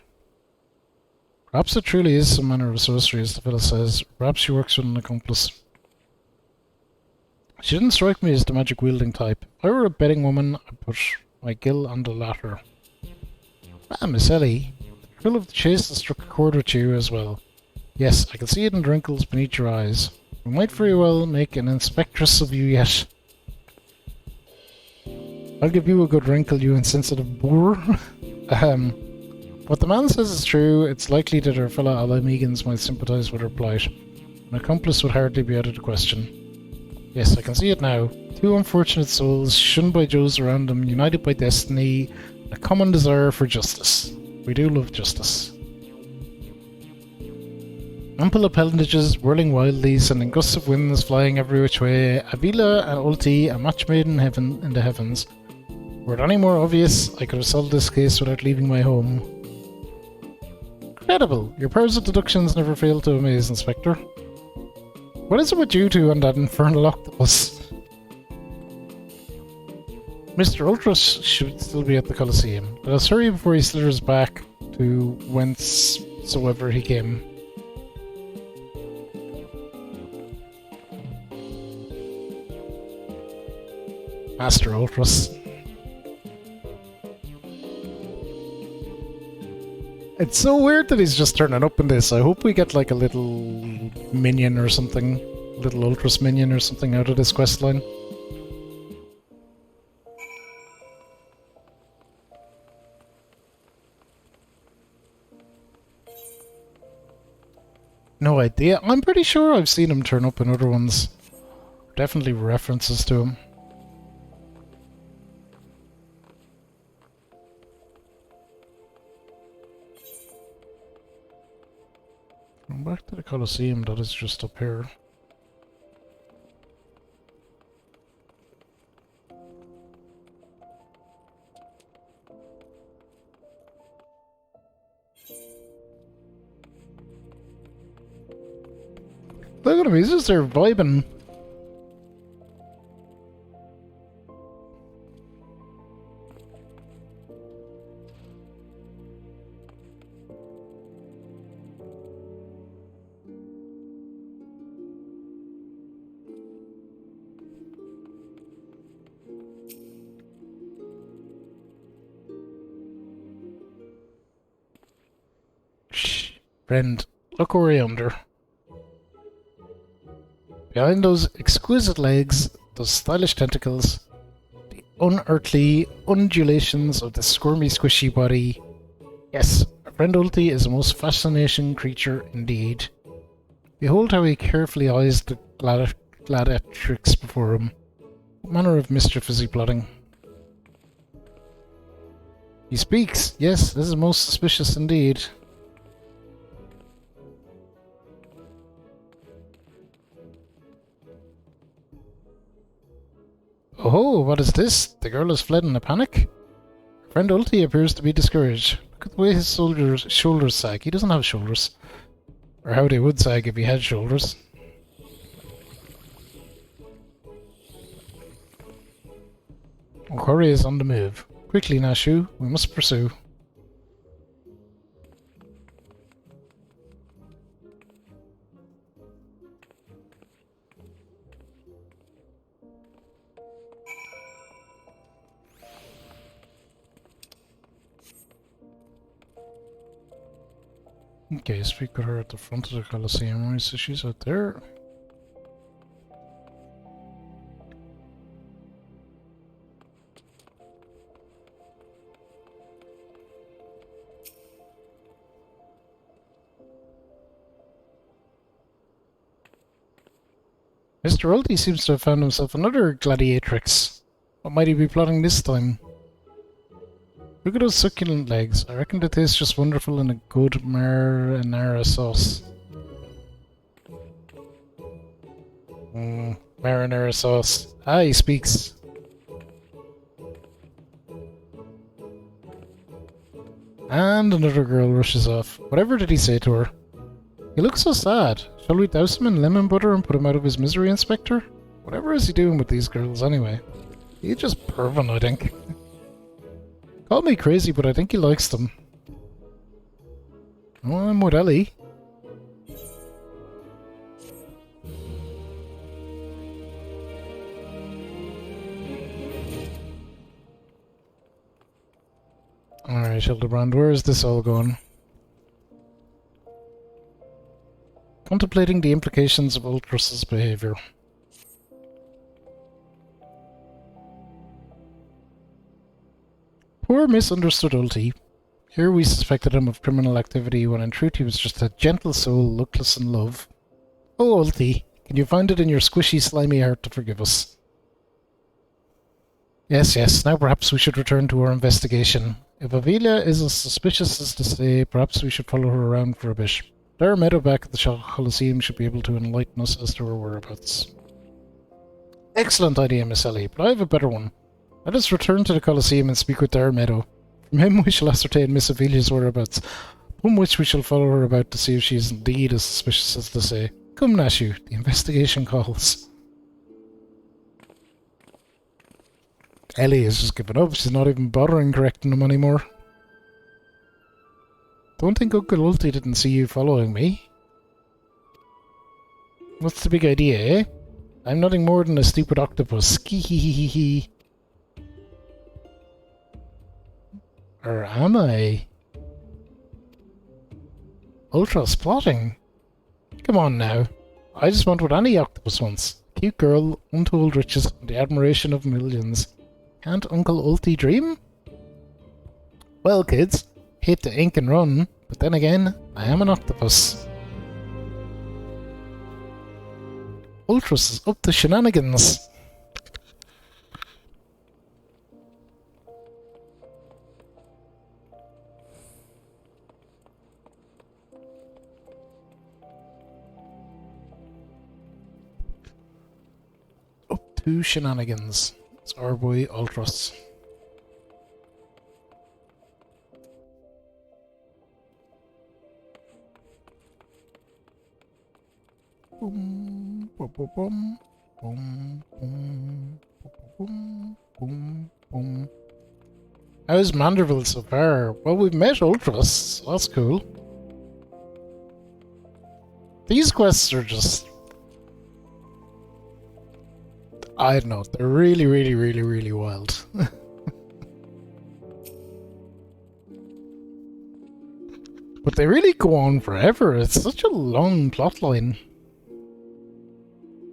Perhaps it truly is some manner of sorcery, as the fellow says. Perhaps she works with an accomplice. She didn't strike me as the magic-wielding type. If I were a betting woman, I'd put my gill on the latter. Ah, Miss Ellie. The thrill of the chase has struck a chord with you as well. Yes, I can see it in the wrinkles beneath your eyes. We might very well make an inspectress of you yet. I'll give you a good wrinkle, you insensitive boor. What the man says is true. It's likely that her fellow ally Megans might sympathise with her plight. An accomplice would hardly be out of the question. Yes, I can see it now. Two unfortunate souls, shunned by Joes around them, united by destiny, a common desire for justice. We do love justice. Ample appendages whirling wildly, sending gusts of winds flying every which way. Avila and Ulti, a match made in heaven, in the heavens. Were it any more obvious, I could have solved this case without leaving my home. Incredible! Your powers of deductions never fail to amaze, Inspector. What is it with you two and that infernal octopus? Mr. Ultras should still be at the Colosseum. Let us hurry before he slithers back to whencesoever he came. Master Ultras. It's so weird that he's just turning up in this. I hope we get like a little minion or something. A little Ultras minion or something out of this questline. No idea. I'm pretty sure I've seen him turn up in other ones. Definitely references to him. Going back to the Colosseum, that is just up here. Look at him, he's just there vibing. Shh, friend, look over yonder. Behind those exquisite legs, those stylish tentacles, the unearthly undulations of the squirmy squishy body. Yes, our friend Ulti is a most fascinating creature indeed. Behold how he carefully eyes the gladiatrix before him. What manner of mischief is he plotting? He speaks. Yes, this is most suspicious indeed. Oh, what is this? The girl has fled in a panic? Friend Ulti appears to be discouraged. Look at the way his shoulders sag. He doesn't have shoulders. Or how they would sag if he had shoulders. Okori is on the move. Quickly, Nashu. We must pursue. Okay, speak with her at the front of the Colosseum. Right, so she's out there. Mr. Ulti seems to have found himself another gladiatrix. What might he be plotting this time? Look at those succulent legs. I reckon they taste just wonderful in a good marinara sauce. Marinara sauce. Ah, he speaks. And another girl rushes off. Whatever did he say to her? He looks so sad. Shall we douse him in lemon butter and put him out of his misery, Inspector? Whatever is he doing with these girls anyway? He's just perving, I think. Call me crazy, but I think he likes them. Oh, I'm with Ellie. Alright, Hildebrand, where is this all going? Contemplating the implications of Ultras's behaviour. Poor misunderstood Ulti. Here we suspected him of criminal activity when in truth he was just a gentle soul, luckless in love. Oh, Ulti, can you find it in your squishy, slimy heart to forgive us? Yes, yes, now perhaps we should return to our investigation. If Avelia is as suspicious as to say, perhaps we should follow her around for a bit. Dara Meadow back at the Colosseum should be able to enlighten us as to her whereabouts. Excellent idea, Miss Ellie, but I have a better one. Let us return to the Colosseum and speak with Dara Meadow. From him we shall ascertain Miss Avelia's whereabouts, upon which we shall follow her about to see if she is indeed as suspicious as to say. Come, Nashu, the investigation calls. Ellie has just given up. She's not even bothering correcting him anymore. Don't think Uncle Ulti didn't see you following me. What's the big idea, eh? I'm nothing more than a stupid octopus. Hee. Or am I? Ultra spotting? Come on now. I just want what any octopus wants. Cute girl, untold riches, and the admiration of millions. Can't Uncle Ulti dream? Well, kids, hate to ink and run, but then again, I am an octopus. Ultras is up to shenanigans. Up to shenanigans. It's our boy Ultras. Boom, boom, boom, boom, boom, boom, boom, boom, boom. How's Manderville so far? Well, we've met Ultras, so that's cool. These quests are just... I don't know, they're really wild. But they really go on forever. It's such a long plotline.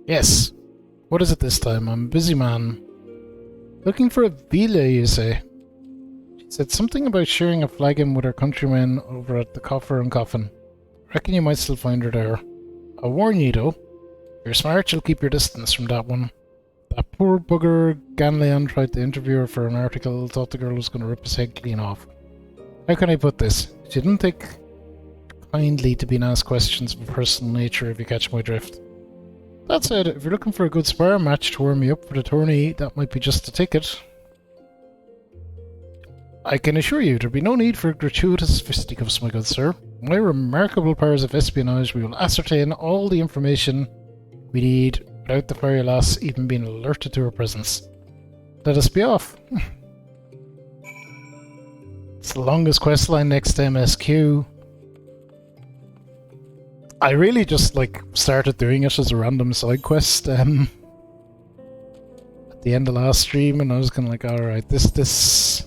Yes. What is it this time? I'm a busy man. Looking for Avelia, you say? She said something about sharing a flagon with her countrymen over at the Coffer and Coffin. Reckon you might still find her there. I'll warn you though. If you're smart, you'll keep your distance from that one. That poor bugger Ganleon tried to interview her for an article, thought the girl was going to rip his head clean off. How can I put this? She didn't take kindly to being asked questions of a personal nature, if you catch my drift. That said, if you're looking for a good spar match to warm me up for the tourney, that might be just the ticket. I can assure you there'll be no need for gratuitous fisticuffs, my good sir. With my remarkable powers of espionage, we will ascertain all the information we need without the fairy lass even being alerted to her presence. Let us be off. It's the longest questline next to MSQ. I really just started doing it as a random side quest at the end of last stream, and I was kind of like, alright, this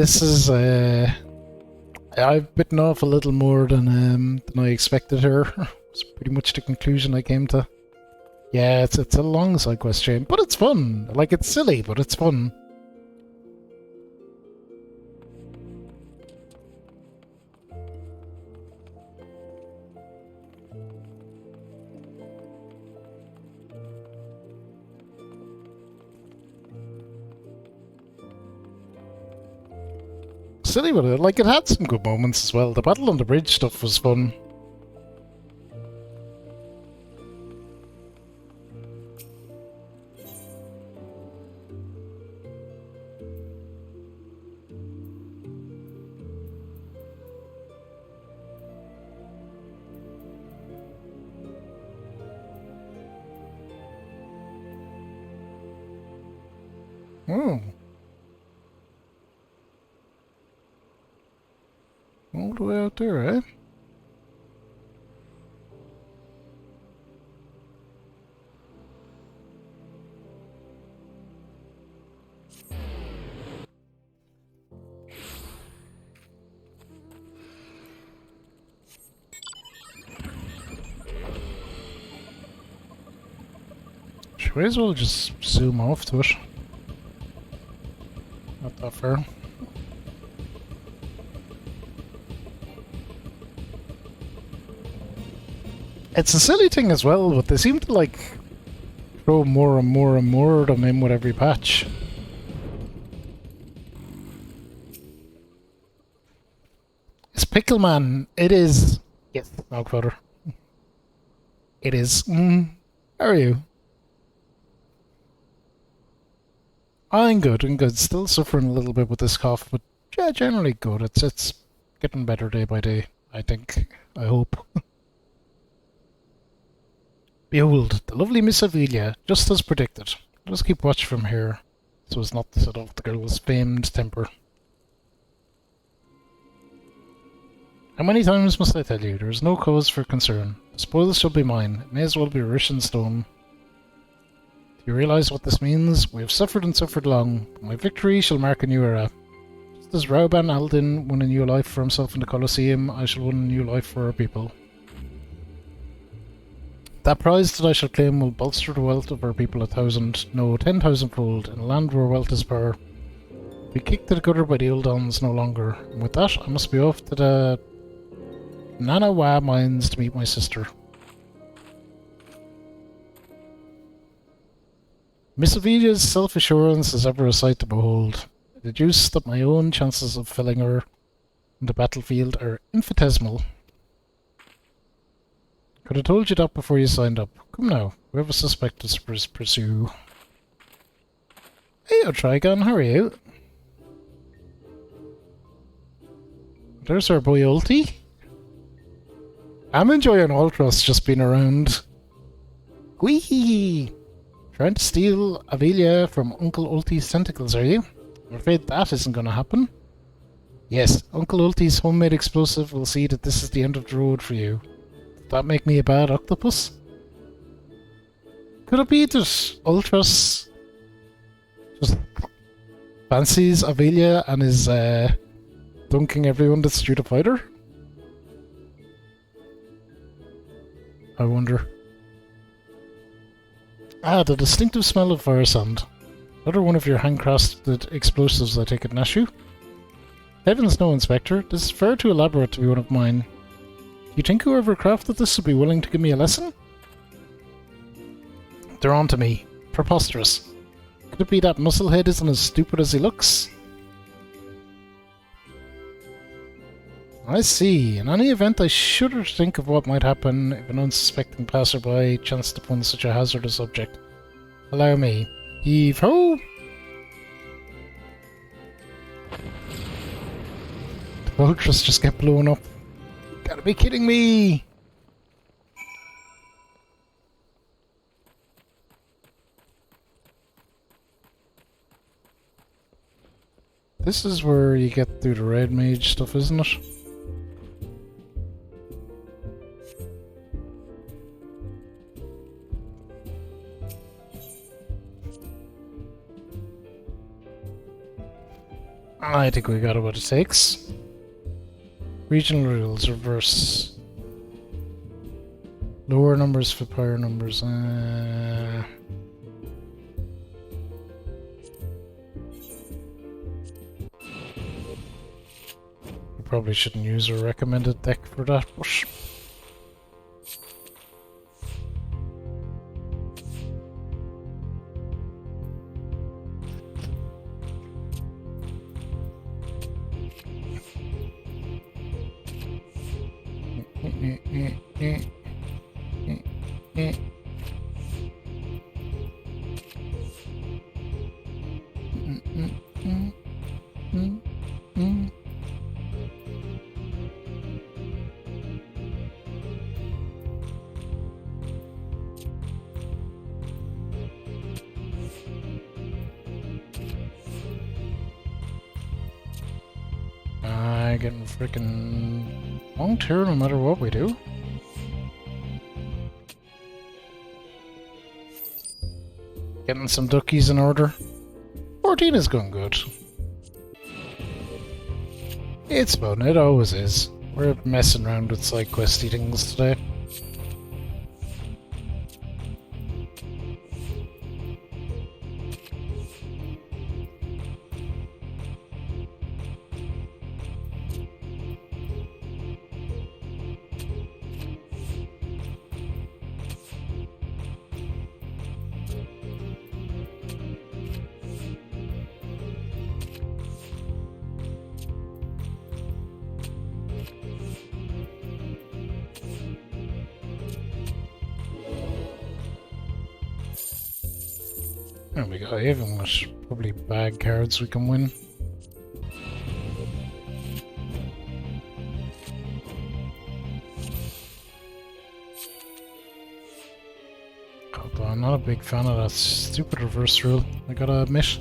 is I've bitten off a little more than I expected her. It's pretty much the conclusion I came to. Yeah, it's a long side quest stream, but it's fun. Like, it's silly, but it's fun. Silly, but it had some good moments as well. The battle on the bridge stuff was fun. Oh. All the way out there, eh? Should we as well just zoom off to it? Not that far. It's a silly thing as well, but they seem to like throw more and more and more of them in with every patch. It's Pickleman. It is. Yes, Nogfather. It is. How are you? I'm good, I'm good. Still suffering a little bit with this cough, but yeah, generally good. It's getting better day by day, I think. I hope. Behold, the lovely Miss Amelia, just as predicted. Let us keep watch from here, so as not to set off the girl's famed temper. How many times must I tell you? There is no cause for concern. The spoils shall be mine. It may as well be rich in stone. Do you realize what this means? We have suffered and suffered long, but my victory shall mark a new era. Just as Rauban Aldin won a new life for himself in the Colosseum, I shall win a new life for our people. That prize that I shall claim will bolster the wealth of our people 1,000, no, 10,000-fold, in a land where wealth is power. Be kicked to the gutter by the old dons no longer, and with that I must be off to the Nanawa mines to meet my sister. Miss Avelia's self-assurance is ever a sight to behold. I deduce that my own chances of felling her on the battlefield are infinitesimal. Could have told you that before you signed up. Come now, we have a suspect to pursue. Hey, Trigon, how are you? There's our boy Ulti. I'm enjoying Ultros just being around. Whee! Trying to steal Avelia from Uncle Ulti's tentacles, are you? I'm afraid that isn't going to happen. Yes, Uncle Ulti's homemade explosive will see that this is the end of the road for you. Does that make me a bad octopus? Could it be that Ultros just fancies Avelia and is dunking everyone that's Street Fighter? I wonder. Ah, the distinctive smell of fire sand. Another one of your handcrafted explosives, I take it, Nashu? Heavens no, Inspector. This is far too elaborate to be one of mine. Do you think whoever crafted this would be willing to give me a lesson? They're on to me. Preposterous. Could it be that Musclehead isn't as stupid as he looks? I see. In any event, I shudder to think of what might happen if an unsuspecting passerby chanced upon such a hazardous object. Allow me. Heave-ho! The vultures just get blown up. Gotta be kidding me! This is where you get through the red mage stuff, isn't it? I think we got what it takes. Regional rules, reverse. Lower numbers for higher numbers. We probably shouldn't use a recommended deck for that, but... getting freaking long here no matter what we do. Getting some duckies in order. 14 is going good. It's fun, it always is. We're messing around with side questy things today. There we go, even with probably bad cards we can win. Although I'm not a big fan of that stupid reverse rule, I gotta admit.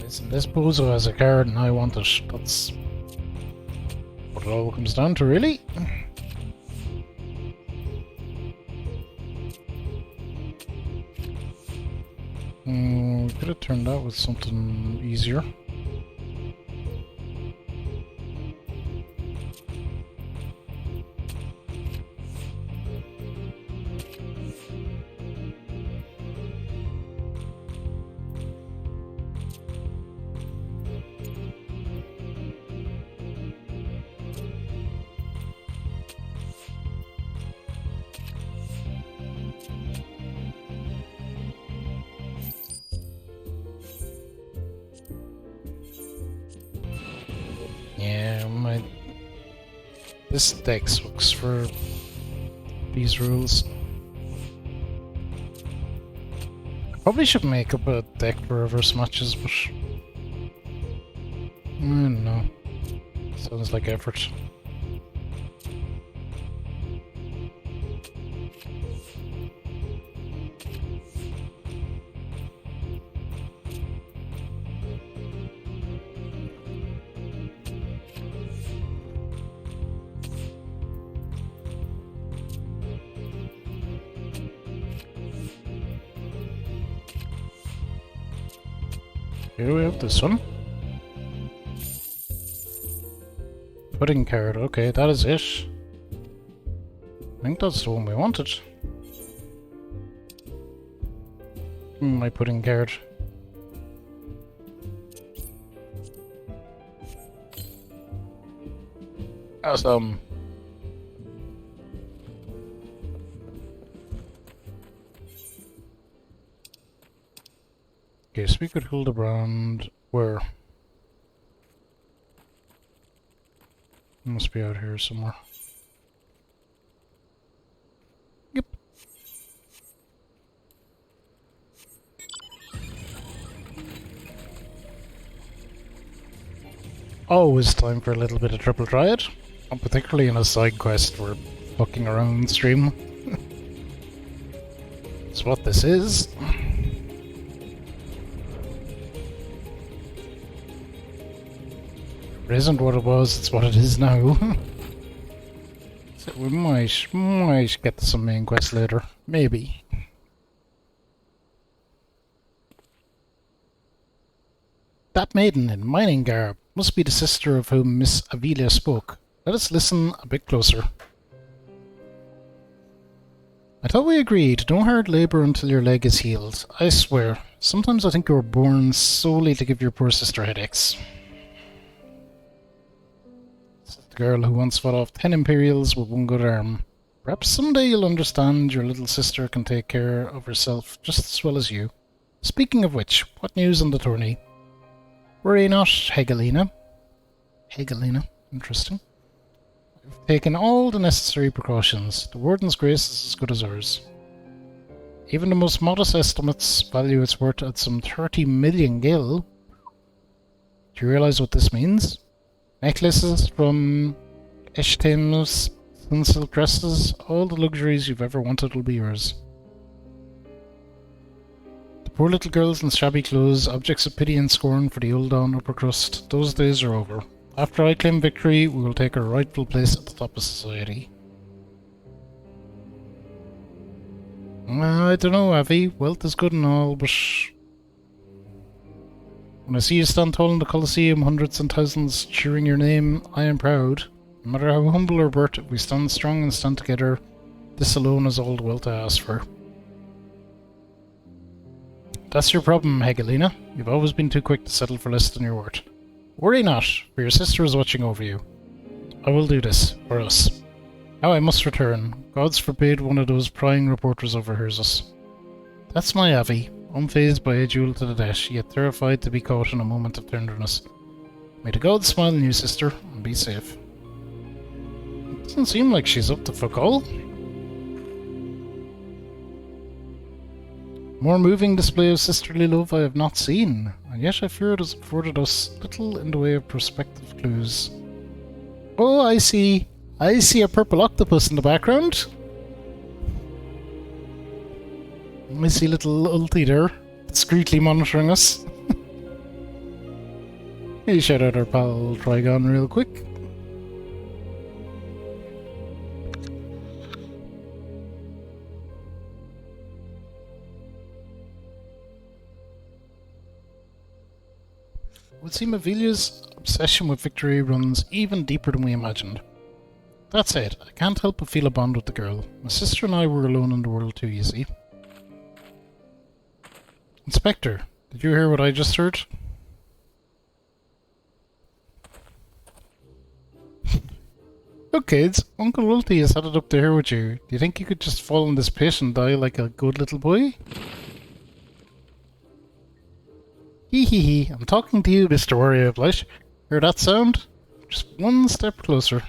Listen, this Bozo has a card and I want it. That's what it all comes down to, really. We could have turned out with something easier. Yeah, this deck sucks for these rules. Probably should make up a deck for reverse matches, but I don't know. Sounds like effort. Here we have this one. Pudding card, okay, that is it. I think that's the one we wanted. My pudding card. Awesome. Okay, so we could hold a brand where? It must be out here somewhere. Yep. Always time for a little bit of triple triad, and particularly in a side quest we're fucking around stream. That's what this is. It isn't what it was, it's what it is now. So we might get to some main quest later. Maybe. That maiden in mining garb must be the sister of whom Miss Avelia spoke. Let us listen a bit closer. I thought we agreed, no hard labour until your leg is healed. I swear. Sometimes I think you were born solely to give your poor sister headaches. Said the girl who once fought off 10 Imperials with one good arm. Perhaps someday you'll understand your little sister can take care of herself just as well as you. Speaking of which, what news on the tourney? Worry not, Hegelina. Hegelina, interesting. I've taken all the necessary precautions. The Warden's grace is as good as ours. Even the most modest estimates value its worth at some 30 million gil. Do you realise what this means? Necklaces from Eshtain's silk dresses, all the luxuries you've ever wanted will be yours. The poor little girls in shabby clothes, objects of pity and scorn for the old down upper crust, those days are over. After I claim victory, we will take our rightful place at the top of society. I don't know, Avi. Wealth is good and all, but when I see you stand tall in the Colosseum, hundreds and thousands cheering your name, I am proud. No matter how humble or birth, if we stand strong and stand together, this alone is all the wealth I ask for. That's your problem, Hegelina. You've always been too quick to settle for less than your worth. Worry not, for your sister is watching over you. I will do this, for us. Now I must return. Gods forbid one of those prying reporters overhears us. That's my Avi, unfazed by a duel to the death, yet terrified to be caught in a moment of tenderness. May the gods smile on you, sister, and be safe. It doesn't seem like she's up to fuck all. More moving display of sisterly love I have not seen, and yet I fear it has afforded us little in the way of prospective clues. Oh, I see a purple octopus in the background. I see little Ulti there, discreetly monitoring us. Hey, shout out our pal Trigon real quick. It would seem Avelia's obsession with victory runs even deeper than we imagined. That said, I can't help but feel a bond with the girl. My sister and I were alone in the world too, you see. Inspector, did you hear what I just heard? Look kids, Uncle Ulti is headed up there with you. Do you think you could just fall in this pit and die like a good little boy? Hee hee hee, I'm talking to you, Mr. Warrior of Light. Hear that sound? Just one step closer.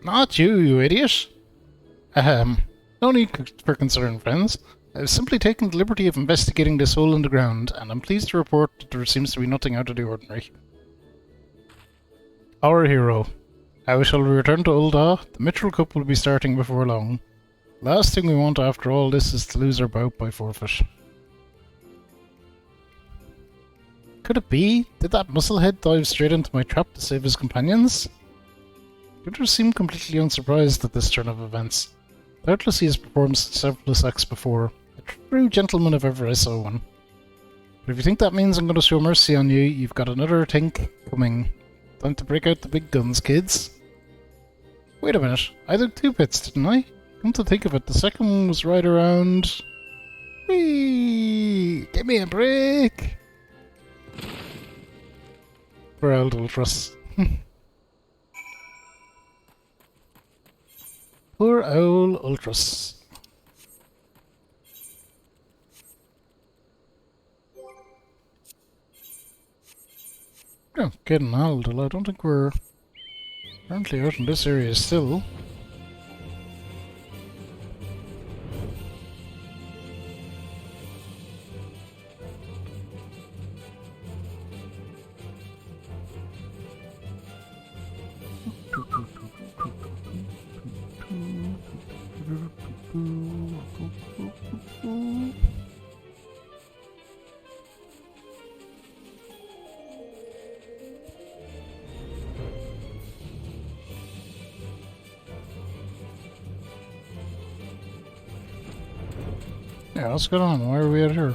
Not you, you idiot! No need for concern, friends. I've simply taken the liberty of investigating this hole in the ground, and I'm pleased to report that there seems to be nothing out of the ordinary. Our hero. How shall we return to Ul'dah? The Mithril Cup will be starting before long. Last thing we want after all this is to lose our bout by forfeit. Could it be? Did that musclehead dive straight into my trap to save his companions? The others seem completely unsurprised at this turn of events. Doubtless he has performed selfless acts before. A true gentleman if ever I saw one. But if you think that means I'm going to show mercy on you, you've got another think coming. Time to break out the big guns, kids. Wait a minute, I did 2 pits, didn't I? Come to think of it, the second one was right around... Whee! Give me a break! Poor old Ultras. Poor old Ultras. Oh, getting old. I don't think we're currently out in this area still. Yeah, what's going on? Why are we out here?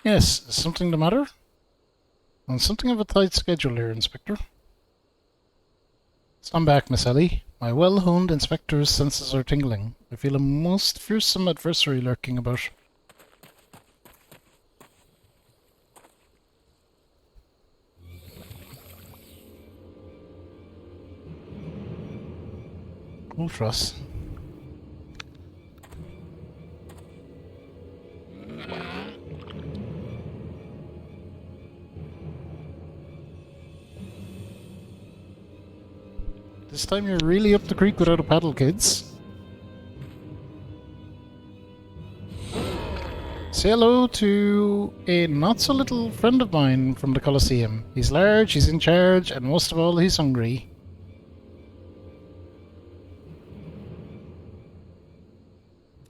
Yes, is something the matter? On something of a tight schedule here, Inspector. Stand back, Miss Ellie. My well-honed inspector's senses are tingling. I feel a most fearsome adversary lurking about. Ultras. This time you're really up the creek without a paddle, kids. Say hello to a not-so-little friend of mine from the Colosseum. He's large, he's in charge, and most of all, he's hungry.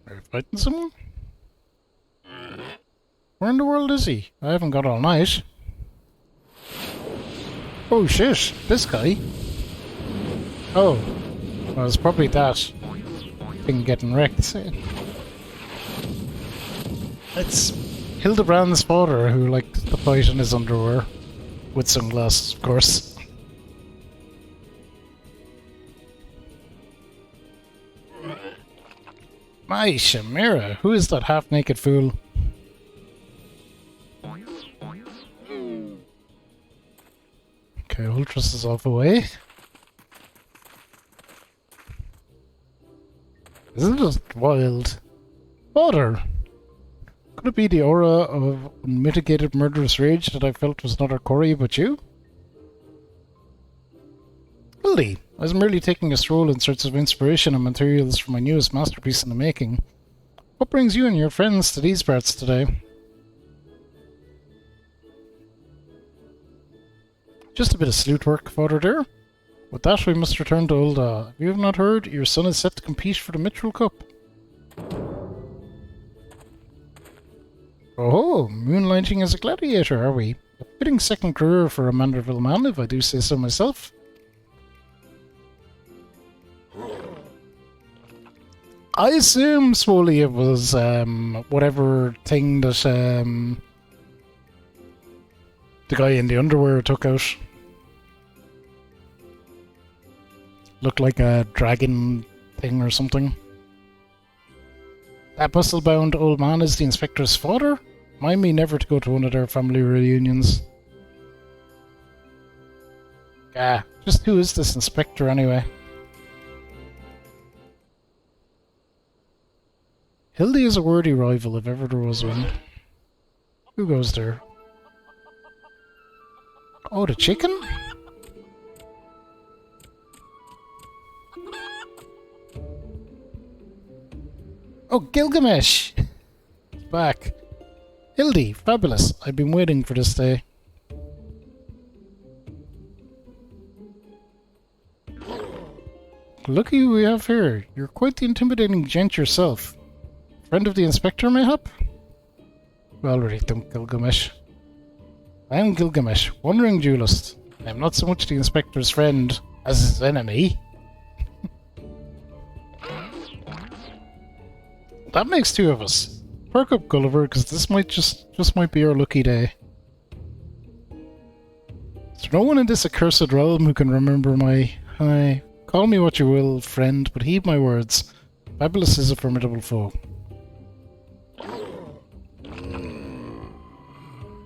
Are you fighting someone? Where in the world is he? I haven't got all night. Oh shit, this guy. Oh, well, it's probably that thing getting wrecked. It's Hildebrand's father who liked to fight in his underwear. With sunglasses, of course. My Shamira, who is that half-naked fool? Okay, Ultras is off away. Isn't it wild? Father! Could it be the aura of unmitigated murderous rage that I felt was not our Corey but you? Hildy, I was merely taking a stroll in search of inspiration and materials for my newest masterpiece in the making. What brings you and your friends to these parts today? Just a bit of sleuth work, Father dear. With that, we must return to Ulda. If you have not heard, your son is set to compete for the Mithril Cup. Oh, moonlighting as a gladiator, are we? A fitting second career for a Manderville man, if I do say so myself. I assume, Swoley, it was, whatever thing that, the guy in the underwear took out. Looked like a dragon thing or something. That bustle-bound old man is the inspector's father? Mind me never to go to one of their family reunions. Ah, just who is this inspector anyway? Hildy is a worthy rival if ever there was one. Who goes there? Oh, the chicken? Oh, Gilgamesh! Back. Hildy, fabulous. I've been waiting for this day. Look who we have here. You're quite the intimidating gent yourself. Friend of the inspector, mayhap? Well, really don't, Gilgamesh. I am Gilgamesh, wandering duelist. I am not so much the inspector's friend as his enemy. That makes two of us. Perk up, Gulliver, because this might just might be our lucky day. There's no one in this accursed realm who can remember my... call me what you will, friend, but heed my words. Fabulous is a formidable foe.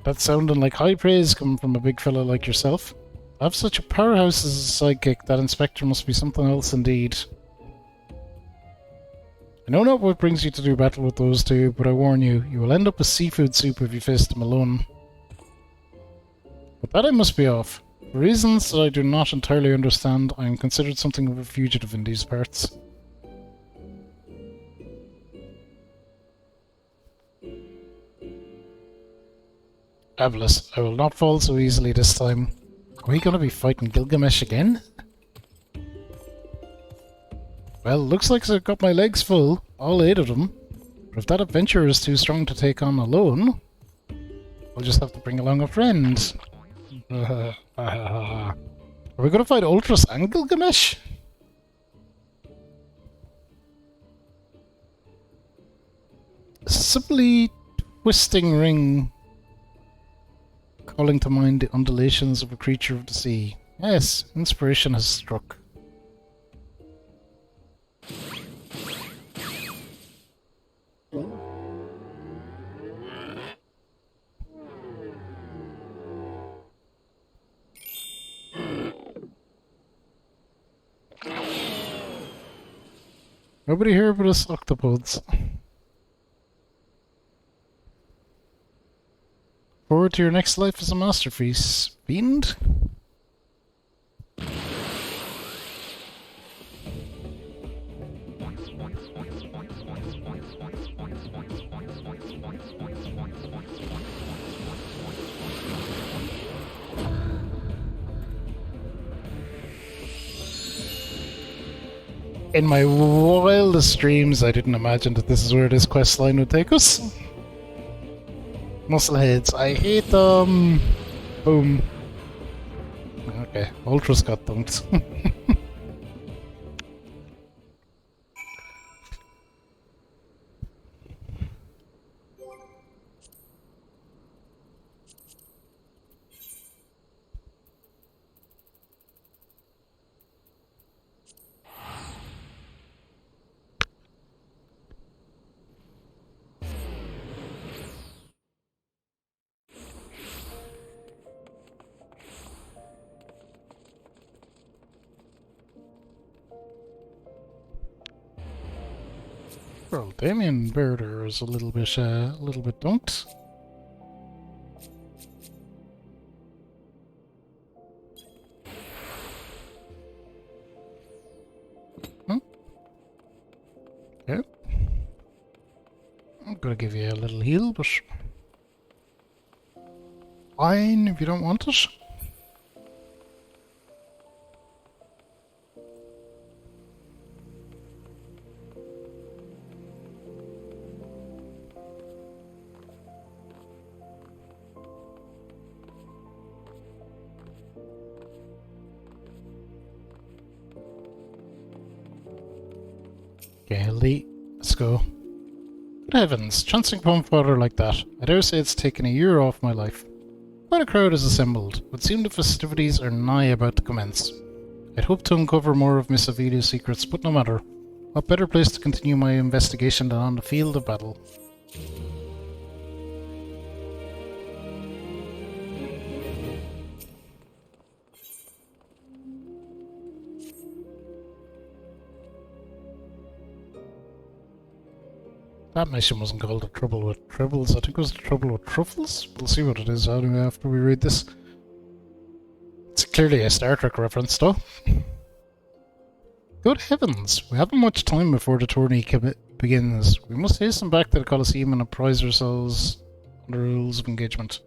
That's sounding like high praise coming from a big fella like yourself. I have such a powerhouse as a sidekick, that inspector must be something else indeed. I know not what brings you to do battle with those two, but I warn you, you will end up with seafood soup if you face them alone. But that I must be off. For reasons that I do not entirely understand, I am considered something of a fugitive in these parts. Fabulous. I will not fall so easily this time. Are we going to be fighting Gilgamesh again? Well, looks like I've got my legs full, all 8 of them. But if that adventure is too strong to take on alone, I'll just have to bring along a friend. Are we going to fight Ultras and Gilgamesh? Simply twisting ring calling to mind the undulations of a creature of the sea. Yes, inspiration has struck. Nobody here but us octopods. Forward to your next life as a masterpiece, fiend. In my wildest dreams, I didn't imagine that this is where this quest line would take us. Muscleheads, I hate them. Boom. Okay, Ultra's got dunked. Well, Damien Berder is a little bit dunked. Okay. I'm gonna give you a little heal, but fine if you don't want it. Okay, Lee, let's go. Good heavens, chancing upon fodder like that. I dare say it's taken a year off my life. Quite a crowd is assembled. Would seem the festivities are nigh about to commence. I'd hoped to uncover more of Miss Avilia's secrets, but no matter. What better place to continue my investigation than on the field of battle? That mission wasn't called The Trouble with Tribbles. I think it was The Trouble with Truffles. We'll see what it is anyway after we read this. It's clearly a Star Trek reference, though. Good heavens! We haven't much time before the tourney begins. We must hasten back to the Colosseum and apprise ourselves on the rules of engagement.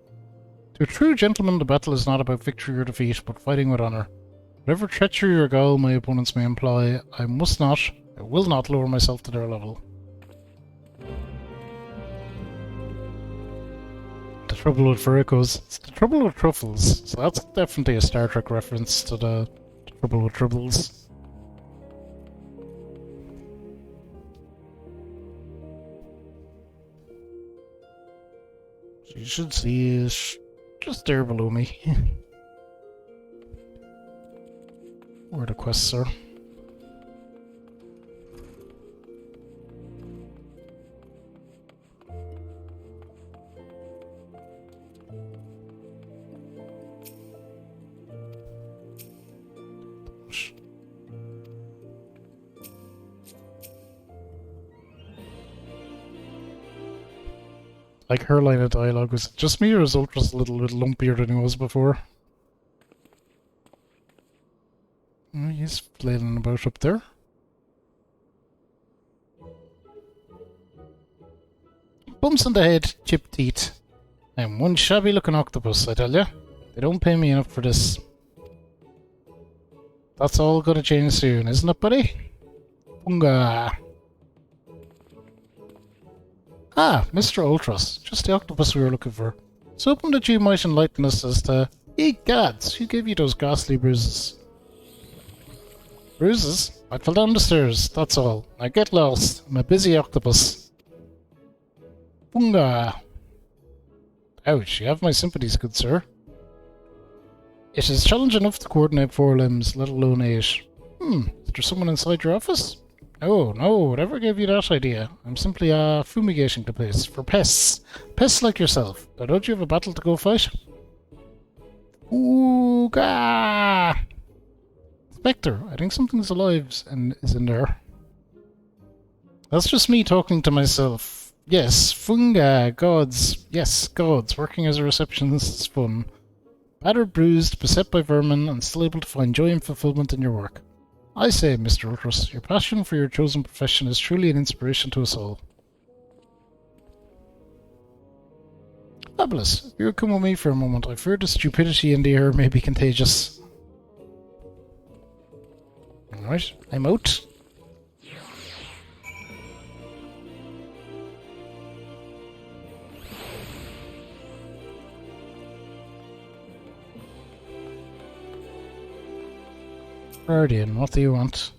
To a true gentleman, the battle is not about victory or defeat, but fighting with honour. Whatever treachery or guile my opponents may imply, I will not lower myself to their level. The Trouble with Furicos. It's The Trouble with Truffles, so that's definitely a Star Trek reference to the Trouble with Tribbles. So you should see it just there below me. Where the quests are. Like her line of dialogue, was it just me or is Ultra's a little bit lumpier than he was before? Oh, he's flailing about up there. Bumps on the head, chipped teeth. I'm one shabby looking octopus, I tell ya. They don't pay me enough for this. That's all gonna change soon, isn't it, buddy? Bunga! Ah, Mr. Ultras, just the octopus we were looking for. So hoping that you might enlighten us as to... Egads, who gave you those ghastly bruises? Bruises? I fell down the stairs, that's all. Now get lost, I'm a busy octopus. Bunga! Ouch, you have my sympathies, good sir. It is challenge enough to coordinate 4 limbs, let alone 8. Is there someone inside your office? Oh, no, whatever gave you that idea? I'm simply fumigating the place for pests. Pests like yourself. Now, don't you have a battle to go fight? Ooga! Spectre, I think something's alive and is in there. That's just me talking to myself. Yes, funga, gods. Yes, gods. Working as a receptionist is fun. Battered, bruised, beset by vermin, and still able to find joy and fulfillment in your work. I say, Mr. Ultras, your passion for your chosen profession is truly an inspiration to us all. Fabulous. If you would come with me for a moment, I fear the stupidity in the air may be contagious. Alright, I'm out. Guardian, what do you want?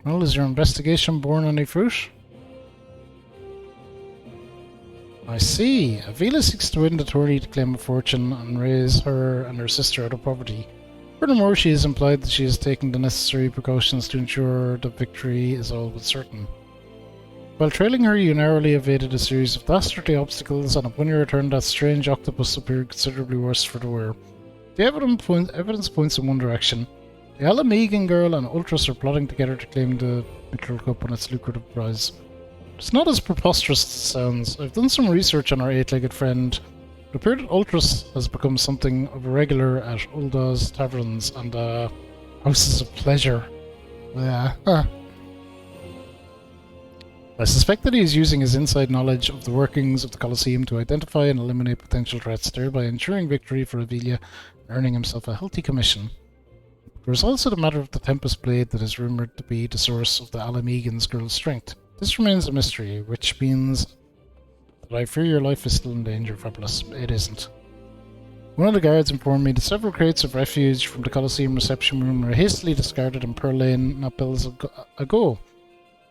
Well, is your investigation borne any fruit? I see. Avila seeks to win the tourney to claim a fortune and raise her and her sister out of poverty. Furthermore, she has implied that she is taking the necessary precautions to ensure that victory is all but certain. While trailing her, you narrowly evaded a series of dastardly obstacles, and upon your return that strange octopus appeared considerably worse for the wear. The evidence points in one direction. The Alamegan girl and Ultras are plotting together to claim the Mitchell Cup and its lucrative prize. It's not as preposterous as it sounds. I've done some research on our 8-legged friend. It appears that Ultras has become something of a regular at Ulda's taverns and houses of pleasure. Yeah. I suspect that he is using his inside knowledge of the workings of the Colosseum to identify and eliminate potential threats, thereby ensuring victory for Avilia and earning himself a healthy commission. There is also the matter of the Tempest Blade that is rumoured to be the source of the Alamegan's girl's strength. This remains a mystery, which means that I fear your life is still in danger, Fabulous. It isn't. One of the guards informed me that several crates of refuge from the Colosseum reception room were hastily discarded in Pearl Lane not bills ago.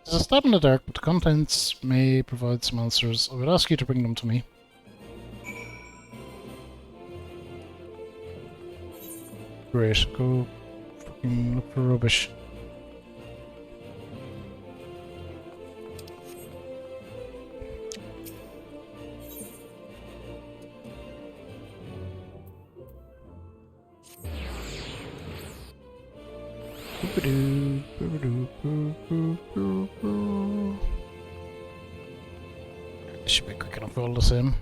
It's a stab in the dark, but the contents may provide some answers. I would ask you to bring them to me. Great, go fucking look for rubbish. Should be quick enough for all the same.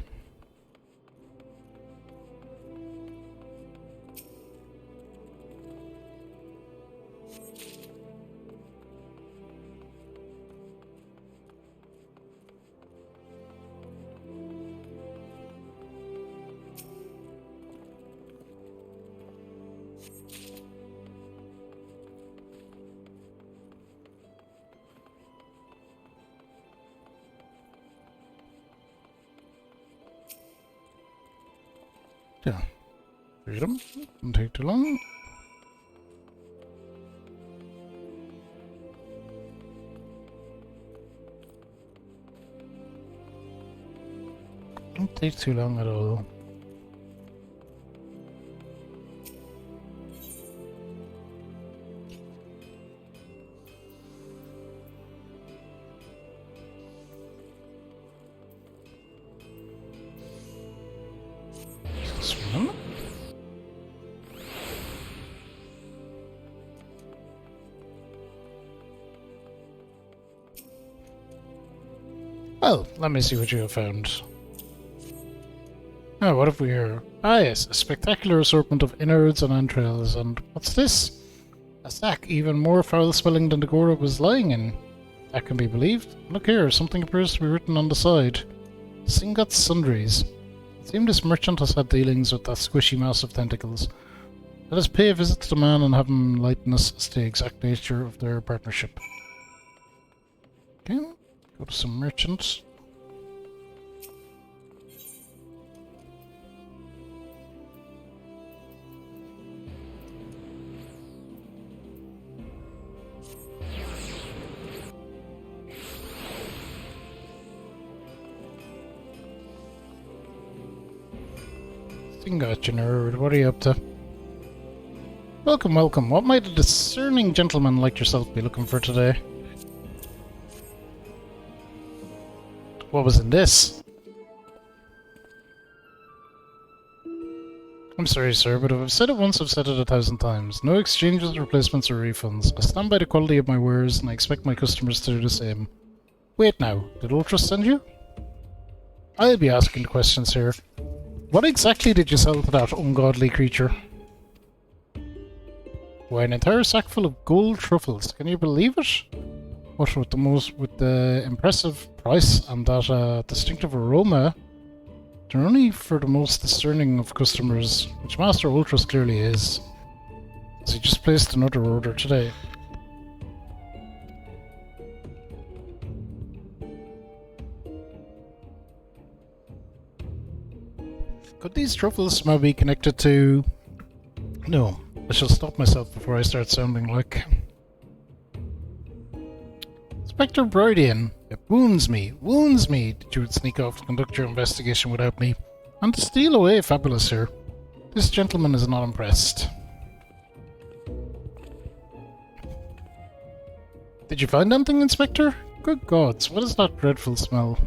Yeah. Freedom. Doesn't take too long. Don't take too long at all. Swim. Well, let me see what you have found. Oh, what have we here? Ah yes, a spectacular assortment of innards and entrails, and what's this? A sack even more foul-smelling than the gore it was lying in. That can be believed. Look here, something appears to be written on the side. Singot Sundries. It seems this merchant has had dealings with that squishy mass of tentacles. Let us pay a visit to the man and have him enlighten us as to the exact nature of their partnership. Okay, go to some merchants. Got you, nerd. What are you up to? Welcome, welcome. What might a discerning gentleman like yourself be looking for today? What was in this? I'm sorry, sir, but if I've said it once, I've said it 1,000 times. No exchanges, replacements, or refunds. I stand by the quality of my wares, and I expect my customers to do the same. Wait now, did Ultra send you? I'll be asking the questions here. What exactly did you sell to that ungodly creature? Why, an entire sack full of gold truffles. Can you believe it? What with the impressive price and that distinctive aroma, they're only for the most discerning of customers, which Master Ultras clearly is. So he just placed another order today. Could these truffles somehow be connected to... No, I shall stop myself before I start sounding like... Inspector Brodian, it wounds me that you would sneak off to conduct your investigation without me, and to steal away Fabulous here. This gentleman is not impressed. Did you find anything, Inspector? Good gods, what is that dreadful smell?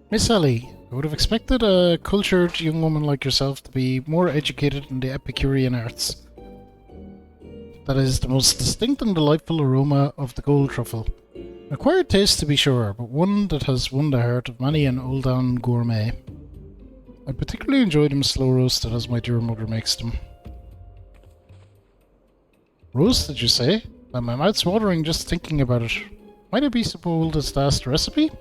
Miss Ellie, I would have expected a cultured young woman like yourself to be more educated in the Epicurean arts. That is the most distinct and delightful aroma of the gold truffle. Acquired taste to be sure, but one that has won the heart of many an old-down gourmet. I particularly enjoy them slow roasted as my dear mother makes them. Roast, did you say? Well, my mouth's watering just thinking about it. Might I be so bold as to ask the recipe?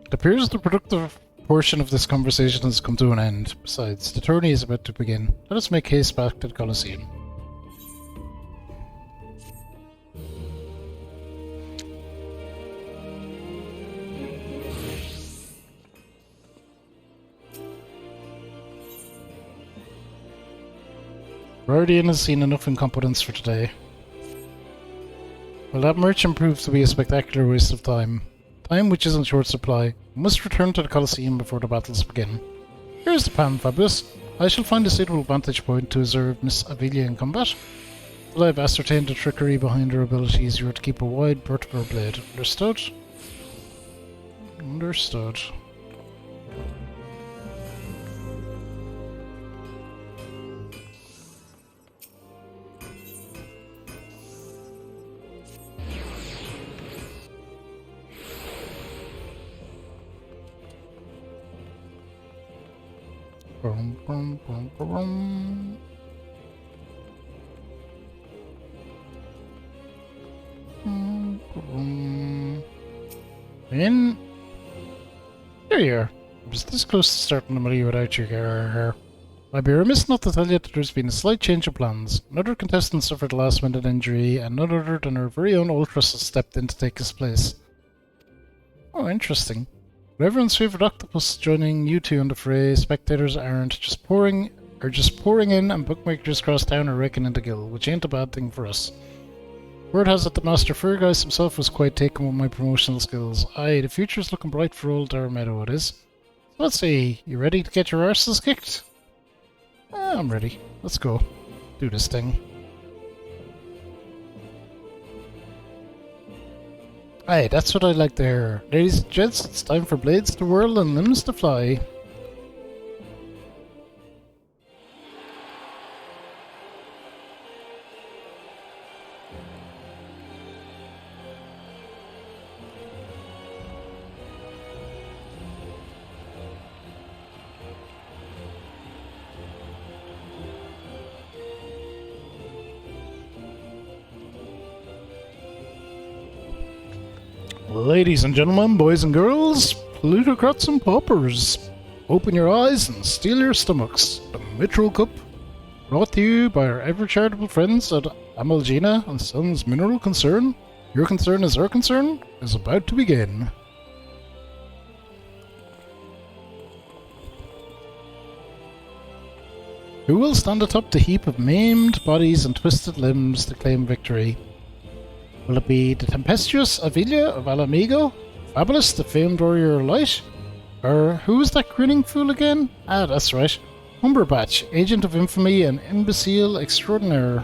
It appears the productive portion of this conversation has come to an end. Besides, the tourney is about to begin. Let us make haste back to the Colosseum. Rardian has seen enough incompetence for today. Well, that merchant proved to be a spectacular waste of time. Time which is in short supply. We must return to the Colosseum before the battles begin. Here's the plan, Fabulous. I shall find a suitable vantage point to observe Miss Avelia in combat. Till I have ascertained the trickery behind her abilities, you are to keep a wide berth of her blade. Understood? Understood. Brum, brum, brum, brum. In. Here you are. I was this close to starting the melee without your hair. I'd be remiss not to tell you that there's been a slight change of plans. Another contestant suffered a last-minute injury, and none other than our very own Ultras has stepped in to take his place. Oh, interesting. With everyone's favourite octopus joining you two on the fray, spectators aren't just pouring in, and bookmakers across town are raking in the gill, which ain't a bad thing for us. Word has it that Master Furgeist himself was quite taken with my promotional skills. Aye, the future's looking bright for old Meadow, it is. So let's see, you ready to get your arses kicked? I'm ready. Let's go. Do this thing. Aye, that's what I like to hear. Ladies and gents, it's time for blades to whirl and limbs to fly. Ladies and gentlemen, boys and girls, plutocrats and paupers, open your eyes and steel your stomachs. The Mithril Cup, brought to you by our ever-charitable friends at Amalgina and Sons Mineral Concern. Your concern is our concern, is about to begin. Who will stand atop the heap of maimed bodies and twisted limbs to claim victory? Will it be the tempestuous Avelia of Alamigo? Fabulous, the famed warrior of light? Who was that grinning fool again? Ah, that's right. Humberbatch, agent of infamy and imbecile extraordinaire.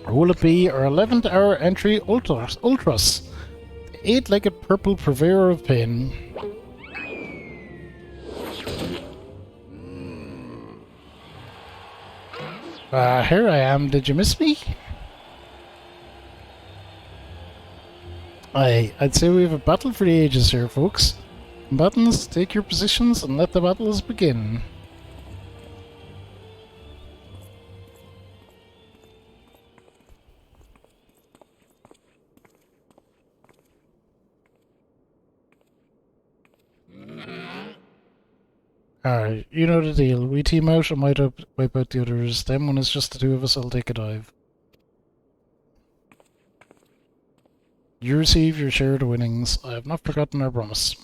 Or will it be our 11th hour entry Ultras? The 8-legged purple purveyor of pain. Here I am. Did you miss me? I'd say we have a battle for the ages here, folks. Combatants, take your positions and let the battles begin. Alright, you know the deal. We team out, I might wipe out the others. Then when it's just the two of us, I'll take a dive. You receive your share of the winnings. I have not forgotten our promise.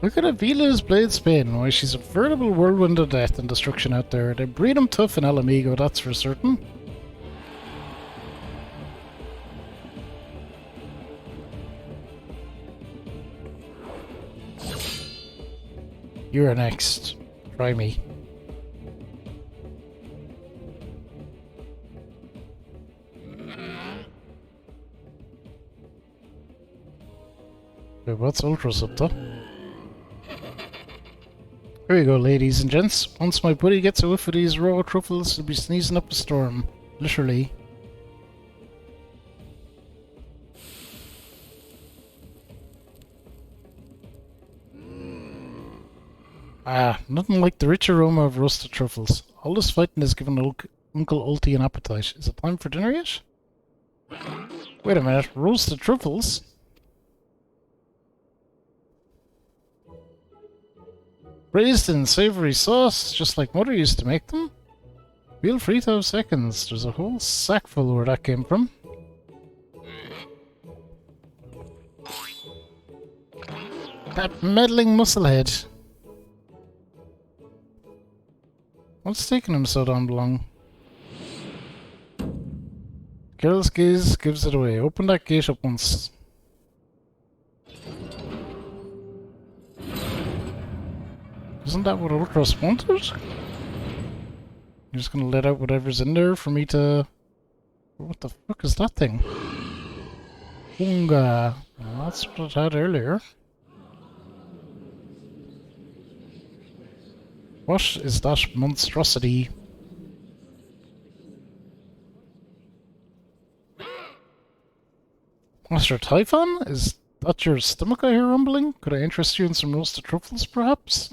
Look at Avila's blade spin. Why, she's a veritable whirlwind of death and destruction out there. They breed 'em tough in Alamigo, that's for certain. You're next. Try me. Wait, what's Ultras up to? Here we go, ladies and gents. Once my buddy gets a whiff of these raw truffles, he'll be sneezing up a storm. Literally. Ah, nothing like the rich aroma of roasted truffles. All this fighting has given Uncle Ulti an appetite. Is it time for dinner yet? Wait a minute, roasted truffles? Braised in savoury sauce, just like Mother used to make them? Feel free to have seconds. There's a whole sack full where that came from. That meddling musclehead. What's taking him so damn long? Carel's gaze gives it away. Open that gate up once. Isn't that what Ultras wanted? You're just gonna let out whatever's in there for me to... What the fuck is that thing? Hunga. Well, that's what I had earlier. What is that monstrosity? Master Typhon? Is that your stomach I hear rumbling? Could I interest you in some roasted truffles, perhaps?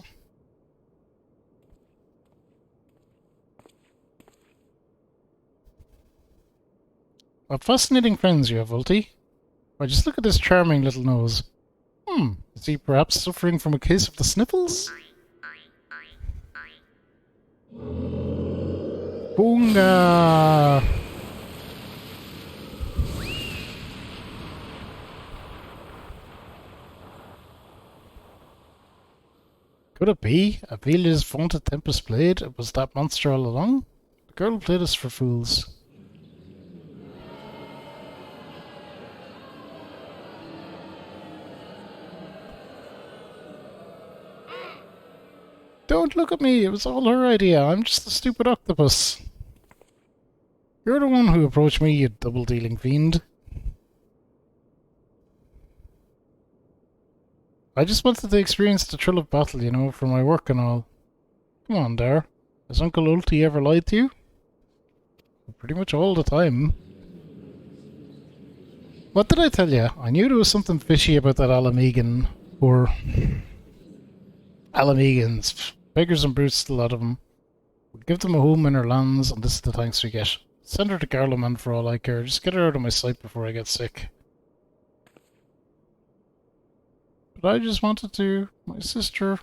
What fascinating friends you have, Ulti. Why, just look at this charming little nose. Is he perhaps suffering from a case of the sniffles? Boonga! Could it be? Avelia's vaunted Tempest Blade? It was that monster all along? The girl played us for fools. Don't look at me, it was all her idea. I'm just a stupid octopus. You're the one who approached me, you double-dealing fiend. I just wanted to experience the thrill of battle, you know, for my work and all. Come on, Dar. Has Uncle Ulti ever lied to you? Pretty much all the time. What did I tell you? I knew there was something fishy about that Alamegan. Or... Alamegans. Beggars and brutes, a lot of them. We'll give them a home in our lands, and this is the thanks we get. Send her to Garleman for all I care. Just get her out of my sight before I get sick. But I just wanted to... My sister...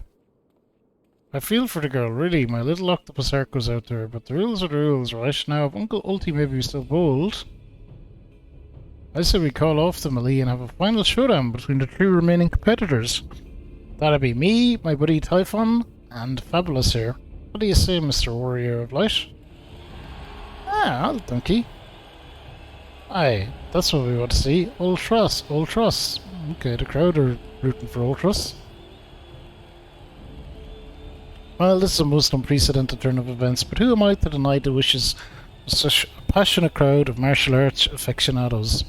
I feel for the girl, really. My little octopus heart goes out there, but the rules are the rules, right? Now, if Uncle Ulti maybe was so bold, I say we call off the melee and have a final showdown between the two remaining competitors. That'd be me, my buddy Typhon, and Fabulous here. What do you say, Mr. Warrior of Light? Ah, I'll donkey. Aye, that's what we want to see. Old Truss, Old Truss. Okay, the crowd are rooting for Old Truss. Well, this is a most unprecedented turn of events, but who am I to deny the wishes of such a passionate crowd of martial arts aficionados?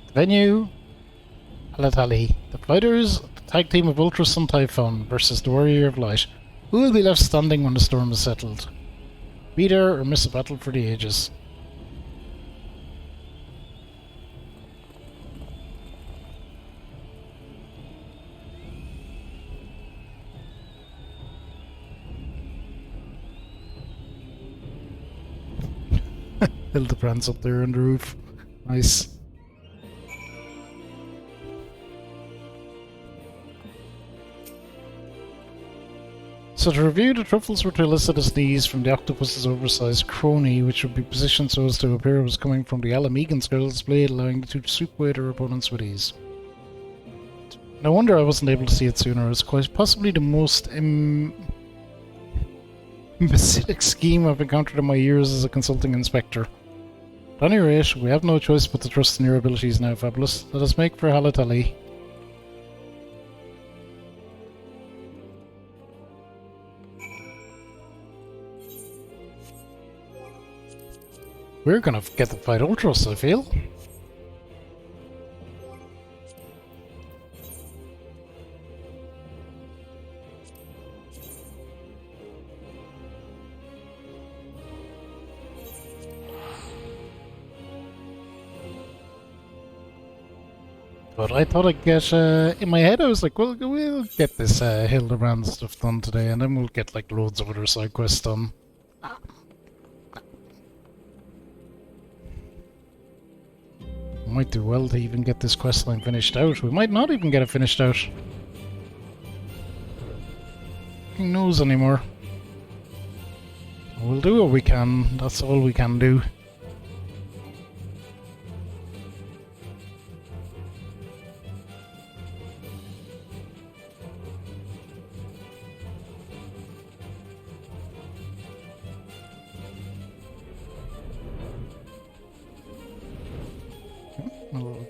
The venue, Halatali. The fighters, the tag team of Ultras and Typhon versus the Warrior of Light. Who will be left standing when the storm is settled? Be there or miss a battle for the ages. Hildebrand's up there on the roof. Nice. So to review, the truffles were to elicit a sneeze from the octopus's oversized crony, which would be positioned so as to appear it was coming from the Alamegan's girl's blade, allowing the two to sweep away their opponents with ease. No wonder I wasn't able to see it sooner. It's quite possibly the most imbecilic scheme I've encountered in my years as a consulting inspector. At any rate, we have no choice but to trust in your abilities now, Fabulous. Let us make for Halatali. We're gonna get to fight Ultros, I feel. But I thought I'd get, in my head I was like, well, we'll get this Hildebrand stuff done today, and then we'll get like loads of other side quests done. We might do well to even get this questline finished out. We might not even get it finished out. Who knows anymore? We'll do what we can, that's all we can do.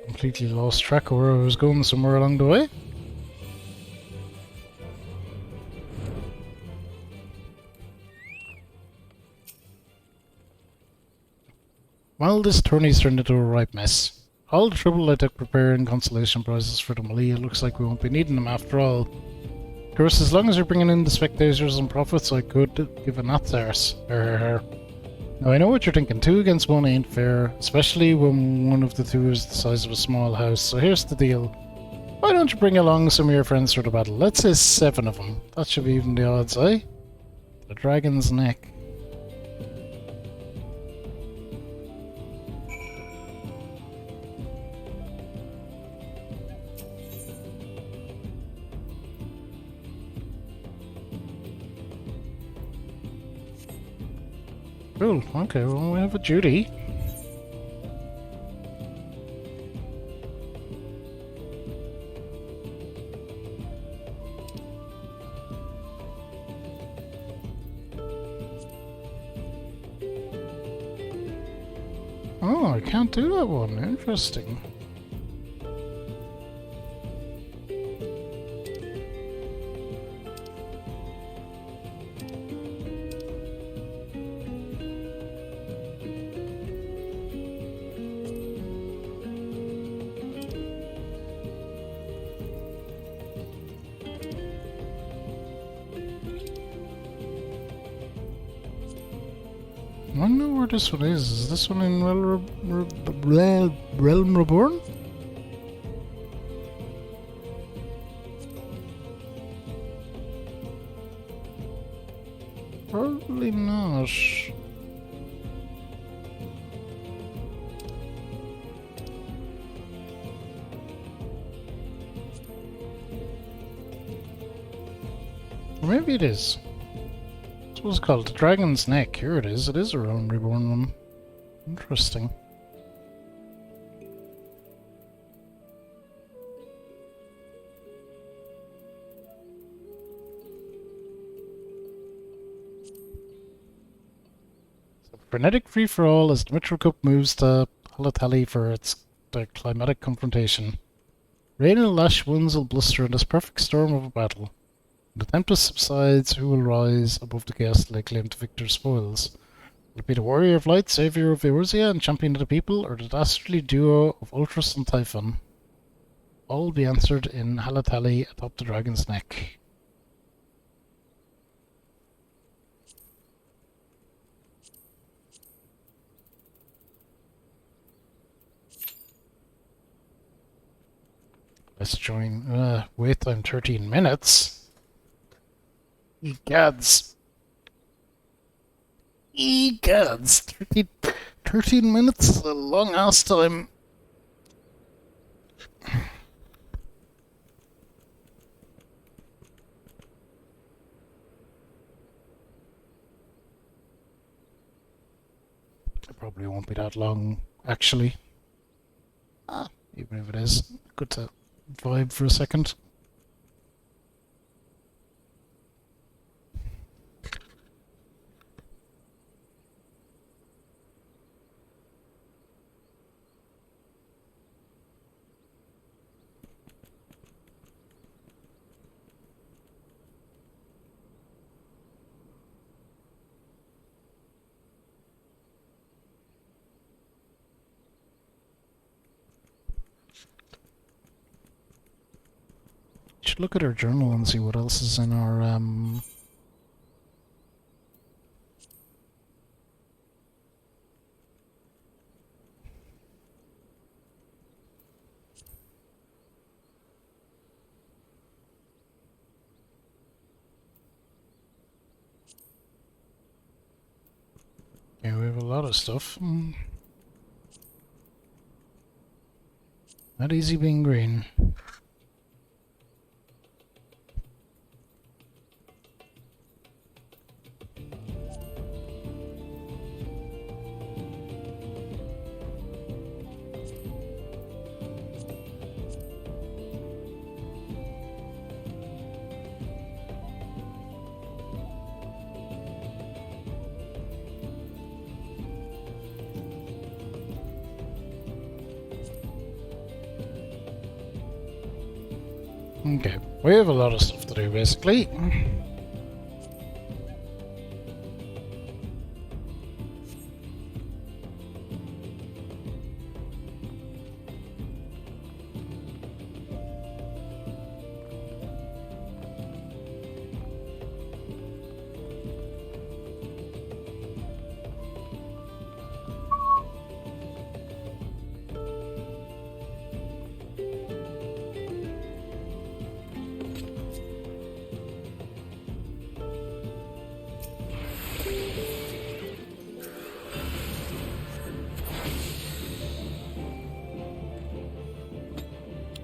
Completely lost track of where I was going somewhere along the way. Well, this tourney's turned into a right mess. All the trouble I took preparing consolation prizes for the melee, it looks like we won't be needing them after all. Of course, as long as you're bringing in the spectators and profits, I could give a gnat's arse. Now I know what you're thinking, 2 against 1 ain't fair, especially when one of the two is the size of a small house, so here's the deal. Why don't you bring along some of your friends for the battle? Let's say 7 of them. That should be even the odds, eh? The dragon's neck. Cool, okay, well we have a duty. Oh, I can't do that one, interesting. I don't know where this one is. Is this one in Realm Reborn? Probably not. not? Or maybe it is. That's what it's called. The Dragon's Neck. Here it is. It is a Realm Reborn one. Interesting. So frenetic free-for-all as the Mithril Cup moves to Halatali for the climatic confrontation. Rain and lash winds will bluster in this perfect storm of a battle. When the tempest subsides, who will rise above the chaos to lay claim to victor's spoils? Will it be the warrior of light, saviour of Eorzea and champion of the people, or the dastardly duo of Ultras and Typhon? All will be answered in Halatali atop the Dragon's Neck. Let's join. Wait time 13 minutes. Egads. Egads. 13 minutes is a long ass time. I probably won't be that long, actually. Even if it is, good to vibe for a second. Should look at our journal and see what else is in our yeah, we have a lot of stuff. Not easy being green. Okay, we have a lot of stuff to do, basically.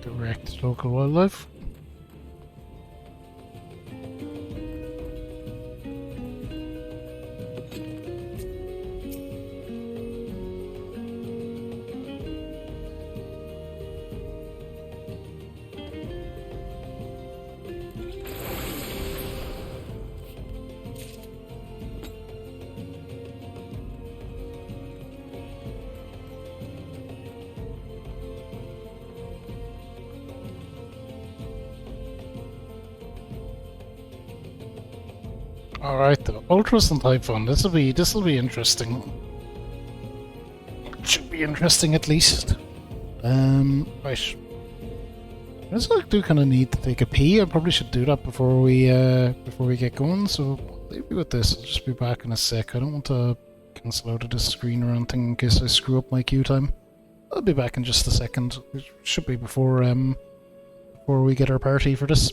Direct local wildlife. Alright, the Ultras and Typhon. This'll be interesting. Should be interesting at least. Right. I do kind of need to take a pee. I probably should do that before we get going. So maybe with this, I'll just be back in a sec. I don't want to cancel out of this screen or anything in case I screw up my queue time. I'll be back in just a second. It should be before we get our party for this.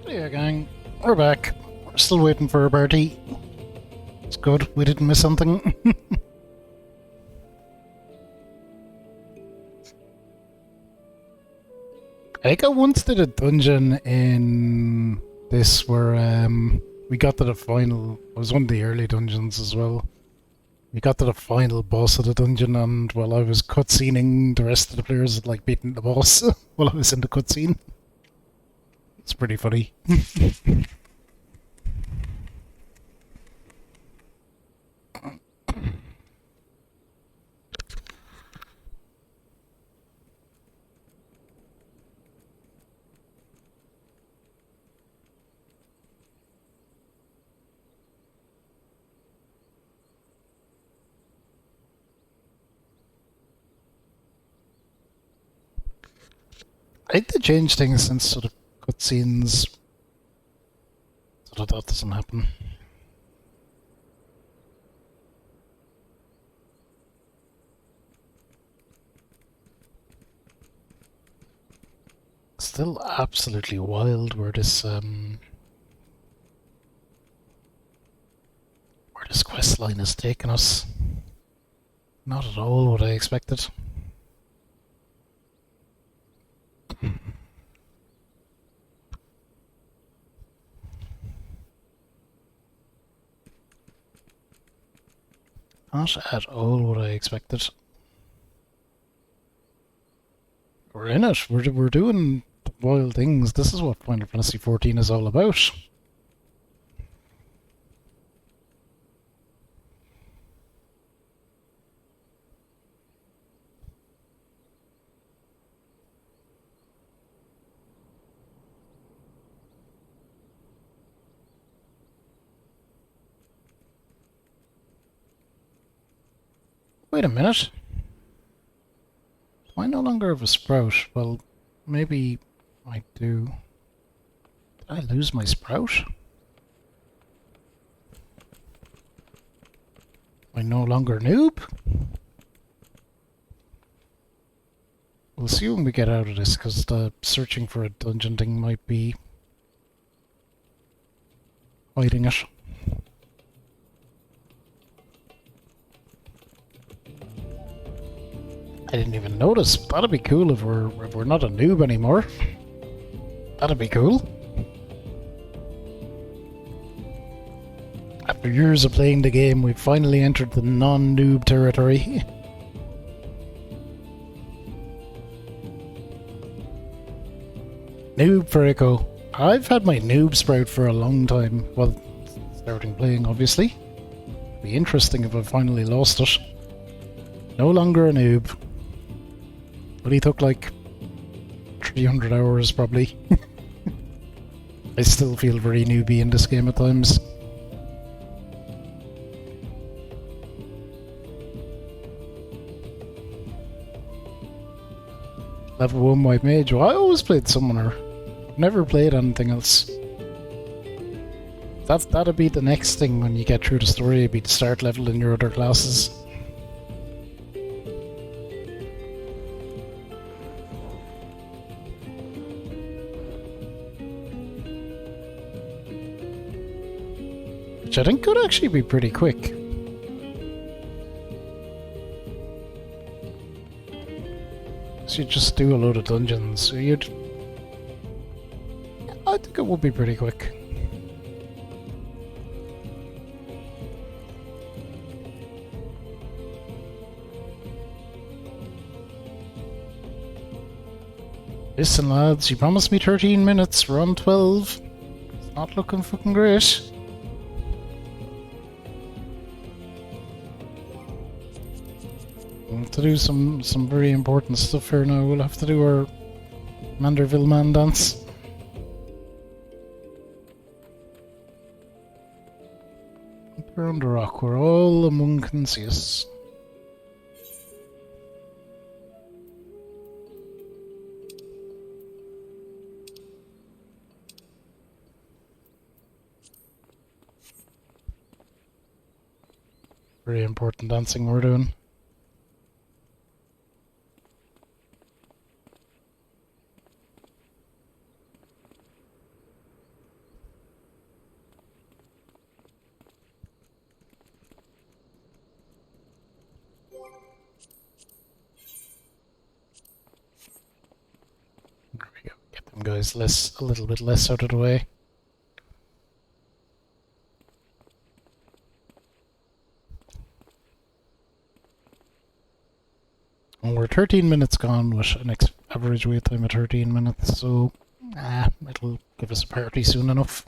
Yeah, gang. We're back. We're still waiting for a party. It's good. We didn't miss something. I think I once did a dungeon in this where we got to the final. It was one of the early dungeons as well. We got to the final boss of the dungeon, and while I was cutscening, the rest of the players had like beaten the boss while I was in the cutscene. It's pretty funny. I think they changed things since sort of cutscenes, so that doesn't happen. Still absolutely wild where this quest line has taken us. Not at all what I expected. Not at all what I expected. We're in it. We're doing wild things. This is what Final Fantasy XIV is all about. Wait a minute. Do I no longer have a sprout? Well, maybe I do. Did I lose my sprout? Am I no longer noob? We'll see when we get out of this, because the searching for a dungeon thing might be hiding it. I didn't even notice. That'd be cool if we're not a noob anymore. That'd be cool. After years of playing the game, we've finally entered the non-noob territory. Noob for Echo. I've had my noob sprout for a long time. Well, starting playing, obviously. Be interesting if I finally lost it. No longer a noob. But he took like 300 hours probably. I still feel very newbie in this game at times. Level 1 white mage. Well, I always played summoner. Never played anything else. That'd be the next thing when you get through the story, it'd be to start leveling your other classes. Which I think could actually be pretty quick. So you just do a load of dungeons, so you'd... I think it would be pretty quick. Listen lads, you promised me 13 minutes, we're on 12. It's not looking fucking great. To do some very important stuff here now. We'll have to do our Manderville man dance. Up around the rock where all the moon can see us. Very important dancing we're doing. guys a little bit less out of the way. And we're 13 minutes gone with an average wait time of 13 minutes, so it'll give us a party soon enough.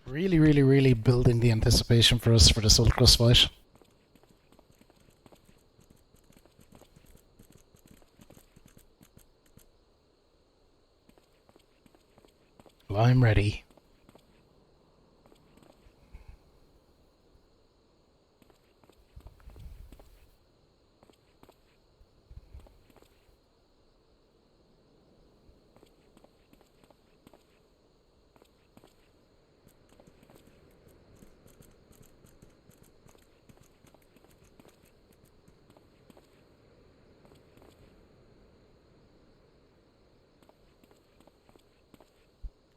Really building the anticipation for us for this Ultra fight. Well, I'm ready.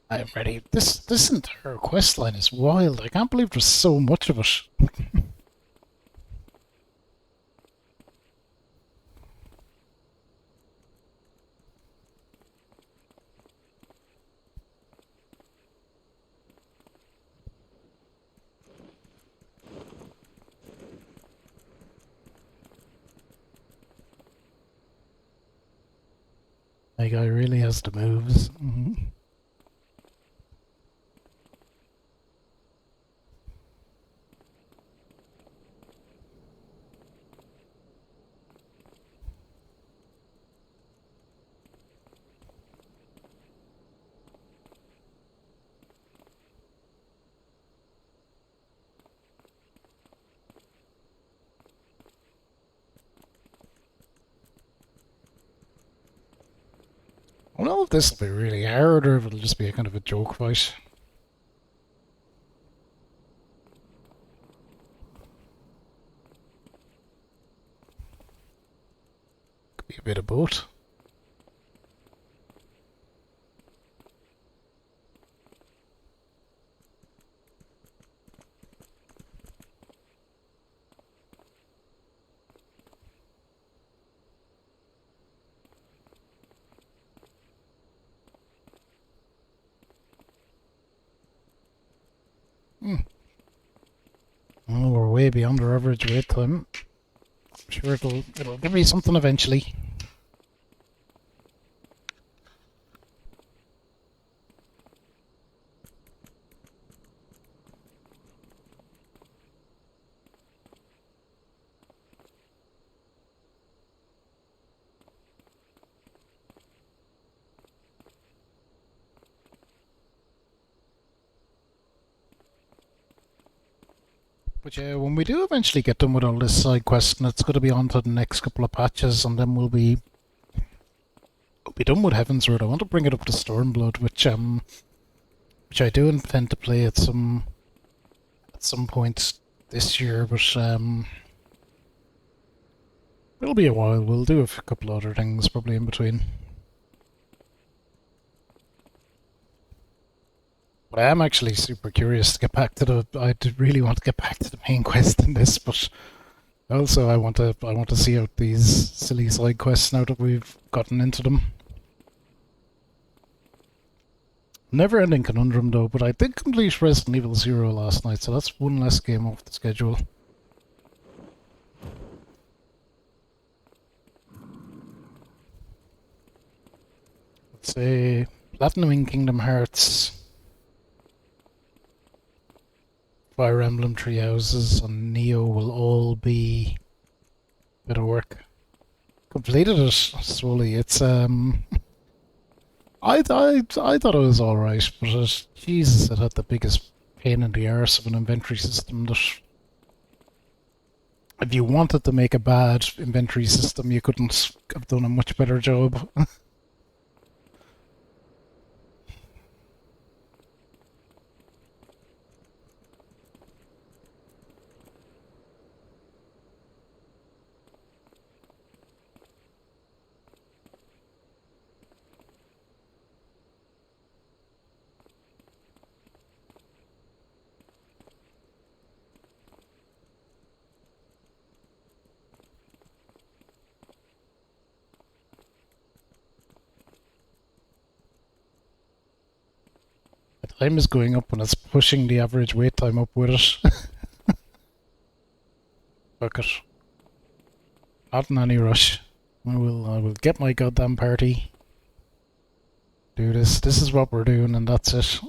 I'm ready. This entire quest line is wild. I can't believe there's so much of it. My guy really has the moves. I don't know if this will be really hard or if it'll just be a kind of a joke fight. Could be a bit of both. Oh, we're way beyond our average wait time. I'm sure it'll give me something eventually. But yeah, when we do eventually get done with all this side quest, and it's going to be on to the next couple of patches, and then we'll be done with Heavensward. I want to bring it up to Stormblood, which I do intend to play at some point this year, but it'll be a while. We'll do a couple of other things probably in between. But I am actually super curious to get back to I did really want to get back to the main quest in this, but also I want to see out these silly side quests now that we've gotten into them. Never-ending conundrum though, but I did complete Resident Evil 0 last night, so that's one less game off the schedule. Let's say Platinuming Kingdom Hearts, Fire Emblem Three Houses, and Neo will all be a bit of work. Completed it slowly. It's I thought it was alright, but Jesus, it had the biggest pain in the arse of an inventory system that if you wanted to make a bad inventory system, you couldn't have done a much better job. Time is going up and it's pushing the average wait time up with it. Fuck it. Not in any rush. I will get my goddamn party. Do this. This is what we're doing and that's it.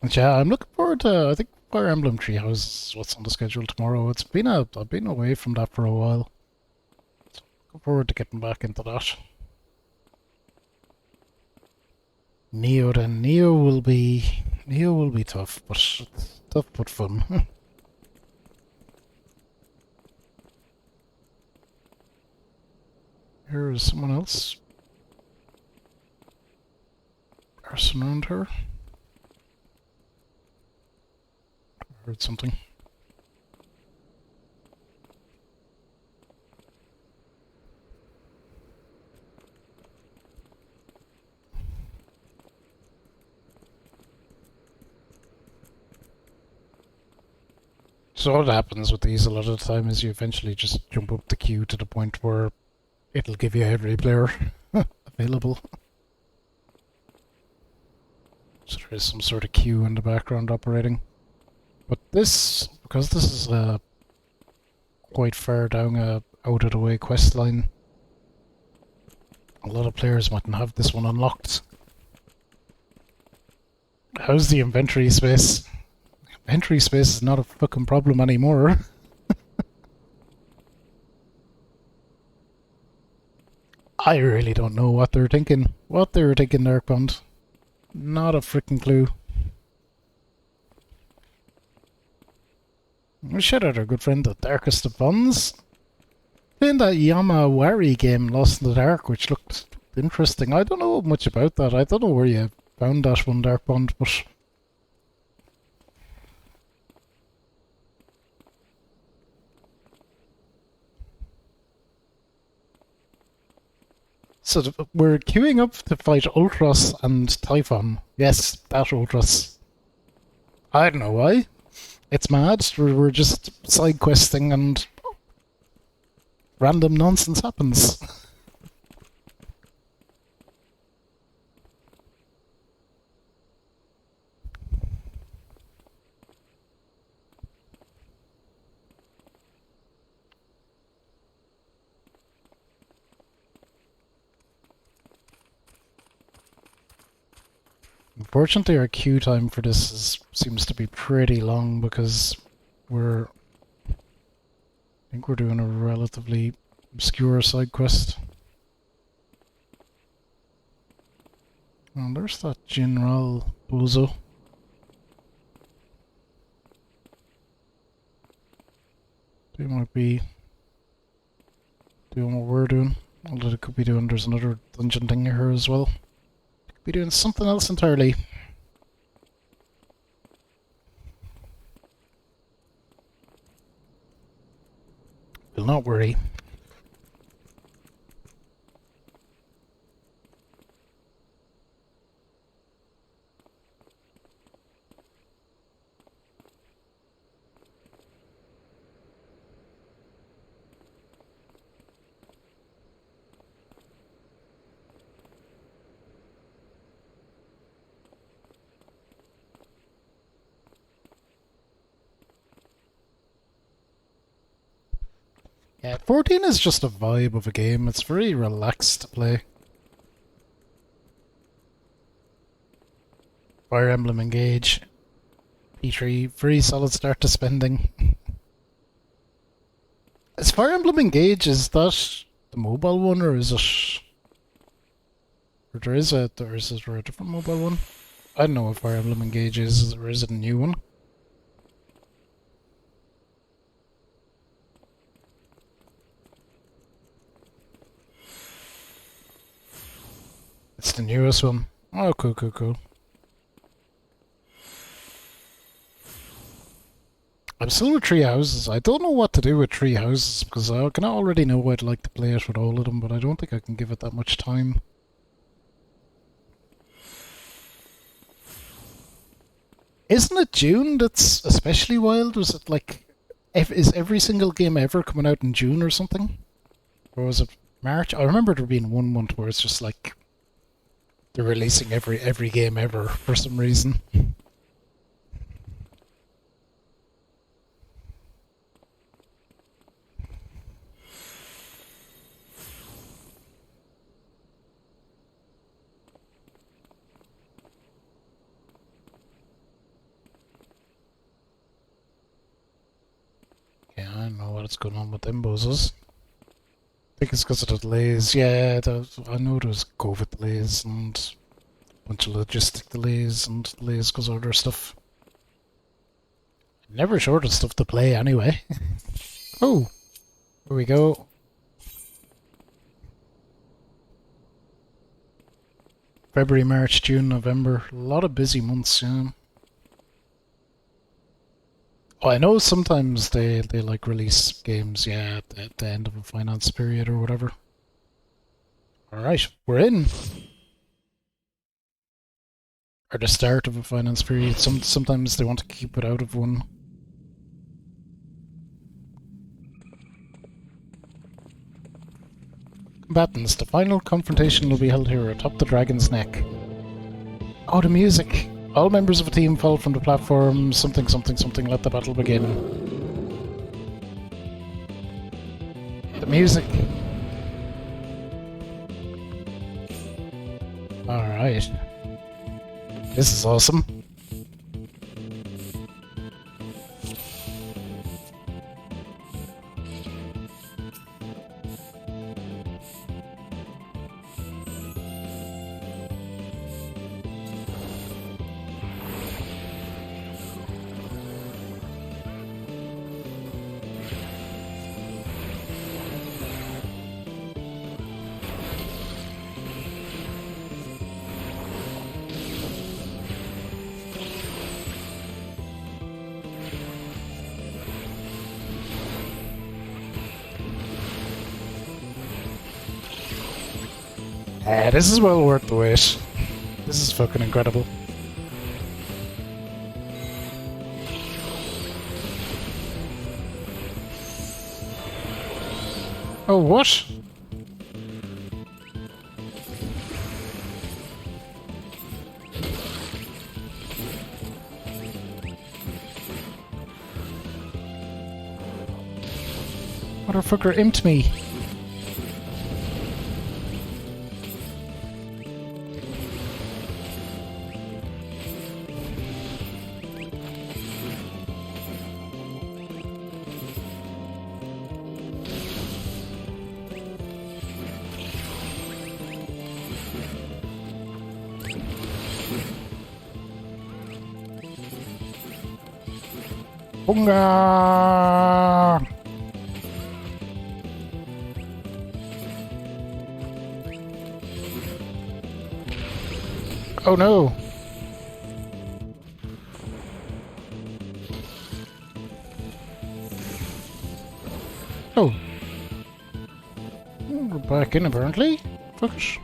But yeah, I'm looking forward to, I think Fire Emblem Treehouse is what's on the schedule tomorrow. I've been away from that for a while. So looking forward to getting back into that. Neo then. Neo will be tough, but it's tough but fun. Here is someone else. Person around her. Heard something. So what happens with these a lot of the time is you eventually just jump up the queue to the point where it'll give you every player available. So there is some sort of queue in the background operating. But this, because this is quite far down a out of the way quest line, a lot of players mightn't have this one unlocked. How's the inventory space? Inventory space is not a fucking problem anymore. I really don't know what they're thinking. What they were thinking, Darkbond. Not a freaking clue. Shout out our good friend, the Darkest of Funds. Playing that Yamawari game, Lost in the Dark, which looked interesting. I don't know much about that. I don't know where you found that one, Darkbond, but... So we're queuing up to fight Ultros and Typhon. Yes, that Ultros. I don't know why. It's mad. We're just side questing and random nonsense happens. Unfortunately, our queue time for this seems to be pretty long because I think we're doing a relatively obscure side quest. Oh, there's that General Bozo. They might be doing what we're doing. Although they could be doing, there's another dungeon thing here as well. Be doing something else entirely. Will not worry. Yeah, 14 is just a vibe of a game. It's very relaxed to play. Fire Emblem Engage. P3, very solid start to spending. Is Fire Emblem Engage, is that the mobile one, or is it... Or is there a different mobile one? I don't know what Fire Emblem Engage is, or is it a new one? It's the newest one. Oh, cool. I'm still with Tree Houses. I don't know what to do with Tree Houses because I can already know I'd like to play it with all of them, but I don't think I can give it that much time. Isn't it June that's especially wild? Was it like, is every single game ever coming out in June or something? Or was it March? I remember there being one month where it's just like they're releasing every game ever for some reason. Yeah, I don't know what's going on with them bozos. I think it's because of the delays. Yeah, I know there's COVID delays and a bunch of logistic delays and delays because of other stuff. Never short of stuff to play anyway. Oh, here we go. February, March, June, November. A lot of busy months, yeah. Oh, I know sometimes they like release games, yeah, at the end of a finance period or whatever. Alright, we're in. Or the start of a finance period. Sometimes they want to keep it out of one. Combatants, the final confrontation will be held here atop the dragon's neck. Oh, the music! All members of a team fall from the platform, something, something, something, let the battle begin. The music. Alright. This is awesome. This is well worth the wait. This is fucking incredible. Oh, what? Motherfucker imped me. Bunga! Oh no! Oh. We're back in apparently. Fuck it.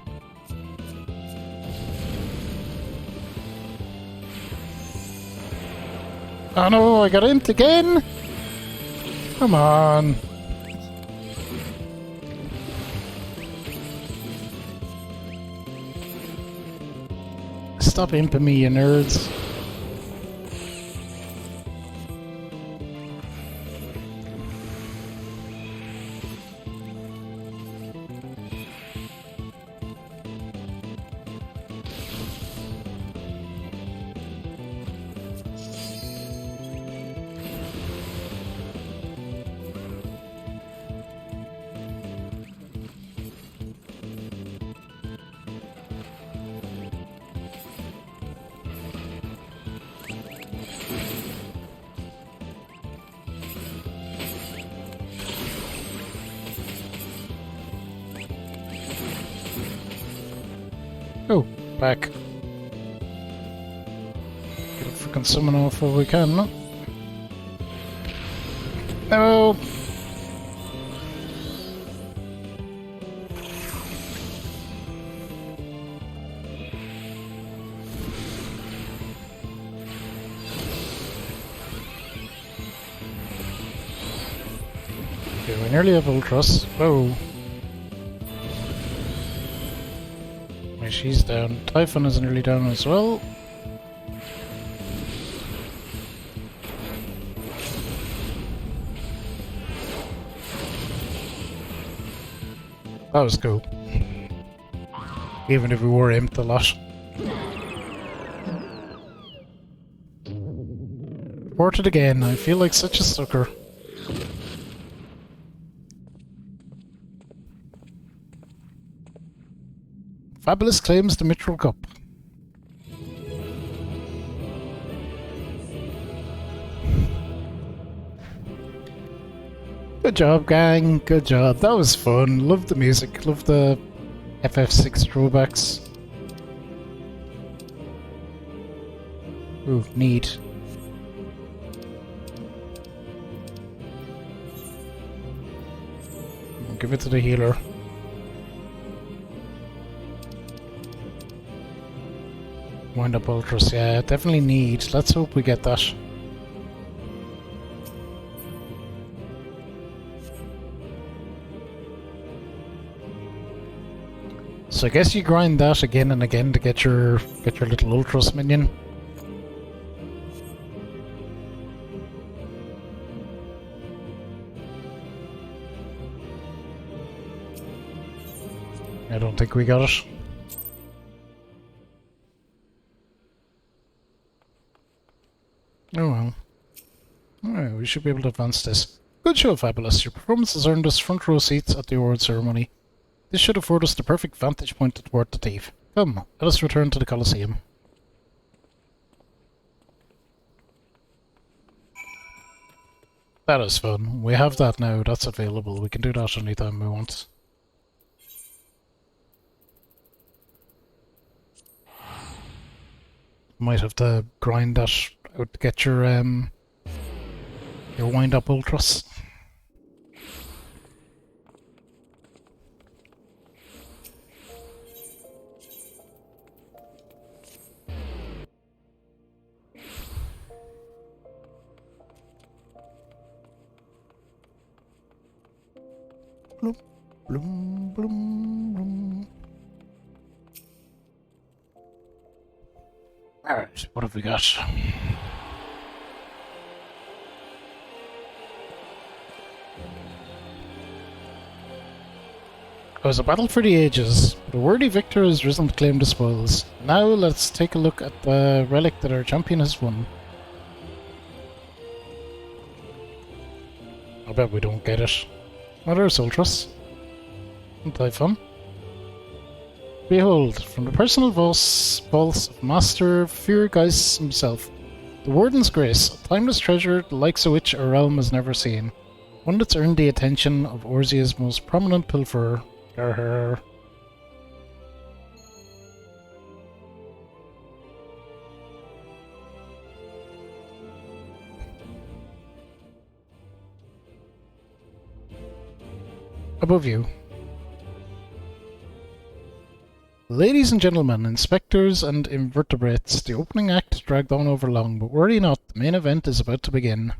Oh no, I got imped again! Come on. Stop imping me, you nerds. Oh, back. Get a freaking summon off while we can, no? No! Okay, we nearly have Ultras. Whoa. Okay, she's down. Typhon is nearly down as well. That was cool. Even if we were amped a lot. Ported again, I feel like such a sucker. Fabulous claims the Mithril Cup. Good job, gang. Good job. That was fun. Love the music. Love the FF6 throwbacks. Ooh, neat. Give it to the healer. Wind up Ultras, yeah, definitely need. Let's hope we get that. So I guess you grind that again and again to get your little Ultras minion. I don't think we got it. Oh well. Alright, we should be able to advance this. Good show, Fabulous. Your performance has earned us front row seats at the award ceremony. This should afford us the perfect vantage point to thwart the thief. Come, let us return to the Colosseum. That is fun. We have that now. That's available. We can do that anytime we want. Might have to grind that out to get your wind-up Ultras. Bloom, bloom, bloom, bloom. Alright, what have we got? It was a battle for the ages. The worthy victor has risen to claim the spoils. Now let's take a look at the relic that our champion has won. I bet we don't get it. What are Ultras? Isn't that fun? Behold, from the personal vaults of Master Feargeist himself, the Warden's Grace, a timeless treasure the likes of which our realm has never seen. One that's earned the attention of Orzia's most prominent pilferer. Grr. Above you. Ladies and gentlemen, inspectors and invertebrates, the opening act dragged on over long, but worry not, the main event is about to begin.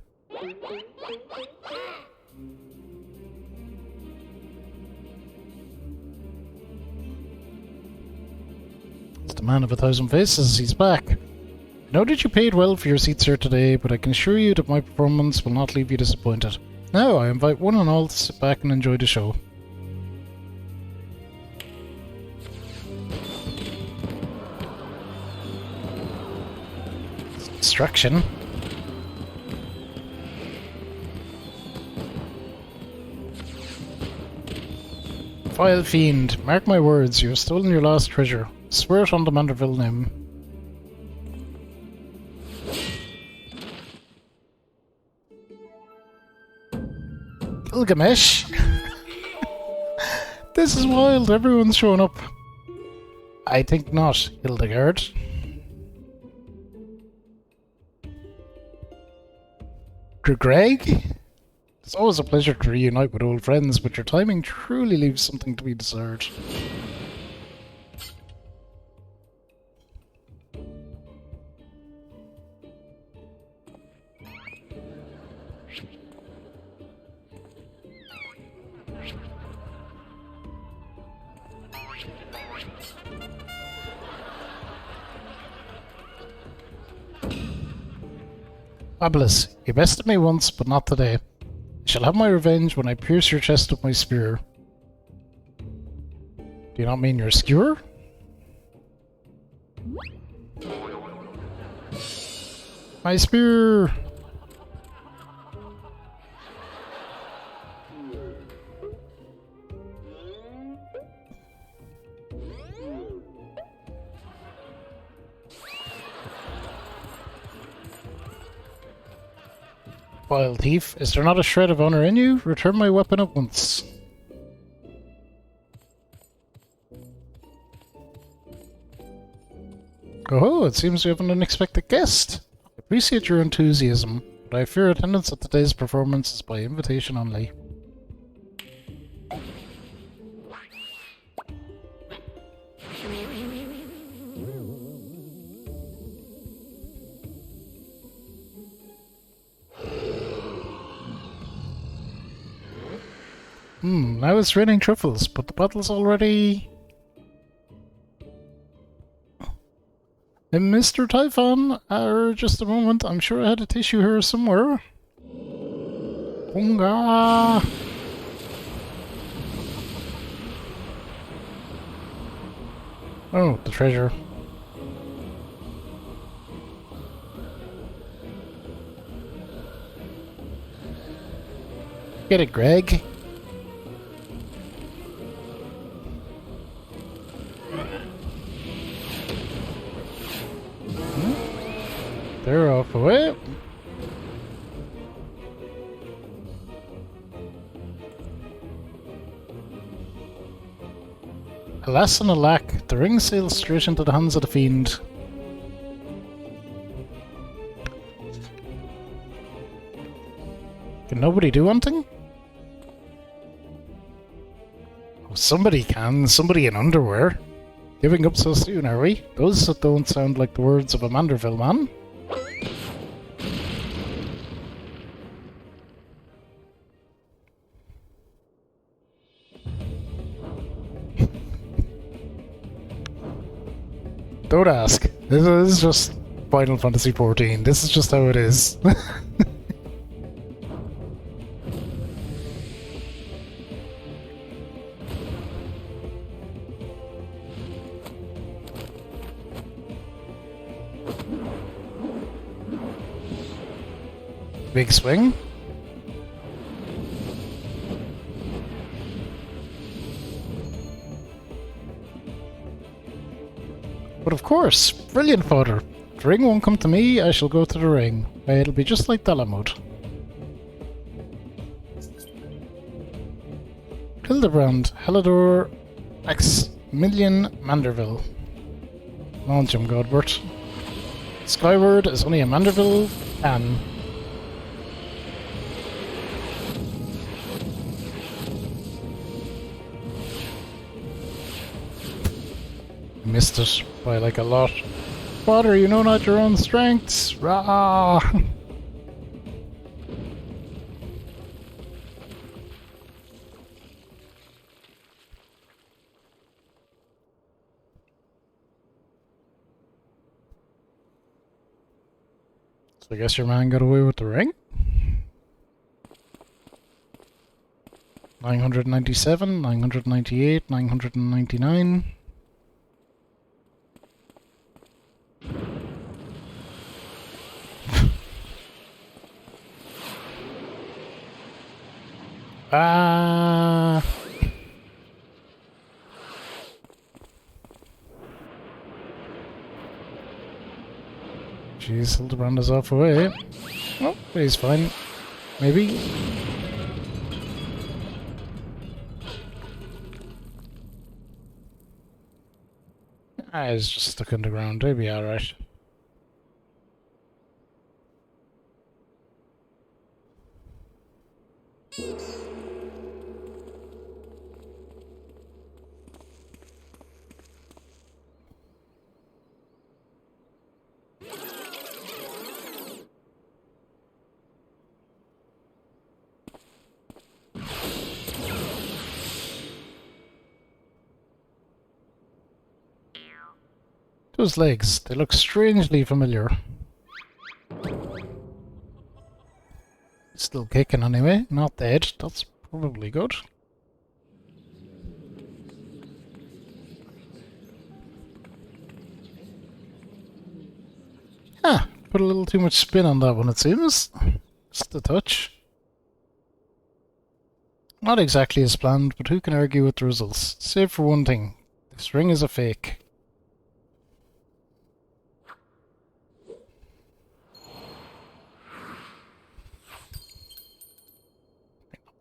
It's the man of 1,000 faces, he's back. I know that you paid well for your seats here today, but I can assure you that my performance will not leave you disappointed. Now I invite one and all to sit back and enjoy the show. Destruction. Vile fiend, mark my words, you have stolen your lost treasure. Swear it on the Manderville name. Gilgamesh? This is wild, everyone's showing up. I think not, Hildegard. Greg? It's always a pleasure to reunite with old friends, but your timing truly leaves something to be desired. Fabulous. You bested me once, but not today. I shall have my revenge when I pierce your chest with my spear. Do you not mean your skewer? My spear! Vile thief, is there not a shred of honor in you? Return my weapon at once. Oh, it seems we have an unexpected guest. I appreciate your enthusiasm, but I fear attendance at today's performance is by invitation only. Now it's raining truffles, but the bottle's already... Mr. Typhon, just a moment, I'm sure I had a tissue here somewhere. Bunga! Oh, the treasure. Get it, Greg. They're off away. Alas and alack, the ring sails straight into the hands of the fiend. Can nobody do anything? Oh, somebody can. Somebody in underwear. Giving up so soon, are we? Those that don't sound like the words of a Manderville man. Don't ask. This is just Final Fantasy XIV. This is just how it is. Big swing. But of course, brilliant fodder. The ring won't come to me, I shall go to the ring. It'll be just like Dalamud. Hildebrand, Helidor, Maximilian Manderville. Launch him, Godbert. Skyward is only a Manderville can. Missed it by like a lot. Father, you know not your own strengths. Rah! So I guess your man got away with the ring? 997, 998, 999. Jeez, Hildebrand is off away. Oh, he's fine. Maybe. He's just stuck in the ground. He'll be alright. Those legs, they look strangely familiar. Still kicking anyway, not dead. That's probably good. Ah, put a little too much spin on that one, it seems. Just a touch. Not exactly as planned, but who can argue with the results? Save for one thing. This ring is a fake.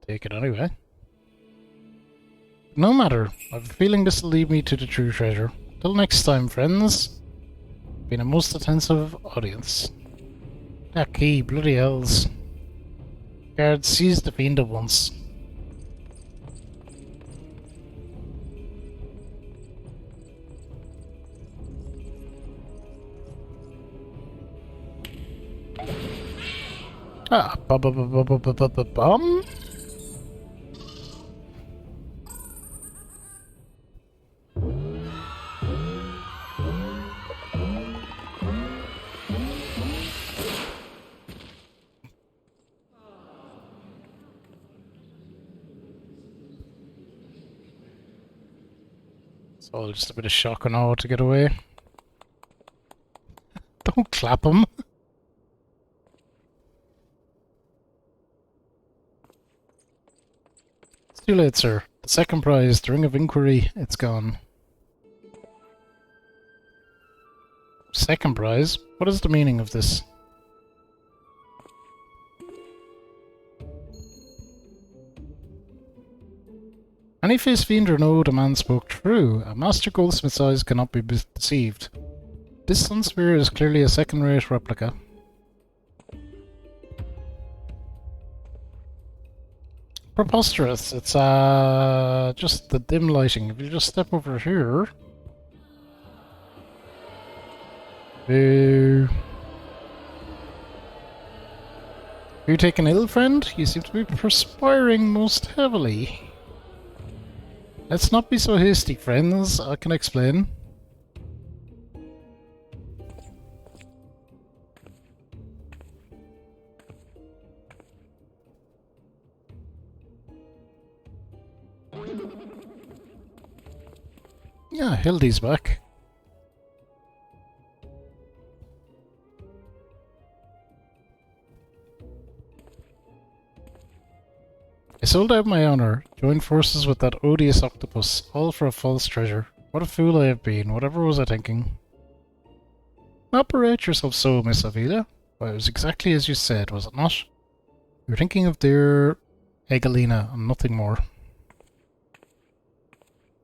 Take it anyway. No matter. I've a feeling this will lead me to the true treasure. Till next time, friends. Been a most attentive audience. That key, bloody hells. Guards, seize the fiend at once. Ah, bum. It's all just a bit of shock and awe to get away. Don't clap him. It's too late, sir. The second prize, the Ring of Inquiry, it's gone. Second prize? What is the meaning of this? Any face fiend or no, the man spoke true. A master goldsmith's eyes cannot be deceived. This sun sphere is clearly a second-rate replica. Preposterous. It's just the dim lighting. If you just step over here. Boo. Are you taken ill, friend? You seem to be perspiring most heavily. Let's not be so hasty, friends. I can explain. Yeah, Hildy's back. I sold out my honor, joined forces with that odious octopus, all for a false treasure. What a fool I have been, whatever was I thinking? Not berate yourself so, Miss Avila. Well, it was exactly as you said, was it not? You were thinking of dear Egelina, and nothing more.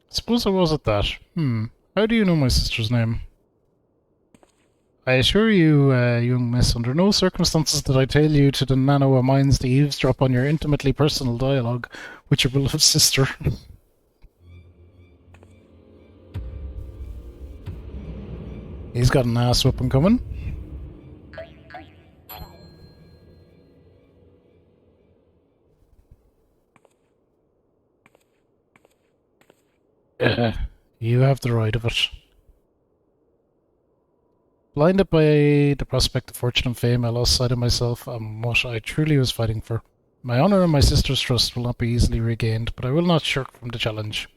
Suppose I was at that. How do you know my sister's name? I assure you, young miss, under no circumstances did I tell you to the nano of minds to eavesdrop on your intimately personal dialogue with your beloved sister. He's got an ass whipping coming. You have the right of it. Blinded by the prospect of fortune and fame, I lost sight of myself and what I truly was fighting for. My honour and my sister's trust will not be easily regained, but I will not shirk from the challenge.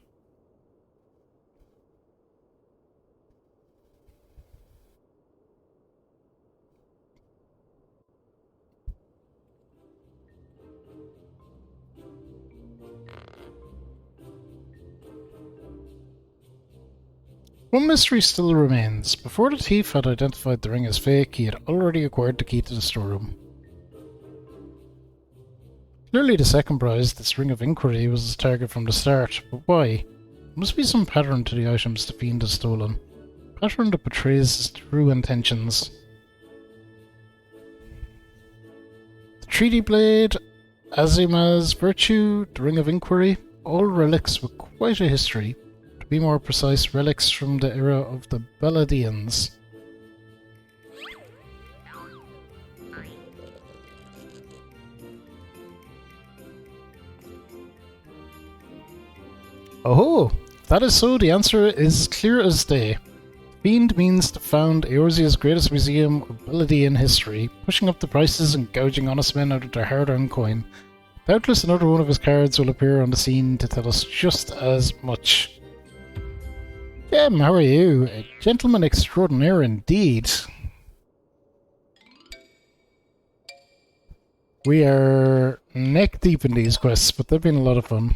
One mystery still remains. Before the thief had identified the ring as fake, he had already acquired the key to the storeroom. Clearly the second prize, this Ring of Inquiry, was his target from the start, but why? There must be some pattern to the items the fiend has stolen. A pattern that betrays his true intentions. The Treaty Blade, Azima's Virtue, the Ring of Inquiry, all relics with quite a history. To be more precise, relics from the era of the Beladians. Oh, if that is so, the answer is clear as day. The fiend means to found Eorzea's greatest museum of ability in history, pushing up the prices and gouging honest men out of their hard-earned coin. Doubtless another one of his cards will appear on the scene to tell us just as much. Jem, how are you? A gentleman extraordinaire indeed. We are neck deep in these quests, but they've been a lot of fun.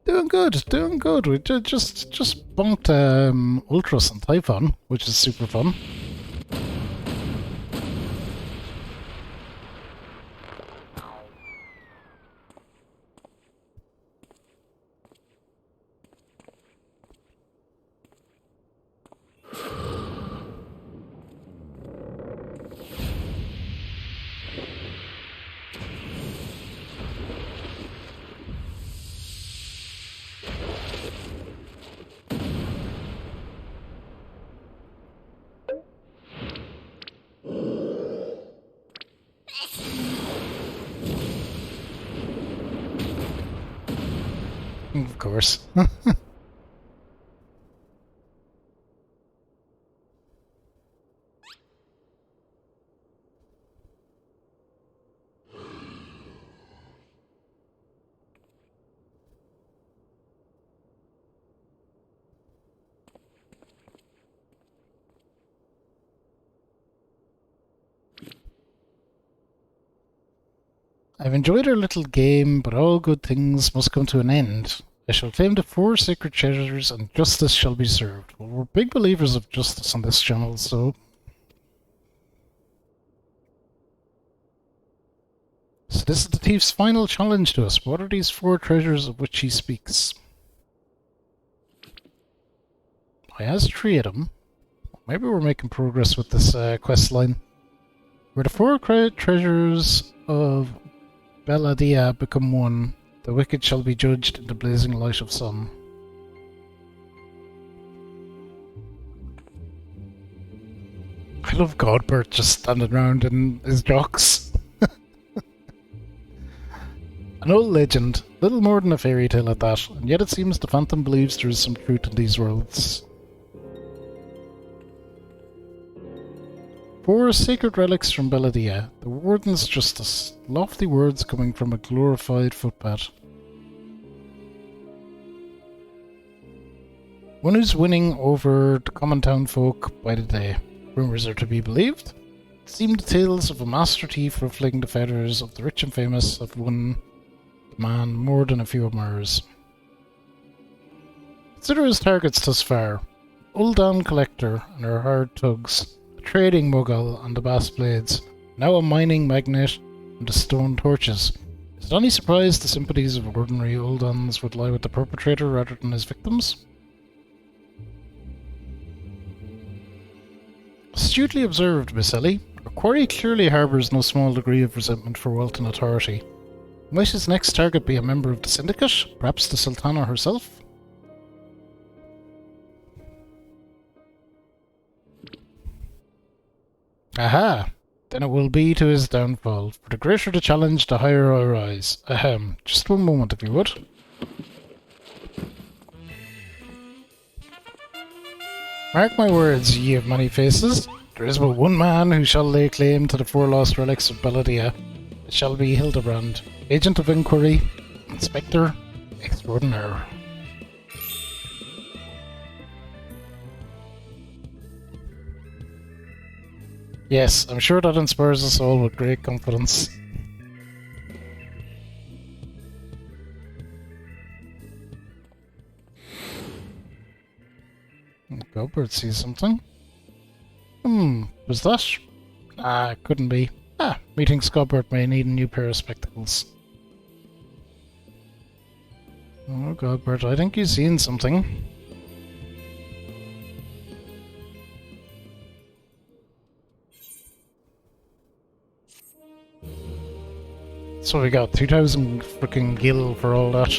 Doing good, doing good. We just bumped Ultras and Typhon, which is super fun. Of course. I've enjoyed our little game, but all good things must come to an end. I shall claim the 4 sacred treasures, and justice shall be served. Well, we're big believers of justice on this channel, so... So this is the thief's final challenge to us. What are these 4 treasures of which he speaks? He has 3 of them. Maybe we're making progress with this quest line. Where the 4 treasures of Belladia become one, the wicked shall be judged in the blazing light of sun. I love Godbert just standing around in his jocks. An old legend, little more than a fairy tale at that, and yet it seems the Phantom believes there is some truth in these worlds. 4 sacred relics from Belladia, the Warden's Justice, lofty words coming from a glorified footpad. One who's winning over the common town folk by the day. Rumours are to be believed. It seemed the tales of a master thief ruffling the feathers of the rich and famous have won the man more than a few admirers. Consider his targets thus far. Uldan Collector and her hard tugs, a trading mogul and the bass blades, now a mining magnate and the stone torches. Is it any surprise the sympathies of ordinary Uldans would lie with the perpetrator rather than his victims? Astutely observed, Miss Ellie. Our quarry clearly harbours no small degree of resentment for wealth and authority. Might his next target be a member of the Syndicate? Perhaps the Sultana herself? Aha! Then it will be to his downfall. For the greater the challenge, the higher I rise. Ahem. Just one moment, if you would. Mark my words, ye of many faces. There is but one man who shall lay claim to the 4 lost relics of Belladia. It shall be Hildebrand, Agent of Inquiry, Inspector Extraordinaire. Yes, I'm sure that inspires us all with great confidence. Gobert sees something. Was that? Couldn't be. Methinks Gobert may need a new pair of spectacles. Oh, Gobert, I think you've seen something. So we got 2,000 freaking gil for all that.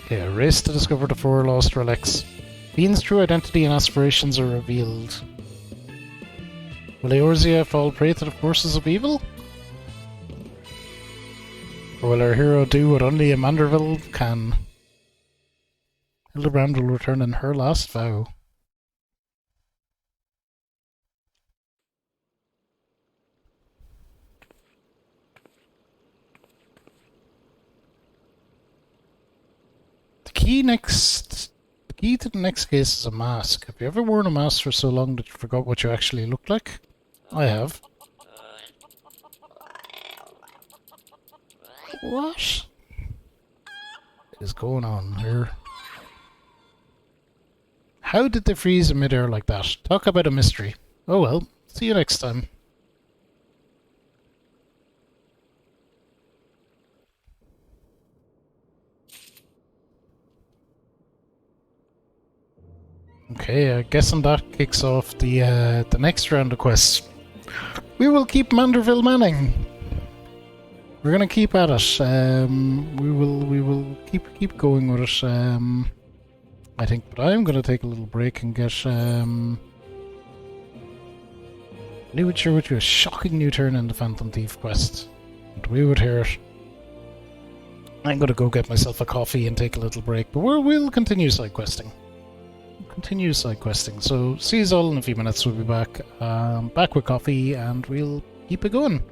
Okay, a race to discover the 4 lost relics. Being's true identity and aspirations are revealed. Will Eorzea fall prey to the forces of evil? Or will our hero do what only a Manderville can? Hildebrand will return in her last vow. The key to the next case is a mask. Have you ever worn a mask for so long that you forgot what you actually looked like? I have. What is going on here? How did they freeze in midair like that? Talk about a mystery. Oh well, see you next time. Okay, I guess that kicks off the next round of quests. We will keep Manderville manning. We're gonna keep at it. We will keep going with it. I think, but I'm gonna take a little break and get New Witcher with a shocking new turn in the Phantom Thief quest. And we would hear it. I'm gonna go get myself a coffee and take a little break, but we'll continue side questing. So see you all in a few minutes. We'll be back with coffee, and we'll keep it going.